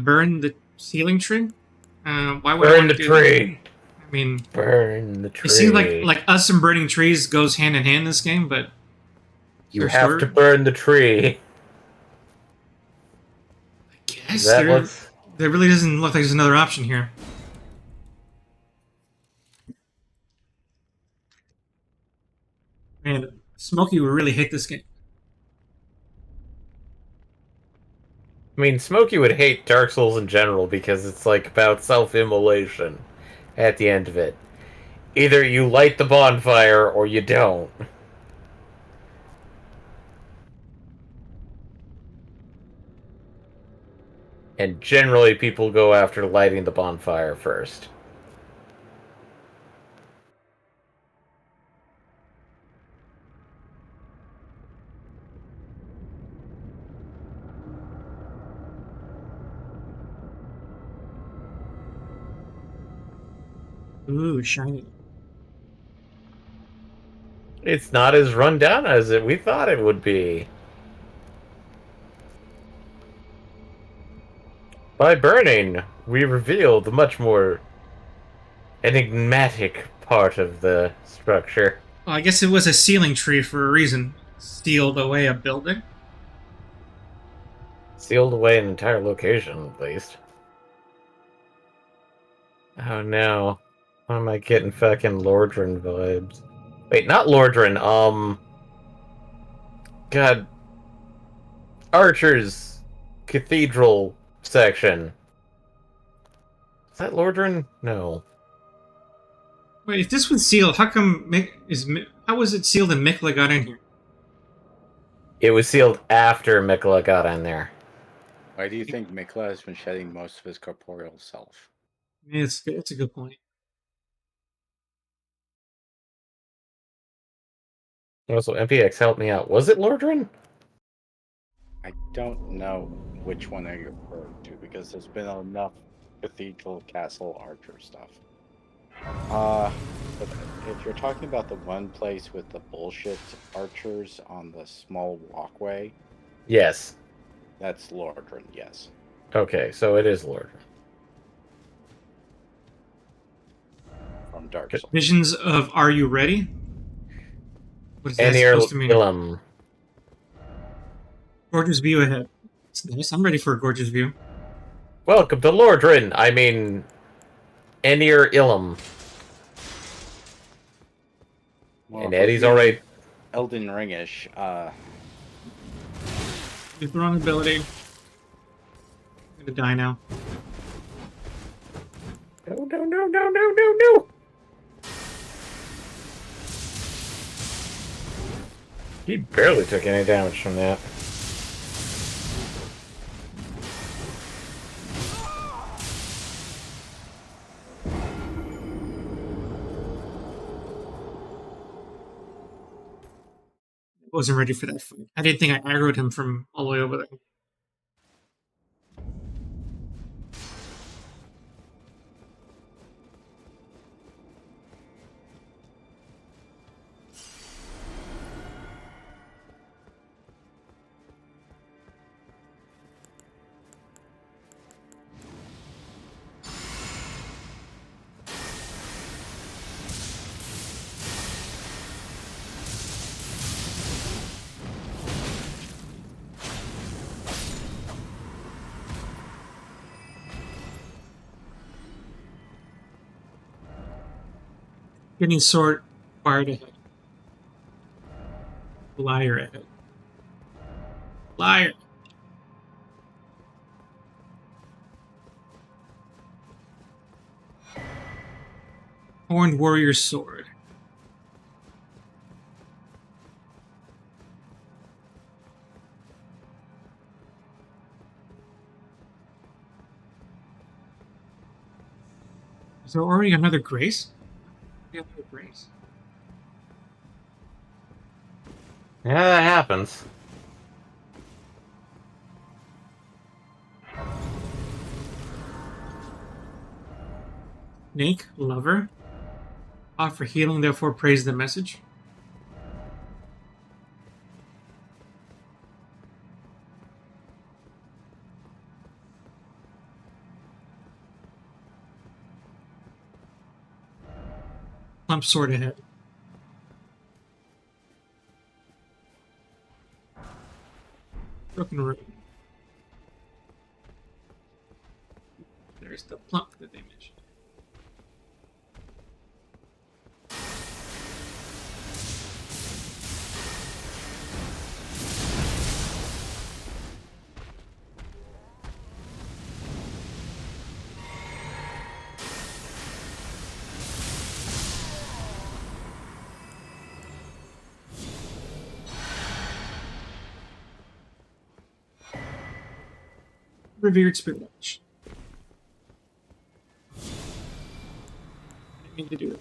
Burn the ceiling tree. Why would I Burn want the to do that? tree. I mean, Burn the tree. it seems like us and burning trees goes hand in hand in this game, but you have to burn the tree. I guess there really doesn't look like there's another option here. Man, Smokey would really hate this game. I mean, Smokey would hate Dark Souls in general because it's like about self-immolation at the end of it. Either you light the bonfire or you don't. And generally people go after lighting the bonfire first. Ooh, shiny. It's not as run down as we thought it would be. By burning, we reveal the much more enigmatic part of the structure. Well, I guess it was a ceiling tree for a reason. Sealed away a building. Sealed away an entire location, at least. Oh no. Why am I getting fucking Lordran vibes? Wait, not Lordran, God. Archer's Cathedral section. Is that Lordran? No. Wait, if this was sealed, how come how was it sealed and Mikla got in here? It was sealed after Mikla got in there. Why do you think Mikla has been shedding most of his corporeal self? Yeah, it's a good point. Also, MPX, help me out. Was it Lordran? I don't know which one I referred to because there's been enough Cathedral Castle Archer stuff. But if you're talking about the one place with the bullshit archers on the small walkway, Yes. that's Lordran, yes. Okay, so it is Lordran. From Dark Souls. Visions of Are You Ready? What is that Anir supposed to mean? Ilum. Gorgeous view ahead. It's nice. I'm ready for a gorgeous view. Welcome to Lordran. I mean, Anir Ilum. Well, And if we're Eddie's feeling already. Elden Ringish. Use the wrong ability. I'm gonna die now. No, no, no, no, no, no, no! He barely took any damage from that. Wasn't ready for that fight. I didn't think I aggroed him from all the way over there. Getting sword fired ahead. Liar ahead. Liar. Horned warrior sword. Is there already another grace? Yeah, another grace. Yeah, that happens. Snake, lover. Offer healing, therefore praise the message. Plump sword ahead. Broken root. There's the plump that they mentioned. Revered spirit edge. Didn't mean to do that.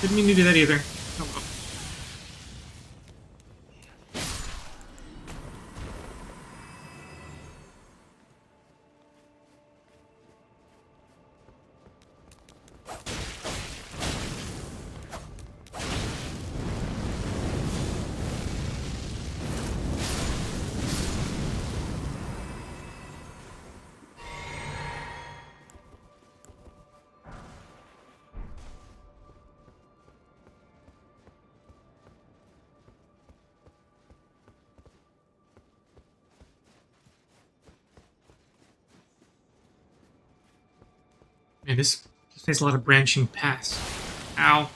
Didn't mean to do that either. Oh well. Man, this has a lot of branching paths. Ow.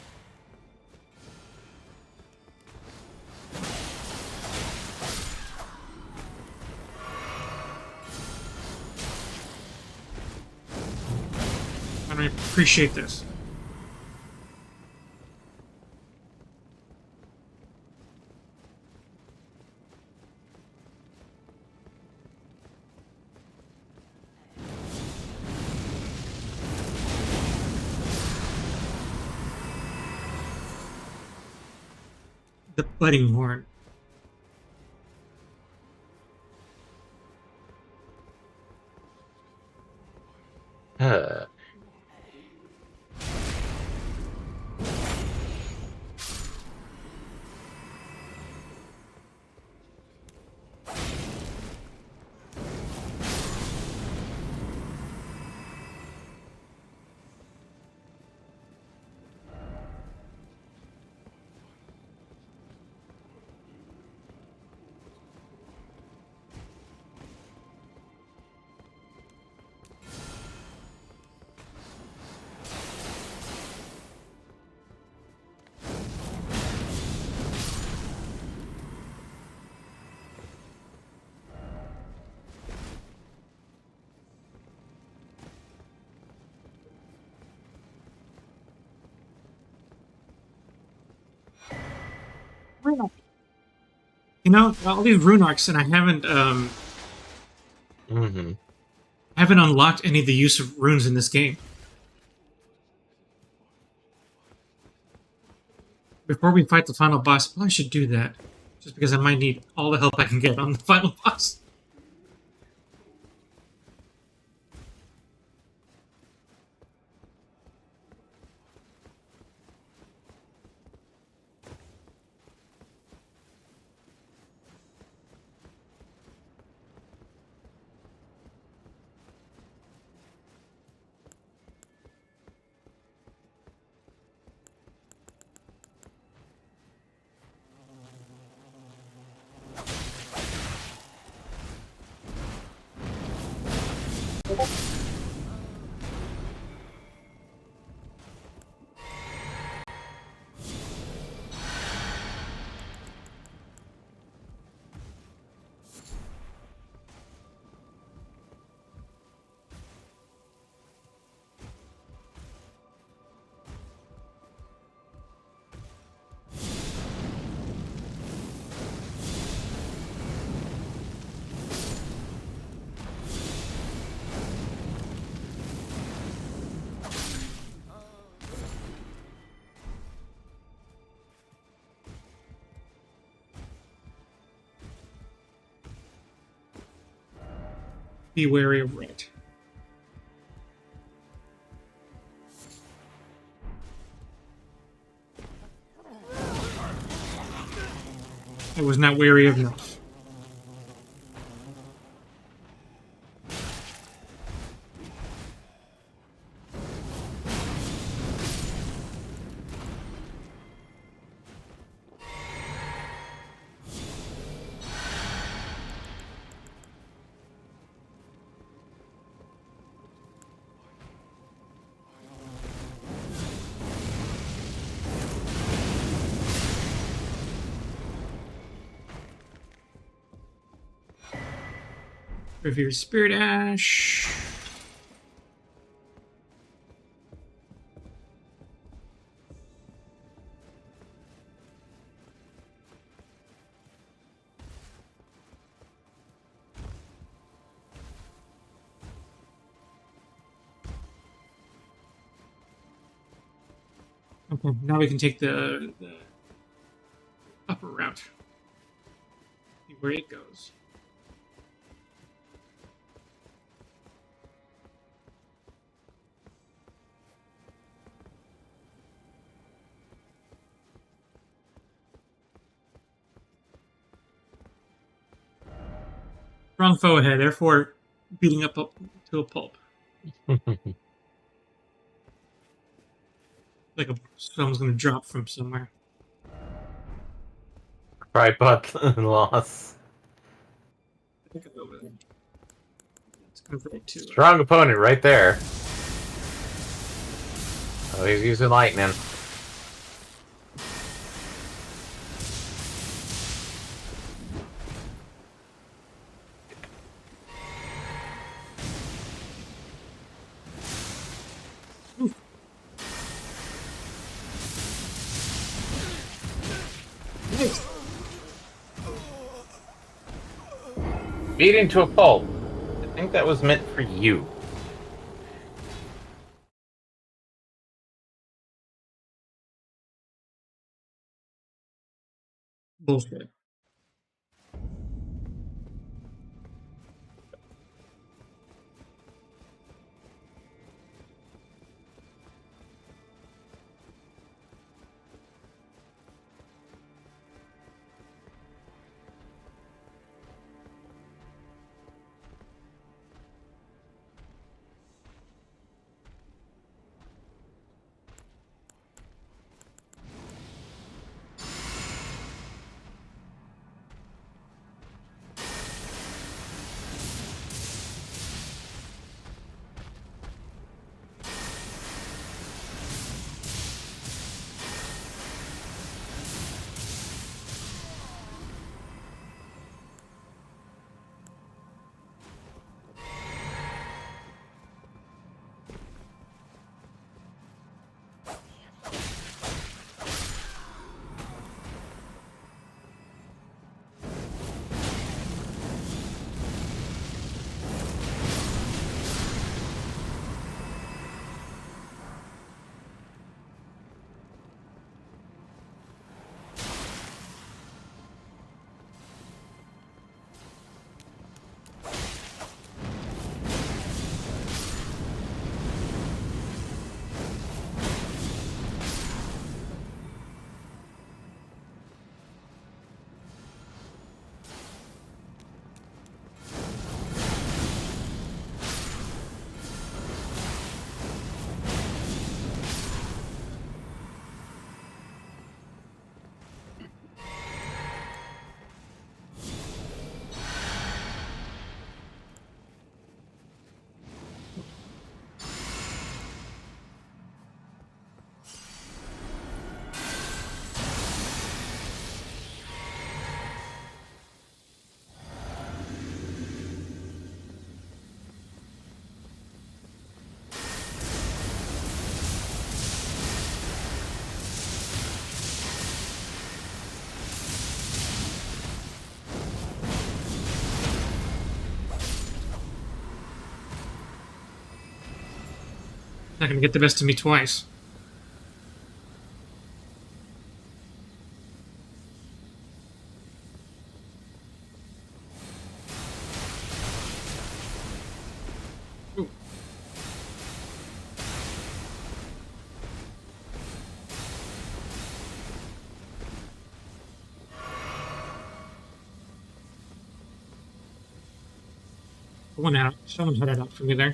I don't appreciate this. The budding horn. Uh, You know, all these rune arcs, and I haven't unlocked any of the use of runes in this game. Before we fight the final boss, well, I should do that. Just because I might need all the help I can get on the final boss. Be wary of red. I was not wary of enough. Revere Spirit Ash. Okay, now we can take the upper route. See where it goes. Strong foe ahead, therefore beating up to a pulp. Like someone's gonna drop from somewhere. Right, but loss. Let's convert to Strong opponent right there. Oh, he's using lightning. Nice. Beat into a pulp. I think that was meant for you. Bullshit. Not gonna get the best of me twice. Ooh. Someone had it out for me there.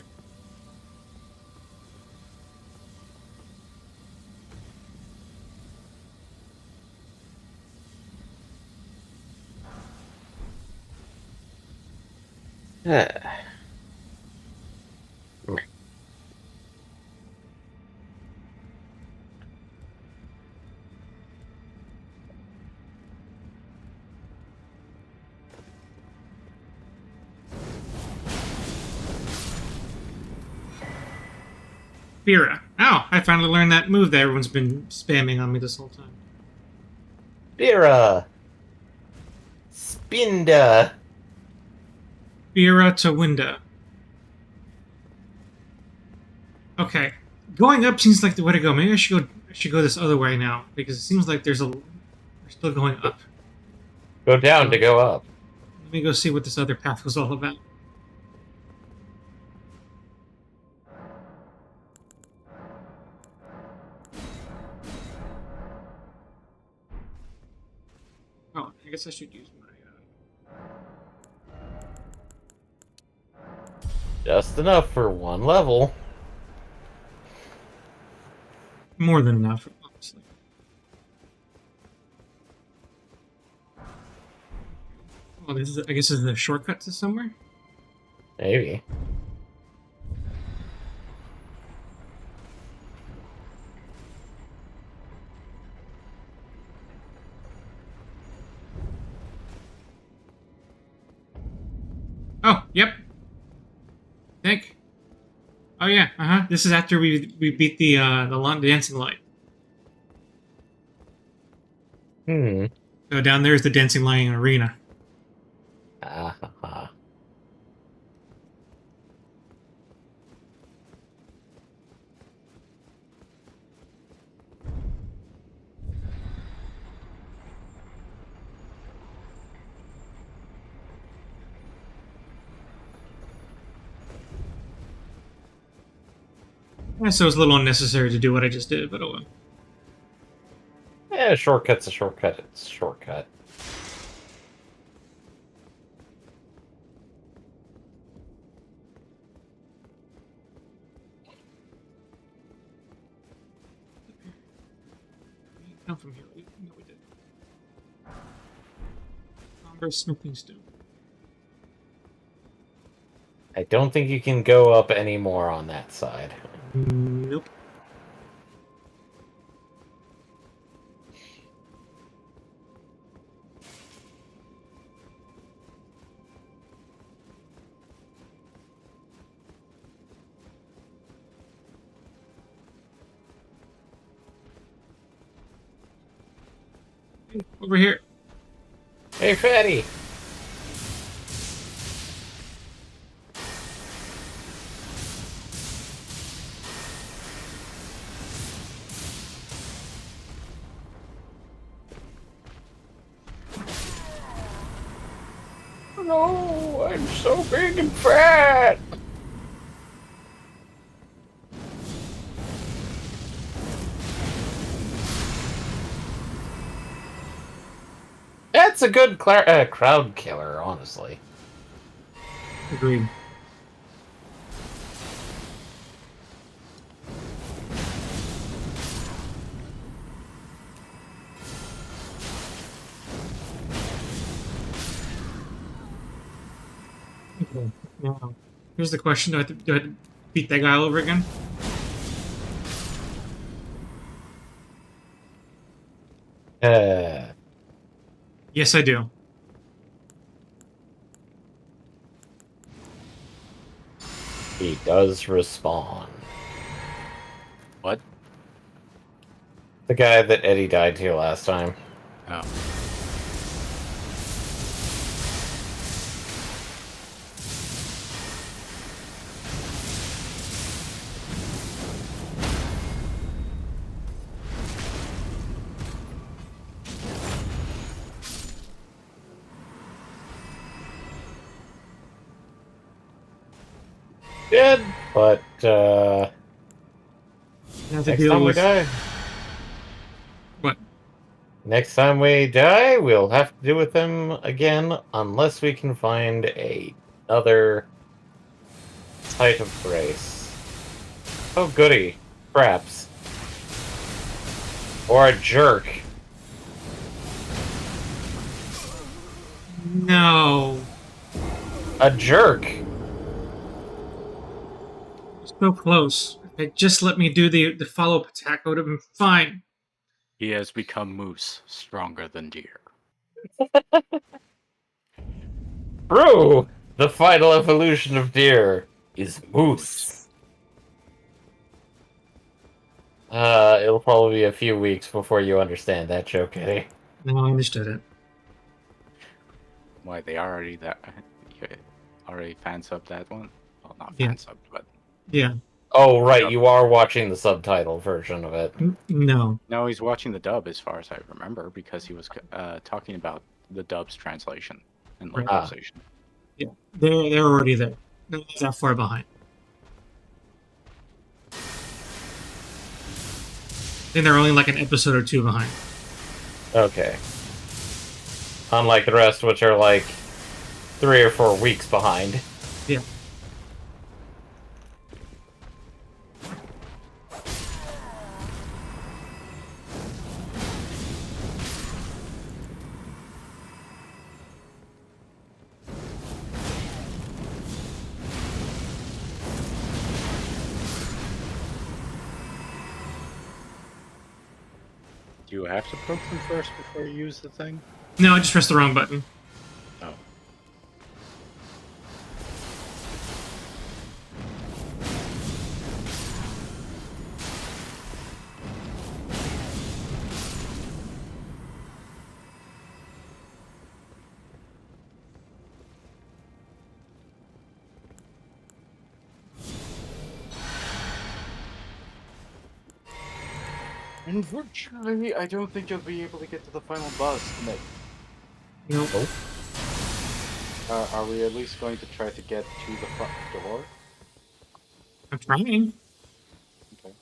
Bira. Oh, I finally learned that move that everyone's been spamming on me this whole time. Bira! Spinda! Bira to Winda. Okay. Going up seems like the way to go. Maybe I should go this other way now, because it seems like we're still going up. Go down to go up. Let me go see what this other path was all about. Oh, I guess I should use my... Just enough for one level. More than enough, honestly. Well, I guess this is a shortcut to somewhere? Maybe. Oh, yep. Think. Oh yeah, This is after we beat the dancing light. So down there is the dancing light arena. Ah, ha, ha. Yeah, so it's a little unnecessary to do what I just did, but oh well. Yeah, shortcut's a shortcut. It's a shortcut. Come from here. No, we didn't. Somber smithing stone. I don't think you can go up anymore on that side. Nope. Over here. Hey, Fatty! No, I'm so big and fat! That's a good crowd killer, honestly. Agreed. Okay. Now, here's the question: do I have to beat that guy all over again? Uh, Yes, I do. he does respawn. What? The guy that Eddie died to last time. Oh. Did, but You have to next deal time we with die, what? we'll have to deal with them again, unless we can find another site of grace. Oh, goody, perhaps, or a jerk. No, A jerk. so close. If they just let me do the follow up attack, I would have been fine. He has become moose, stronger than deer. True. The final evolution of deer is moose. It'll probably be a few weeks before you understand that joke, Eddie. No, I understood it. Why they already already fan subbed that one? Well, not Yeah, fan subbed, but yeah. Oh, right, dub. you are watching the subtitle version of it. No, No, he's watching the dub as far as I remember because he was talking about the dub's translation and right. localization. Yeah, they're already there. They're not that far behind. I think they're only like an episode or two behind. Okay. Unlike the rest, which are like 3 or 4 weeks behind. Yeah. Do you have to poke them first before you use the thing? No, I just pressed the wrong button. Oh. Unfortunately, I don't think you'll be able to get to the final boss tonight. Nope. Are we at least going to try to get to the front door? I'm trying. Okay.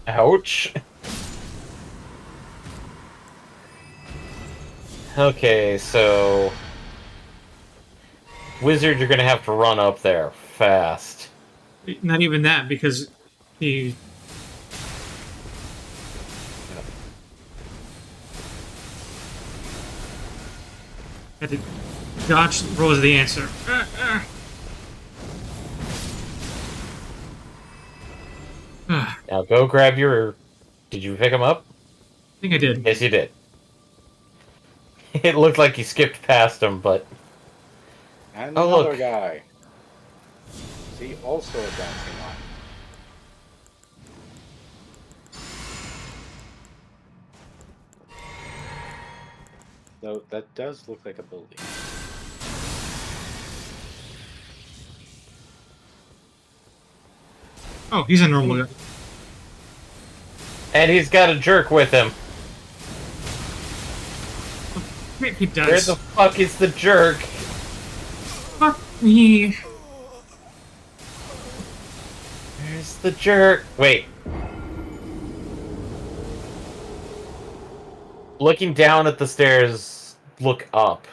Ouch. Okay, so... Wizard, you're gonna have to run up there fast. Not even that because he. Had to dodge rolls the answer. I Now go grab your... Did you pick him up? think I did. Yes, you did. It looked like you skipped past him, but... And Oh, another look. guy. See, also a dancing line. Though that does look like a building. Oh, he's a normal guy. And he's got a jerk with him. He Where does. the fuck is the jerk? Fuck me. Where's the jerk? Wait. Looking down at the stairs, look up.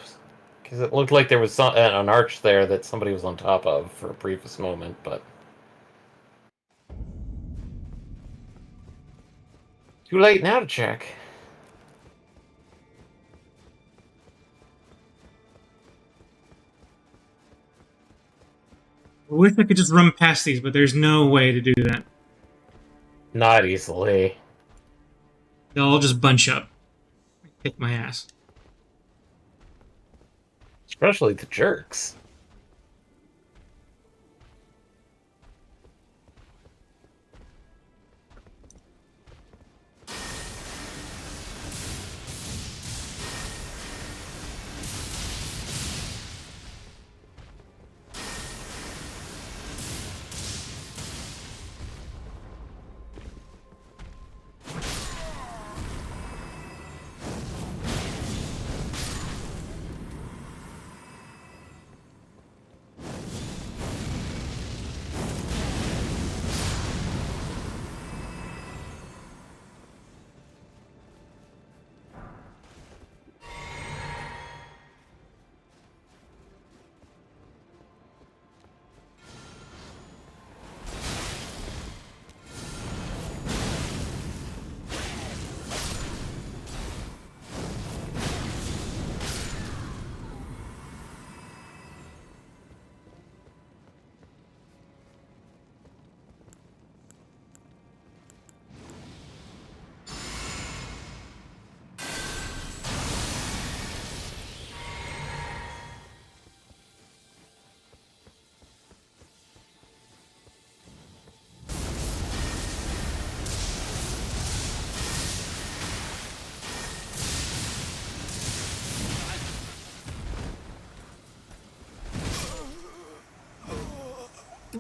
Because it looked like there was an arch there that somebody was on top of for a brief moment, but... Too late now to check. I wish I could just run past these, but there's no way to do that. Not easily. They'll all just bunch up. Kick my ass. Especially the jerks.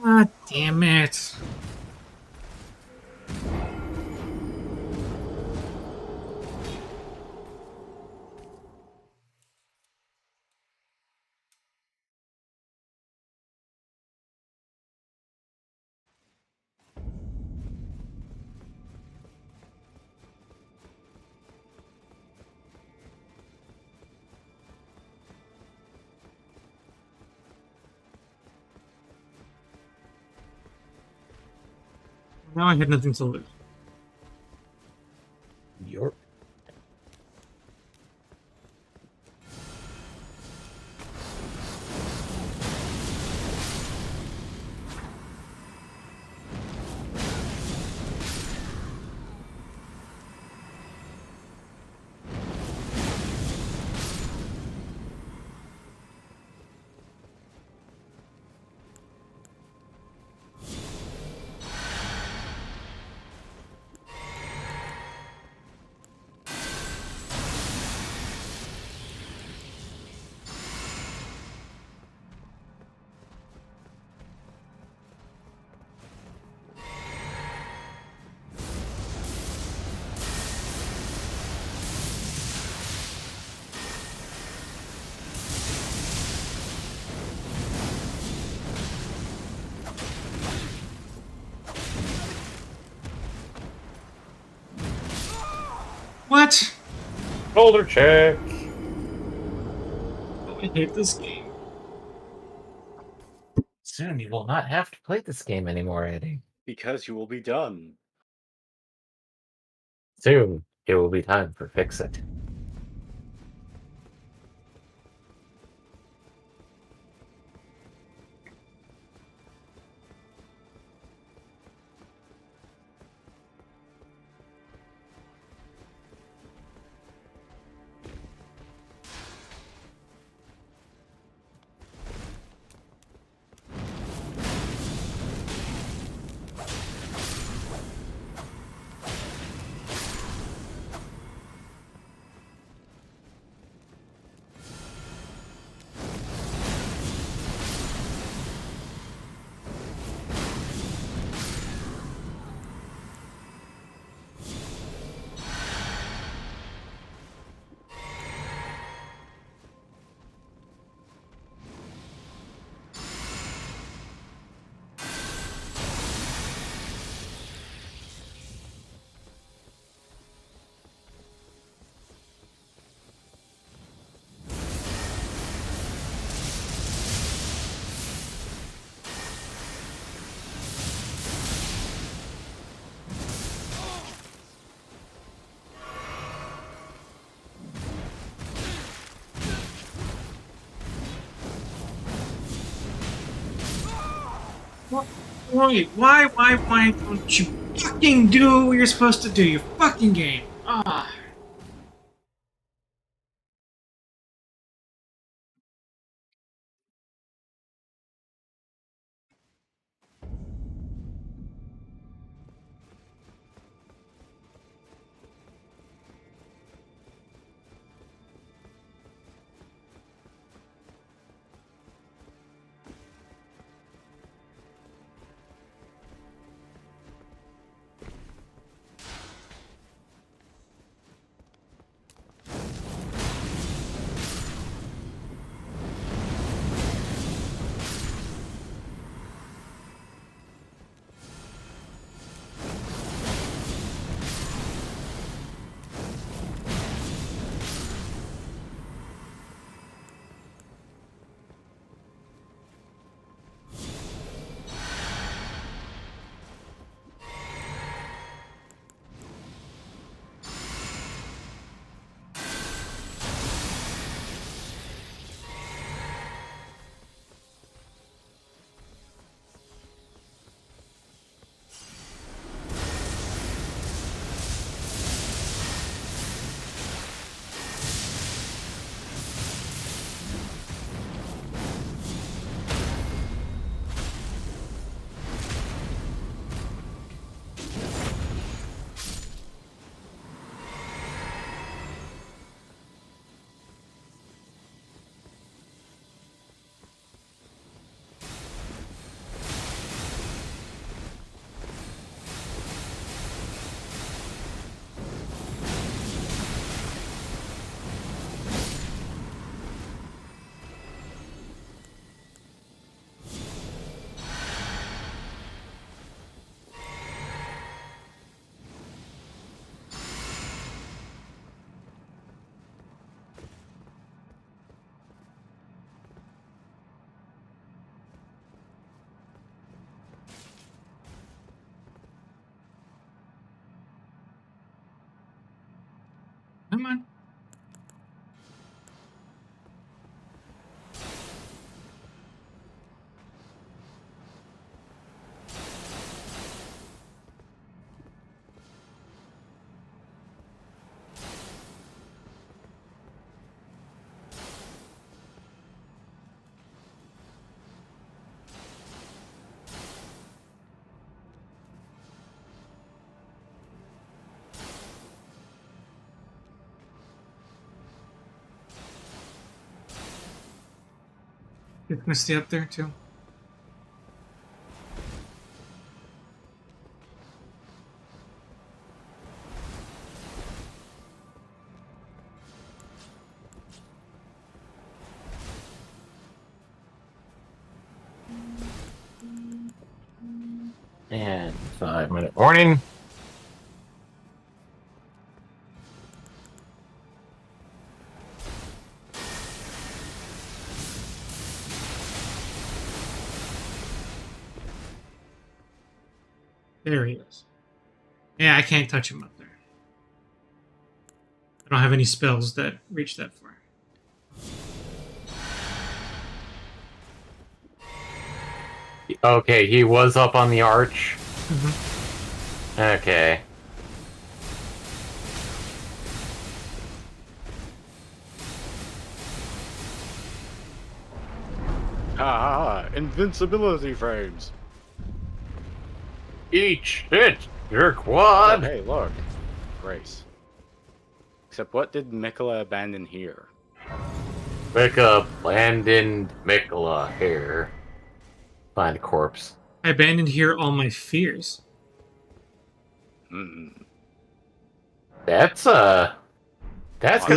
God damn it. Now I had nothing to lose. You're What? shoulder check. Oh, I hate this game. Soon you will not have to play this game anymore, Eddie. Because you will be done. Soon it will be time for Fix It. Wait, why don't you fucking do what you're supposed to do, you fucking game? Ah. Come on. You're gonna stay up there too. And 5-minute warning. There he is. Yeah, I can't touch him up there. I don't have any spells that reach that far. Okay, he was up on the arch. Okay. Ah, invincibility frames. Eat shit, your Oh, quad. hey, look. Grace. Except what did Mikola abandon here? Pick up abandoned Mikola here. Find a corpse. I abandoned here all my fears. Hmm. That's gonna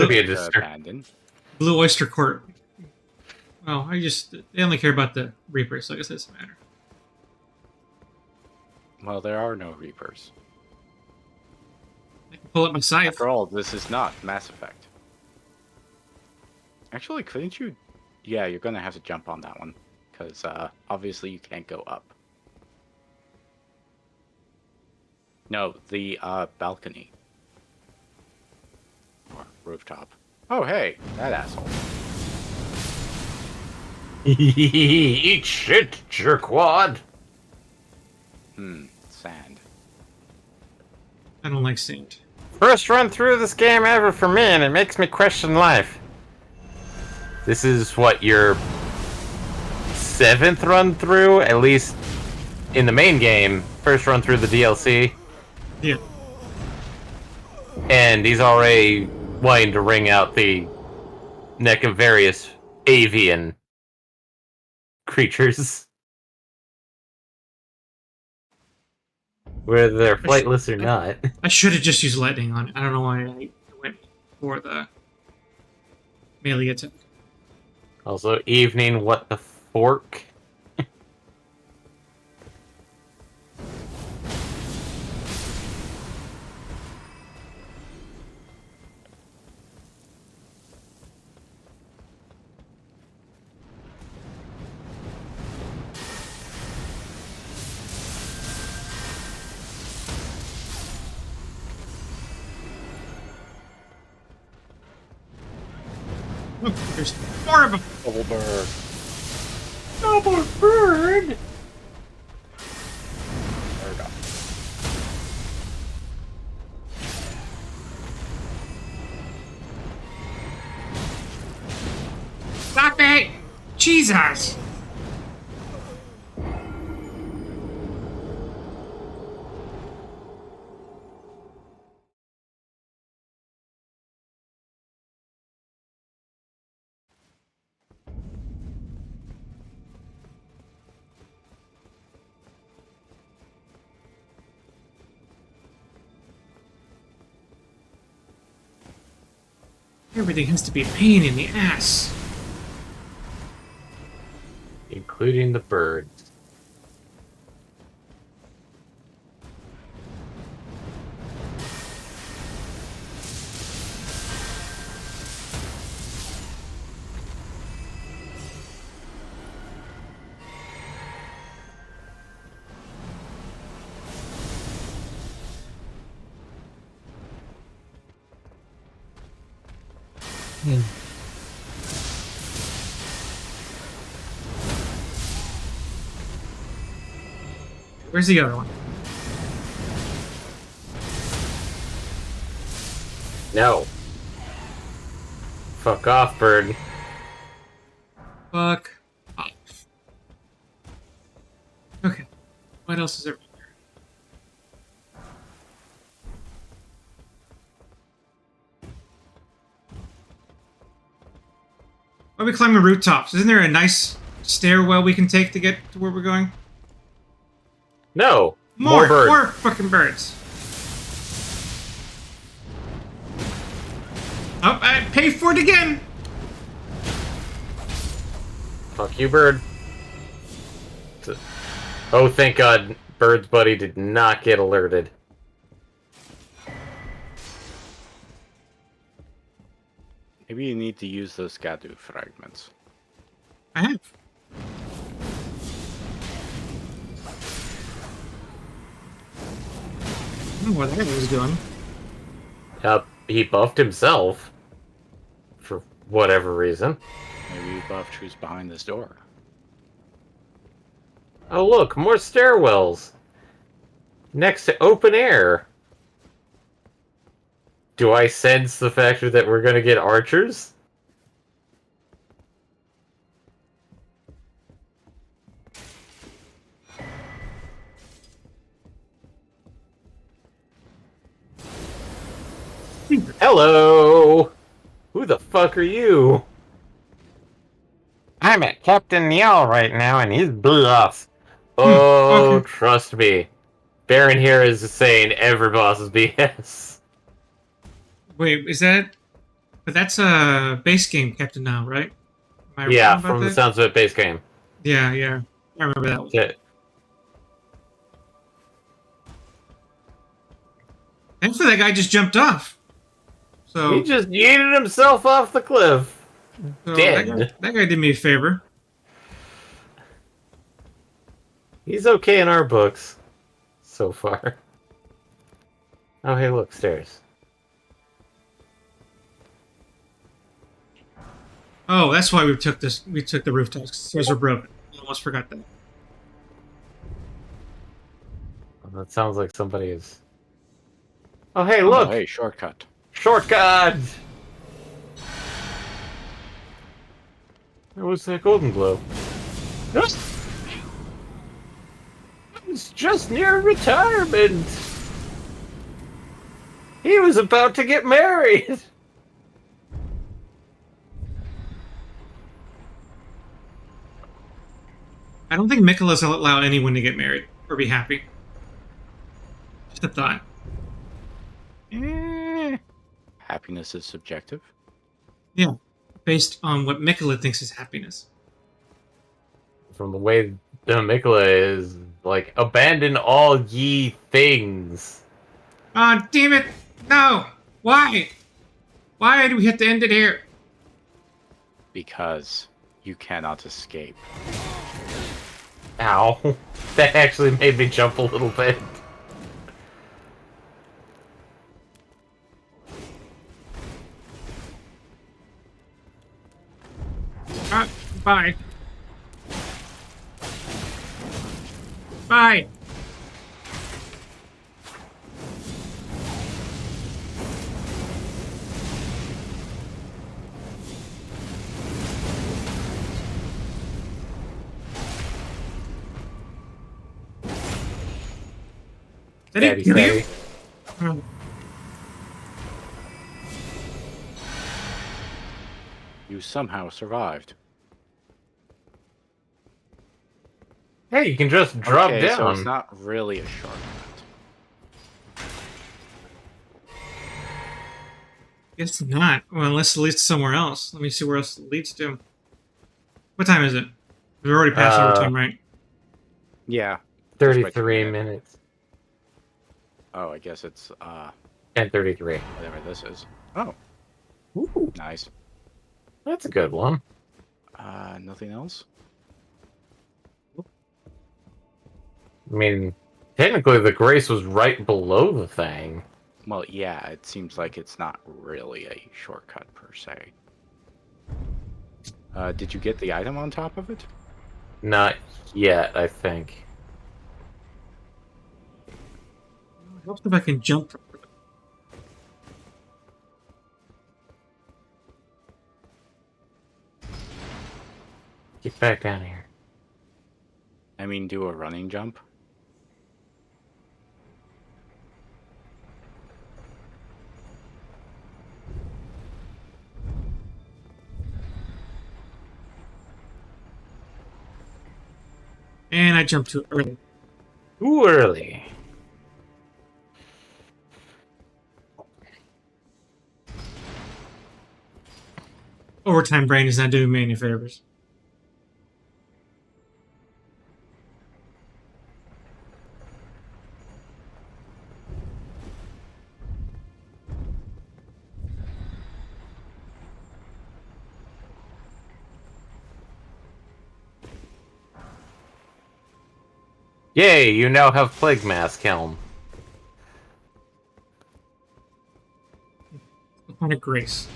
be a disturbing. Abandon. Blue Oyster Court. Well, they only care about the Reapers, so I guess it doesn't matter. Well, there are no Reapers. I can pull up my scythe. After all, this is not Mass Effect. Actually, couldn't you? Yeah, you're gonna have to jump on that one. Because, obviously you can't go up. No, the, balcony. Or rooftop. Oh, hey, that asshole. Eat shit, jerkwad. Sand. I don't like sand. First run through this game ever for me, and it makes me question life. This is what, your 7th run through? At least in the main game. First run through the DLC. Yeah. And he's already wanting to wring out the neck of various avian creatures. Whether they're flightless or not. I should have just used lightning on it. I don't know why I went for the melee attack. Also, evening, what the fork? Look, there's more of them. Double bird. Double bird! There we go. Stop it! Jesus! Everything has to be a pain in the ass. Including the birds. Where's the other one? No. Fuck off, bird. Fuck off. Okay. What else is there? Why are we climbing rooftops? Isn't there a nice stairwell we can take to get to where we're going? No. More birds. More fucking birds. Oh, I pay for it again. Fuck you, bird. Oh, thank God, Bird's buddy did not get alerted. Maybe you need to use those Gadu fragments. I have. I don't know what that was doing. He buffed himself. For whatever reason. Maybe you buffed who's behind this door. Oh, look, more stairwells. Next to open air. Do I sense the factor that we're gonna get archers? Hello! Who the fuck are you? I'm at Captain Niall right now, and he's boss. Oh, Okay. trust me. Baron here is saying every boss is BS. Wait, is that? But that's a base game, Captain Now, right? Am I Yeah, wrong about from the that? sounds of it, base game. Yeah, yeah. I remember that one. Yeah. Thankfully, that guy just jumped off. So, He just yeeted himself off the cliff. Dead. that guy did me a favor. He's okay in our books. So far. Oh, hey, look, stairs. Oh, that's why we took this. We took the rooftops. 'Cause stairs were broken. I almost forgot that. That sounds like somebody is... Oh, hey, look! Oh, hey, shortcut. Shortcut! That was that golden glow. It's just near retirement! He was about to get married! I don't think Mikola's will allow anyone to get married or be happy. Just a thought. Happiness is subjective. Yeah, based on what Mikola thinks is happiness. From the way Mikola is, like, abandon all ye things. Ah, damn it! No! Why? Why do we have to end it here? Because you cannot escape. Ow. That actually made me jump a little bit. Bye. Bye. Did Daddy he kill you? Daddy. Oh. You somehow survived. Hey, you can just drop Okay, down. so it's not really a shortcut. Guess not. Well, unless it leads to somewhere else. Let me see where else it leads to. What time is it? We're already past overtime, right? Yeah. 33 minutes. Oh, I guess it's 10:33. whatever this is. Oh, Ooh, nice. that's a good one. Nothing else? I mean, technically the grace was right below the thing. Well, yeah, it seems like it's not really a shortcut per se. Did you get the item on top of it? Not yet, I think. I hope if I can jump properly. Get back down here. I mean, do a running jump. And I jumped too early. Too early. Overtime brain is not doing me any favors. Yay, you now have Plague Mask Helm. What kind of grace?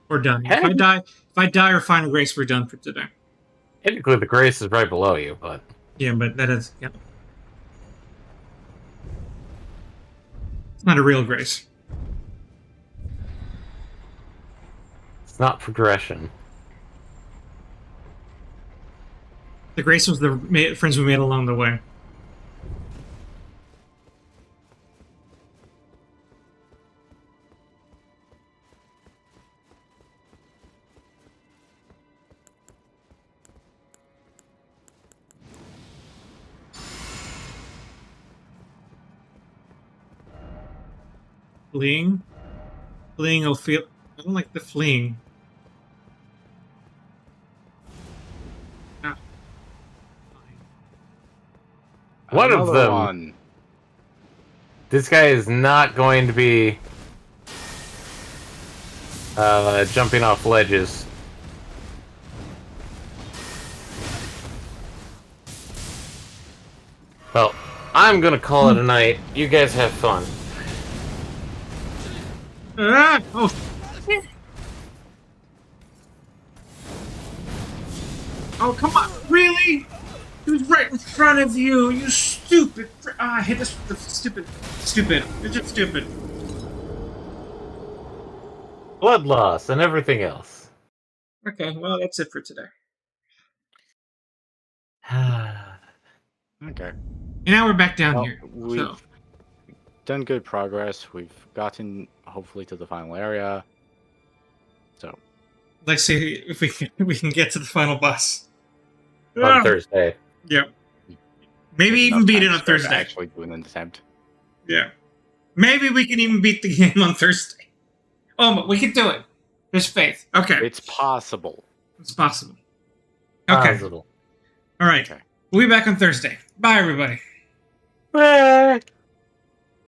We're done. Hey. If I die or find a grace, we're done for today. Technically, the Grace is right below you, but... Yeah, but that is... Yeah. It's not a real grace. It's not progression. The grace was the friends we made along the way. Fleeing? Fleeing will feel... I don't like the fleeing. Ah. One of Another them. one. This guy is not going to be... jumping off ledges. Well, I'm gonna call it a night. You guys have fun. Ah! Oh, oh, come on. Really? He was right in front of you. You stupid. I hate this. Stupid. Stupid. You're just stupid. Blood loss and everything else. Okay, well, that's it for today. Okay. And now we're back down Well, here. we've So, done good progress. We've gotten, hopefully, to the final area. So, let's see if we can get to the final boss. On Ah! Thursday. Yep. Maybe there's even enough beat time it to on start Thursday. Actually do an attempt. Yeah. Maybe we can even beat the game on Thursday. Oh, but we can do it. There's faith. Okay. It's possible. It's possible. Okay. Possible. All right. Okay. We'll be back on Thursday. Bye, everybody. Bye.